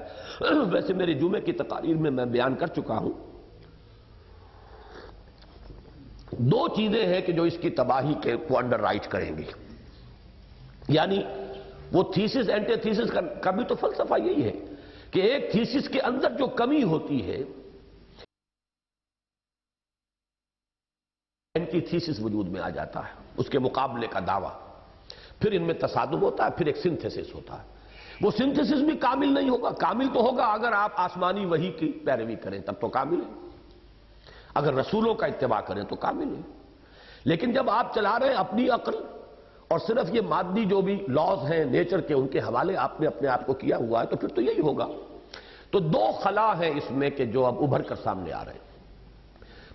ویسے میری جمعے کی تقاریر میں بیان کر چکا ہوں. دو چیزیں ہیں کہ جو اس کی تباہی کو انڈر رائٹ کریں گی. یعنی وہ تھیسس اینٹی تھیسس کا بھی تو فلسفہ یہی ہے کہ ایک تھیسس کے اندر جو کمی ہوتی ہے اینٹی تھیسس وجود میں آ جاتا ہے، اس کے مقابلے کا دعویٰ. پھر ان میں تصادم ہوتا ہے، پھر ایک سنتھیسس ہوتا ہے. وہ سنتھیسس بھی کامل نہیں ہوگا. کامل تو ہوگا اگر آپ آسمانی وحی کی پیروی کریں، تب تو کامل ہے. اگر رسولوں کا اتباع کریں تو کامل ہے. لیکن جب آپ چلا رہے ہیں اپنی عقل اور صرف یہ مادی جو بھی لاز ہیں نیچر کے ان کے حوالے آپ نے اپنے آپ کو کیا ہوا ہے، تو پھر تو یہی ہوگا. تو دو خلا ہیں اس میں کہ جو اب ابھر کر سامنے آ رہے ہیں.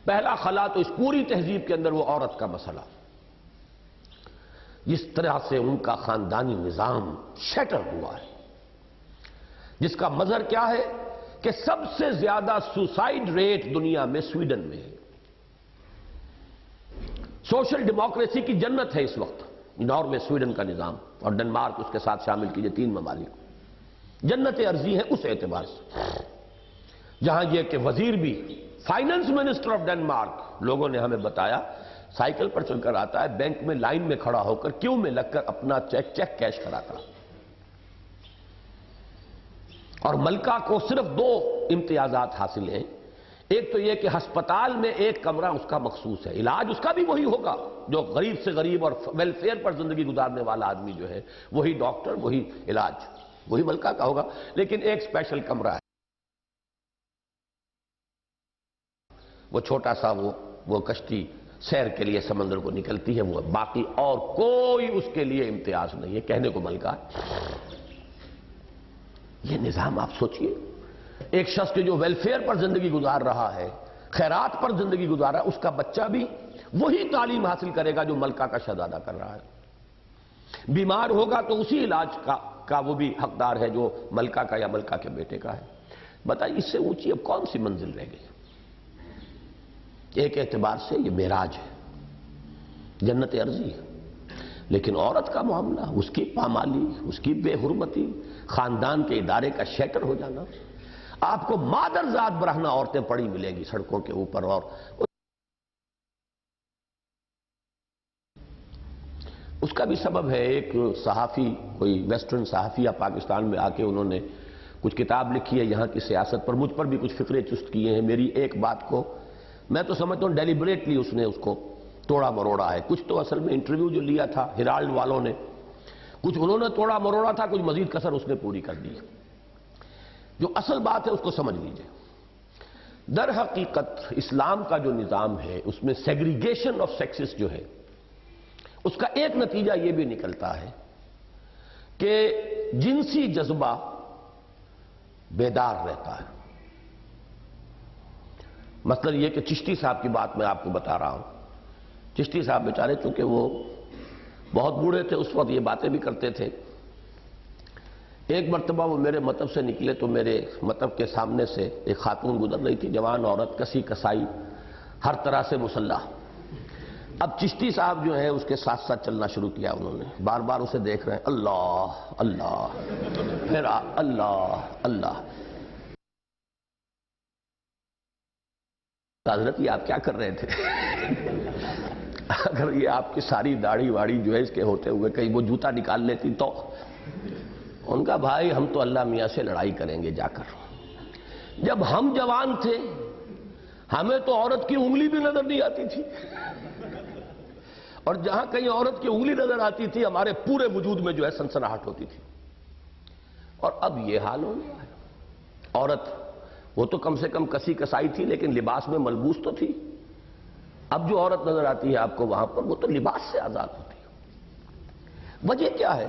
پہلا خلا تو اس پوری تہذیب کے اندر وہ عورت کا مسئلہ، جس طرح سے ان کا خاندانی نظام شیٹر ہوا ہے، جس کا مظہر کیا ہے کہ سب سے زیادہ سوسائیڈ ریٹ دنیا میں سویڈن میں ہے. سوشل ڈیموکریسی کی جنت ہے اس وقت ناروے سویڈن کا نظام، اور ڈنمارک اس کے ساتھ شامل کیجئے 3 ممالک. جنت ارضی ہے اس اعتبار سے، جہاں یہ کہ وزیر بھی فائنانس منسٹر آف ڈنمارک لوگوں نے ہمیں بتایا سائیکل پر چل کر آتا ہے، بینک میں لائن میں کھڑا ہو کر کیوں میں لگ کر اپنا چیک کیش کراتا. اور ملکہ کو صرف 2 امتیازات حاصل ہیں. ایک تو یہ کہ ہسپتال میں ایک کمرہ اس کا مخصوص ہے، علاج اس کا بھی وہی ہوگا جو غریب سے غریب اور ویلفیئر پر زندگی گزارنے والا آدمی جو ہے، وہی ڈاکٹر، وہی علاج، وہی ملکہ کا ہوگا. لیکن ایک اسپیشل کمرہ ہے، وہ چھوٹا سا وہ کشتی سیر کے لیے سمندر کو نکلتی ہے، وہ باقی اور کوئی اس کے لیے امتیاز نہیں ہے. کہنے کو ملکہ ہے. یہ نظام آپ سوچئے، ایک شخص کے جو ویلفیئر پر زندگی گزار رہا ہے، خیرات پر زندگی گزار رہا ہے، اس کا بچہ بھی وہی تعلیم حاصل کرے گا جو ملکہ کا شہزادہ کر رہا ہے. بیمار ہوگا تو اسی علاج کا وہ بھی حقدار ہے جو ملکہ کا یا ملکہ کے بیٹے کا ہے. بتائیے اس سے اونچی اب کون سی منزل رہ گئی؟ ایک اعتبار سے یہ معراج ہے، جنت ارضی ہے. لیکن عورت کا معاملہ، اس کی پامالی، اس کی بے حرمتی، خاندان کے ادارے کا شیٹر ہو جانا. آپ کو مادر ذات برہنہ عورتیں پڑی ملیں گی سڑکوں کے اوپر. اور اس کا بھی سبب ہے ایک صحافی، کوئی ویسٹرن صحافیہ پاکستان میں آ کے انہوں نے کچھ کتاب لکھی ہے یہاں کی سیاست پر، مجھ پر بھی کچھ فقرے چست کیے ہیں. میری ایک بات کو میں تو سمجھتا ہوں ڈیلیبریٹلی اس نے اس کو توڑا مروڑا ہے. کچھ تو اصل میں انٹرویو جو لیا تھا ہیرالڈ والوں نے، کچھ انہوں نے توڑا مروڑا تھا، کچھ مزید کسر اس نے پوری کر دی. جو اصل بات ہے اس کو سمجھ لیجئے. در حقیقت اسلام کا جو نظام ہے اس میں سیگریگیشن آف سیکسز جو ہے، اس کا ایک نتیجہ یہ بھی نکلتا ہے کہ جنسی جذبہ بیدار رہتا ہے. مثلا یہ کہ چشتی صاحب کی بات میں آپ کو بتا رہا ہوں. چشتی صاحب بیچارے چونکہ وہ بہت بوڑھے تھے اس وقت، یہ باتیں بھی کرتے تھے. ایک مرتبہ وہ میرے مطب سے نکلے تو میرے مطب کے سامنے سے ایک خاتون گزر رہی تھی، جوان عورت، کسی کسائی، ہر طرح سے مسلح. اب چشتی صاحب جو ہے اس کے ساتھ ساتھ چلنا شروع کیا. انہوں نے بار بار اسے دیکھ رہے ہیں، اللہ اللہ، پھر اللہ اللہ. حضرت یہ آپ کیا کر رہے تھے؟ اگر یہ آپ کی ساری داڑھی واڑی جو ہے اس کے ہوتے ہوئے کہیں وہ جوتا نکال لیتی تو. ان کا بھائی ہم تو اللہ میاں سے لڑائی کریں گے جا کر. جب ہم جوان تھے ہمیں تو عورت کی انگلی بھی نظر نہیں آتی تھی، اور جہاں کہیں عورت کی انگلی نظر آتی تھی ہمارے پورے وجود میں جو ہے سنسناہٹ ہوتی تھی. اور اب یہ حال ہو گیا ہے. عورت وہ تو کم سے کم کسی کسائی تھی لیکن لباس میں ملبوس تو تھی. اب جو عورت نظر آتی ہے آپ کو وہاں پر وہ تو لباس سے آزاد ہوتی ہے. وجہ کیا ہے؟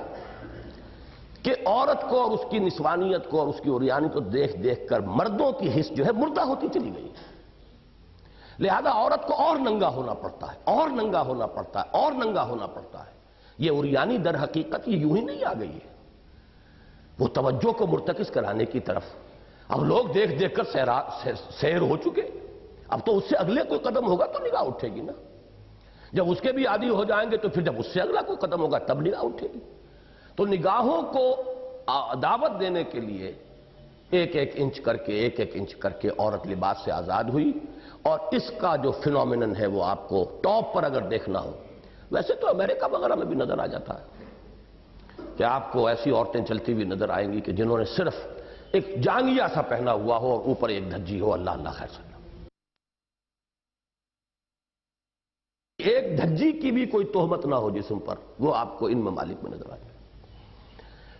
کہ عورت کو اور اس کی نسوانیت کو اور اس کی عریانی کو دیکھ دیکھ کر مردوں کی حس جو ہے مردہ ہوتی چلی گئی، لہذا عورت کو اور ننگا ہونا پڑتا ہے، اور ننگا ہونا پڑتا ہے، اور ننگا ہونا پڑتا ہے۔ یہ عریانی در حقیقت یہ یوں ہی نہیں آ گئی ہے، وہ توجہ کو مرتکز کرانے کی طرف اب لوگ دیکھ دیکھ کر سیر ہو چکے، اب تو اس سے اگلے کوئی قدم ہوگا تو نگاہ اٹھے گی نا، جب اس کے بھی عادی ہو جائیں گے تو پھر جب اس سے اگلا کوئی قدم ہوگا تب نگاہ اٹھے گی۔ تو نگاہوں کو دعوت دینے کے لیے ایک ایک انچ کر کے عورت لباس سے آزاد ہوئی، اور اس کا جو فینومینن ہے وہ آپ کو ٹاپ پر اگر دیکھنا ہو، ویسے تو امریکہ وغیرہ میں بھی نظر آ جاتا ہے کہ آپ کو ایسی عورتیں چلتی ہوئی نظر آئیں گی کہ جنہوں نے صرف ایک جانگیا سا پہنا ہوا ہو اور اوپر ایک دھجی ہو، اللہ اللہ خیر سلام۔ ایک دھجی کی بھی کوئی تہمت نہ ہو جسم پر، وہ آپ کو ان ممالک میں نظر آ جائے۔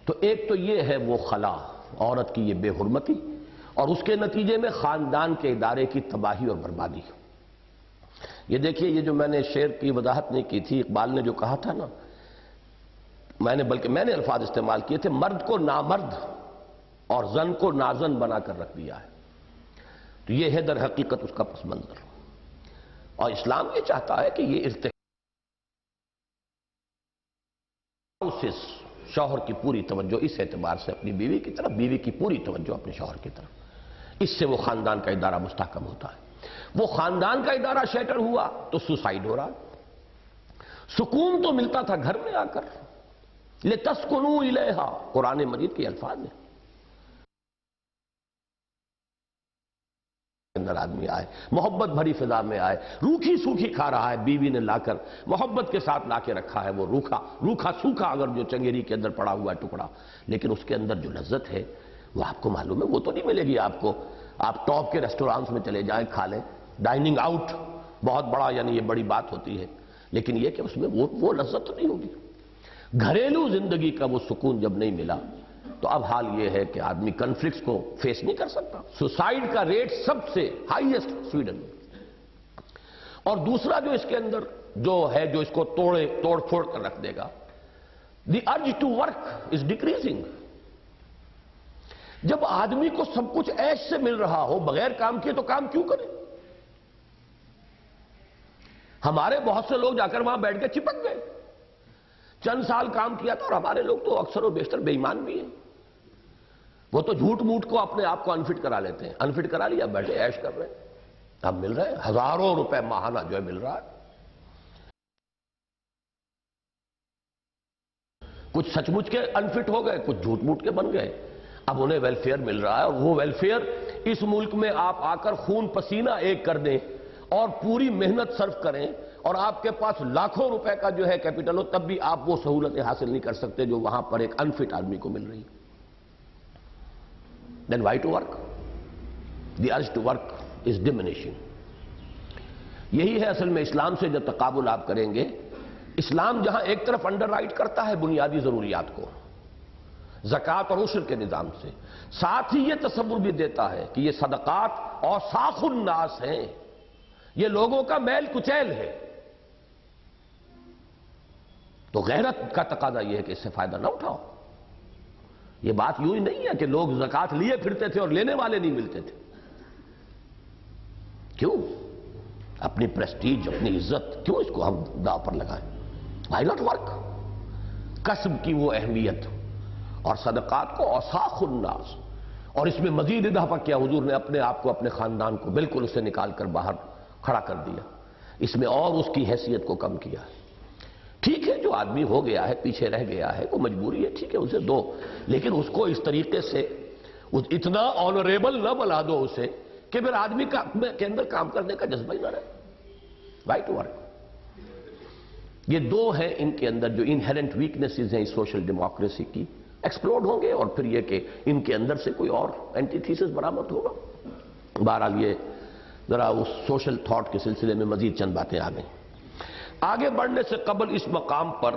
تو ایک تو یہ ہے وہ خلا، عورت کی یہ بے حرمتی، اور اس کے نتیجے میں خاندان کے ادارے کی تباہی اور بربادی۔ یہ دیکھیے، یہ جو میں نے شعر کی وضاحت نہیں کی تھی، اقبال نے جو کہا تھا نا، میں نے الفاظ استعمال کیے تھے، مرد کو نامرد اور زن کو نازن بنا کر رکھ دیا ہے۔ تو یہ ہے در حقیقت اس کا پس منظر، اور اسلام یہ چاہتا ہے کہ یہ ارتقاء سے شوہر کی پوری توجہ اس اعتبار سے اپنی بیوی کی طرف، بیوی کی پوری توجہ اپنے شوہر کی طرف، اس سے وہ خاندان کا ادارہ مستحکم ہوتا ہے۔ وہ خاندان کا ادارہ شیٹر ہوا تو سوسائیڈ ہو رہا، سکون تو ملتا تھا گھر میں آ کر، لِتَسْكُنُوا إِلَيْهَا، قرآن مجید کے الفاظ ہیں، اندر آدمی آئے، محبت بھری فضا میں آئے، روکھی سوکھی کھا رہا ہے، بیوی نے لا کر محبت کے ساتھ لا کے رکھا ہے، وہ روکھا سوکھا اگر جو چنگیری کے اندر پڑا ہوا ہے ٹکڑا، لیکن اس کے اندر جو لذت ہے وہ آپ کو معلوم ہے، وہ تو نہیں ملے گی آپ کو۔ آپ ٹاپ کے ریسٹورانٹس میں چلے جائیں، کھا لیں، ڈائننگ آؤٹ بہت بڑا، یعنی یہ بڑی بات ہوتی ہے، لیکن یہ کہ اس میں وہ لذت تو نہیں ہوگی۔ گھریلو زندگی کا وہ سکون جب نہیں ملا تو اب حال یہ ہے کہ آدمی کنفلکٹس کو فیس نہیں کر سکتا۔ سوسائیڈ کا ریٹ سب سے ہائیسٹ سویڈن میں، اور دوسرا جو اس کے اندر جو ہے جو اس کو توڑ پھوڑ کر رکھ دے گا، the urge to work is decreasing. جب آدمی کو سب کچھ عیش سے مل رہا ہو بغیر کام کیے تو کام کیوں کرے؟ ہمارے بہت سے لوگ جا کر وہاں بیٹھ کے چپک گئے، چند سال کام کیا تھا، اور ہمارے لوگ تو اکثر و بیشتر بے ایمان بھی ہیں، وہ تو جھوٹ موٹ کو اپنے آپ کو انفٹ کرا لیتے ہیں، انفٹ کرا لیا، بیٹھے عیش کر رہے ہیں، اب مل رہے ہیں ہزاروں روپے ماہانہ جو ہے مل رہا ہے۔ کچھ سچ مچ کے انفٹ ہو گئے، کچھ جھوٹ موٹ کے بن گئے، اب انہیں ویلفیئر مل رہا ہے، اور وہ ویلفیئر اس ملک میں آپ آ کر خون پسینہ ایک کر دیں اور پوری محنت صرف کریں، اور آپ کے پاس لاکھوں روپے کا جو ہے کیپٹل ہو، تب بھی آپ وہ سہولتیں حاصل نہیں کر سکتے جو وہاں پر ایک انفٹ آدمی کو مل رہی۔ Then why to work? The urge to work is diminishing. یہی ہے اصل میں اسلام سے جو تقابل آپ کریں گے۔ اسلام جہاں ایک طرف انڈر رائٹ کرتا ہے بنیادی ضروریات کو زکوٰۃ اور عشر کے نظام سے، ساتھ ہی یہ تصور بھی دیتا ہے کہ یہ صدقات اوساخ الناس ہیں، یہ لوگوں کا میل کچیل ہے، تو غیرت کا تقاضا یہ ہے کہ اس سے فائدہ نہ اٹھاؤ۔ یہ بات یوں ہی نہیں ہے کہ لوگ زکوٰۃ لیے پھرتے تھے اور لینے والے نہیں ملتے تھے، کیوں؟ اپنی پریسٹیج، اپنی عزت، کیوں اس کو ہم داؤ پر لگائیں؟ Why not work? کسب کی وہ اہمیت اور صدقات کو اوساخ الناس، اور اس میں مزید اضافہ کیا حضور نے اپنے آپ کو، اپنے خاندان کو بالکل اسے نکال کر باہر کھڑا کر دیا، اس میں اور اس کی حیثیت کو کم کیا۔ ٹھیک ہے، جو آدمی ہو گیا ہے، پیچھے رہ گیا ہے، کوئی مجبوری ہے، ٹھیک ہے اسے دو، لیکن اس کو اس طریقے سے اتنا آنریبل نہ بنا دو اسے کہ پھر آدمی کے اندر کام کرنے کا جذبہ ہی نہ رہے۔ رائٹ ورک، یہ دو ہیں ان کے اندر جو انہیرنٹ ویکنیسز ہیں اس سوشل ڈیموکریسی کی، ایکسپلوڈ ہوں گے، اور پھر یہ کہ ان کے اندر سے کوئی اور اینٹی تھیسس برآمد ہوگا۔ بہرحال یہ ذرا اس سوشل تھاٹ کے سلسلے میں مزید چند باتیں آ گئیں۔ آگے بڑھنے سے قبل اس مقام پر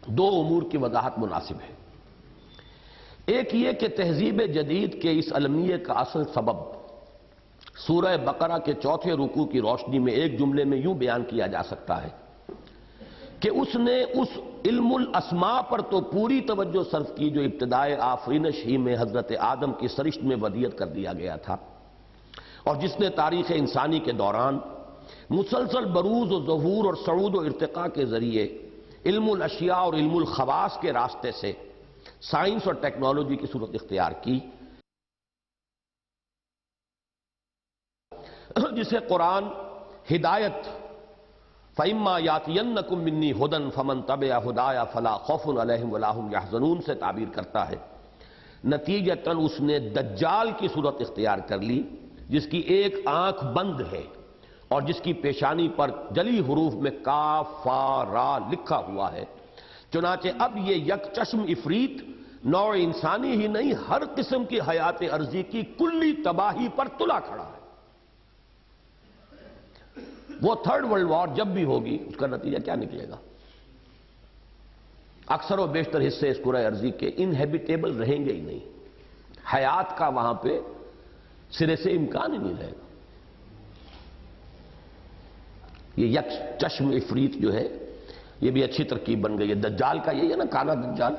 دو امور کی وضاحت مناسب ہے۔ ایک یہ کہ تہذیب جدید کے اس المیے کا اصل سبب سورہ بقرہ کے 4 رکوع کی روشنی میں ایک جملے میں یوں بیان کیا جا سکتا ہے کہ اس نے اس علم الاسماء پر تو پوری توجہ صرف کی جو ابتدائے آفرینش ہی میں حضرت آدم کی سرشت میں ودیت کر دیا گیا تھا، اور جس نے تاریخ انسانی کے دوران مسلسل بروز و ظہور اور صعود و ارتقاء کے ذریعے علم الاشیاء اور علم الخواص کے راستے سے سائنس اور ٹیکنالوجی کی صورت اختیار کی، جسے قرآن ہدایت فَإِمَّا يَأْتِيَنَّكُم مِّنِّي هُدًى فَمَن تَبِعَ هُدَايَ فَلَا خَوْفٌ عَلَيْهِمْ وَلَا هُمْ يَحْزَنُونَ سے تعبیر کرتا ہے۔ نتیجتاً اس نے دجال کی صورت اختیار کر لی، جس کی ایک آنکھ بند ہے اور جس کی پیشانی پر جلی حروف میں کاف فا را لکھا ہوا ہے۔ چنانچہ اب یہ یک چشم عفریت نوع انسانی ہی نہیں، ہر قسم کی حیات ارضی کی کلی تباہی پر تلا کھڑا ہے۔ وہ تھرڈ ورلڈ وار جب بھی ہوگی اس کا نتیجہ کیا نکلے گا؟ اکثر و بیشتر حصے اس کرۂ ارضی کے انہیبیٹیبل رہیں گے ہی نہیں، حیات کا وہاں پہ سرے سے امکان ہی نہیں رہے گا۔ یہ یک چشم عفریت جو ہے یہ بھی اچھی ترکیب بن گئی ہے۔ دجال کا یہی ہے نا، کانا دجال،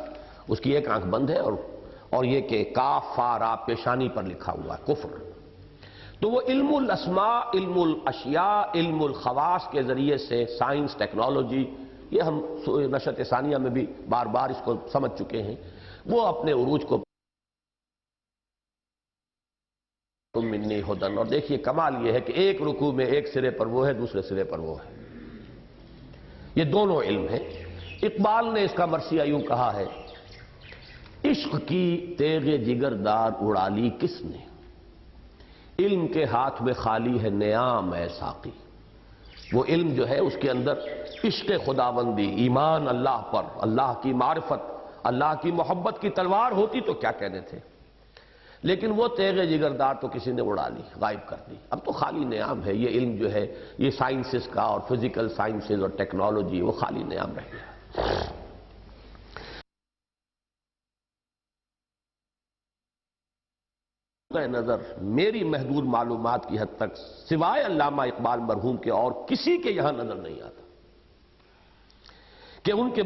اس کی ایک آنکھ بند ہے اور یہ کہ کاف فا را پیشانی پر لکھا ہوا ہے کفر۔ تو وہ علم الاسماء، علم الاشیاء، علم الخواص کے ذریعے سے سائنس، ٹیکنالوجی، یہ ہم نشأۃ ثانیہ میں بھی بار بار اس کو سمجھ چکے ہیں، وہ اپنے عروج کو منی ہدن۔ اور دیکھیے کمال یہ ہے کہ ایک رکوع میں ایک سرے پر وہ ہے، دوسرے سرے پر وہ ہے، یہ دونوں علم ہیں۔ اقبال نے اس کا مرثیہ یوں کہا ہے: عشق کی تیغ جگردار اڑا لی کس نے، علم کے ہاتھ میں خالی ہے نیام اے ساقی۔ وہ علم جو ہے اس کے اندر عشق خداوندی، ایمان اللہ پر، اللہ کی معرفت، اللہ کی محبت کی تلوار ہوتی تو کیا کہنے تھے، لیکن وہ تیغ جگردار تو کسی نے اڑا لی، غائب کر دی، اب تو خالی نیام ہے۔ یہ علم جو ہے یہ سائنسز کا اور فزیکل سائنسز اور ٹیکنالوجی، وہ خالی نیام رہ گیا۔ نظر میری محدود معلومات کی حد تک سوائے علامہ اقبال مرحوم کے اور کسی کے یہاں نظر نہیں آتا کہ ان کے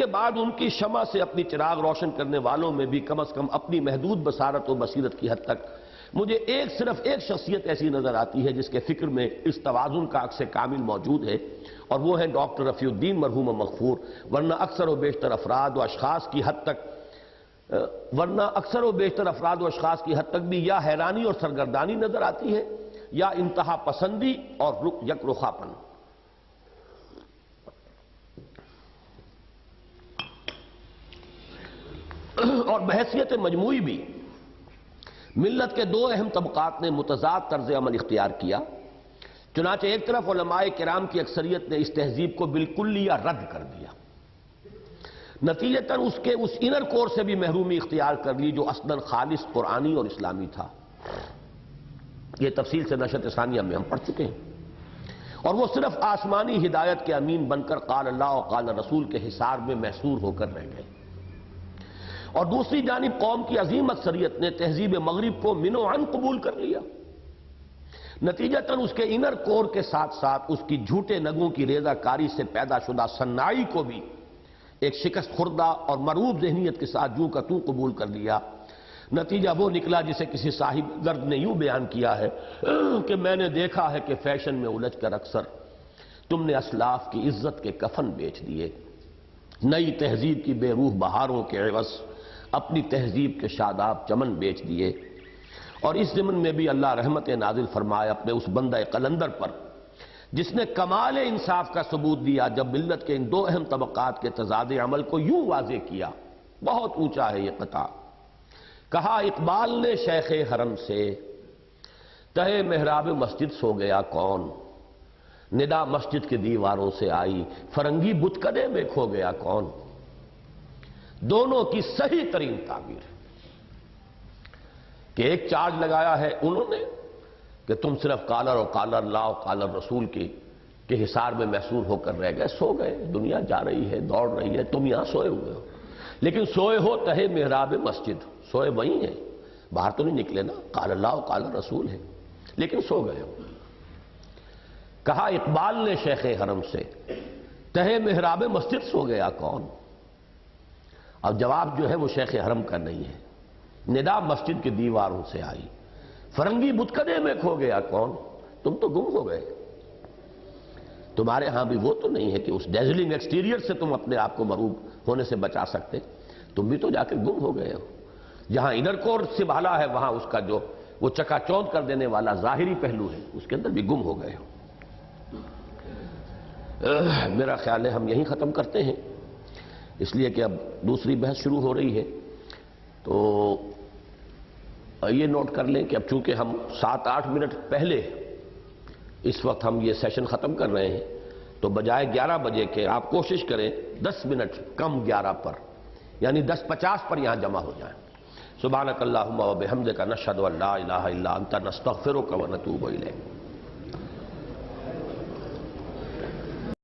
بعد ان کی شمع سے اپنی چراغ روشن کرنے والوں میں بھی کم از کم اپنی محدود بصارت و بصیرت کی حد تک مجھے صرف ایک شخصیت ایسی نظر آتی ہے جس کے فکر میں اس توازن کا عکس کامل موجود ہے، اور وہ ہے ڈاکٹر رفیع الدین مرحوم مغفور۔ ورنہ اکثر و بیشتر افراد و اشخاص کی حد تک بھی یا حیرانی اور سرگردانی نظر آتی ہے یا انتہا پسندی اور یک رخاپن۔ اور بحیثیت مجموعی بھی ملت کے دو اہم طبقات نے متضاد طرز عمل اختیار کیا۔ چنانچہ ایک طرف علماء کرام کی اکثریت نے اس تہذیب کو بالکلیہ رد کر دیا، نتیجتاً اس کے اس انر کور سے بھی محرومی اختیار کر لی جو اصلاً خالص قرآنی اور اسلامی تھا۔ یہ تفصیل سے نشأۃ ثانیہ میں ہم پڑھ چکے ہیں، اور وہ صرف آسمانی ہدایت کے امین بن کر قال اللہ و قال رسول کے حصار میں محصور ہو کر رہ گئے، اور دوسری جانب قوم کی عظیم اکثریت نے تہذیب مغرب کو من و عن قبول کر لیا۔ نتیجتاً اس کے انر کور کے ساتھ ساتھ اس کی جھوٹے نگوں کی ریزہ کاری سے پیدا شدہ صناعی کو بھی ایک شکست خوردہ اور مرعوب ذہنیت کے ساتھ جوں کا توں قبول کر لیا۔ نتیجہ وہ نکلا جسے کسی صاحب گرد نے یوں بیان کیا ہے کہ میں نے دیکھا ہے کہ فیشن میں الجھ کر اکثر تم نے اسلاف کی عزت کے کفن بیچ دیے، نئی تہذیب کی بے روح بہاروں کے عوض اپنی تہذیب کے شاداب چمن بیچ دیے۔ اور اس ضمن میں بھی اللہ رحمت نازل فرمائے اپنے اس بندہ قلندر پر جس نے کمال انصاف کا ثبوت دیا جب ملت کے ان دو اہم طبقات کے تضاد عمل کو یوں واضح کیا۔ بہت اونچا ہے یہ قطعہ۔ کہا اقبال نے شیخ حرم سے، تہے محراب مسجد سو گیا کون، ندا مسجد کی دیواروں سے آئی، فرنگی بت کدے میں کھو گیا کون۔ دونوں کی صحیح ترین تعبیر ہے کہ ایک چارج لگایا ہے انہوں نے کہ تم صرف قالر اور قال اللہ اور قال رسول کے حصار میں محصور ہو کر رہ گئے، سو گئے، دنیا جا رہی ہے، دوڑ رہی ہے، تم یہاں سوئے ہوئے ہو، لیکن سوئے ہو تہے محراب مسجد، سوئے وہیں ہیں، باہر تو نہیں نکلے نا، قال اللہ اور قال رسول ہے، لیکن سو گئے ہو۔ کہا اقبال نے شیخ حرم سے تہے محراب مسجد سو گیا کون؟ اب جواب جو ہے وہ شیخ حرم کا نہیں ہے. ندا مسجد کی دیواروں سے آئی، فرنگی بتکدے میں کھو گیا کون؟ تم تو گم ہو گئے. تمہارے ہاں بھی وہ تو نہیں ہے کہ اس ڈیزلنگ ایکسٹیریئر سے تم اپنے آپ کو مروب ہونے سے بچا سکتے. تم بھی تو جا کے گم ہو گئے ہو. جہاں انر کور سے بھالا ہے وہاں اس کا جو وہ چکا چوند کر دینے والا ظاہری پہلو ہے اس کے اندر بھی گم ہو گئے ہو. میرا خیال ہے ہم یہیں ختم کرتے ہیں، اس لیے کہ اب دوسری بحث شروع ہو رہی ہے. تو یہ نوٹ کر لیں کہ اب چونکہ ہم 7-8 منٹ پہلے اس وقت ہم یہ سیشن ختم کر رہے ہیں، تو بجائے 11 بجے کے آپ کوشش کریں 10 منٹ کم 11 پر، یعنی 10:50 پر یہاں جمع ہو جائیں. سبحانک اللہم و بحمدک نشہد ان لا الہ الا انت نستغفرک و نتوب الیک.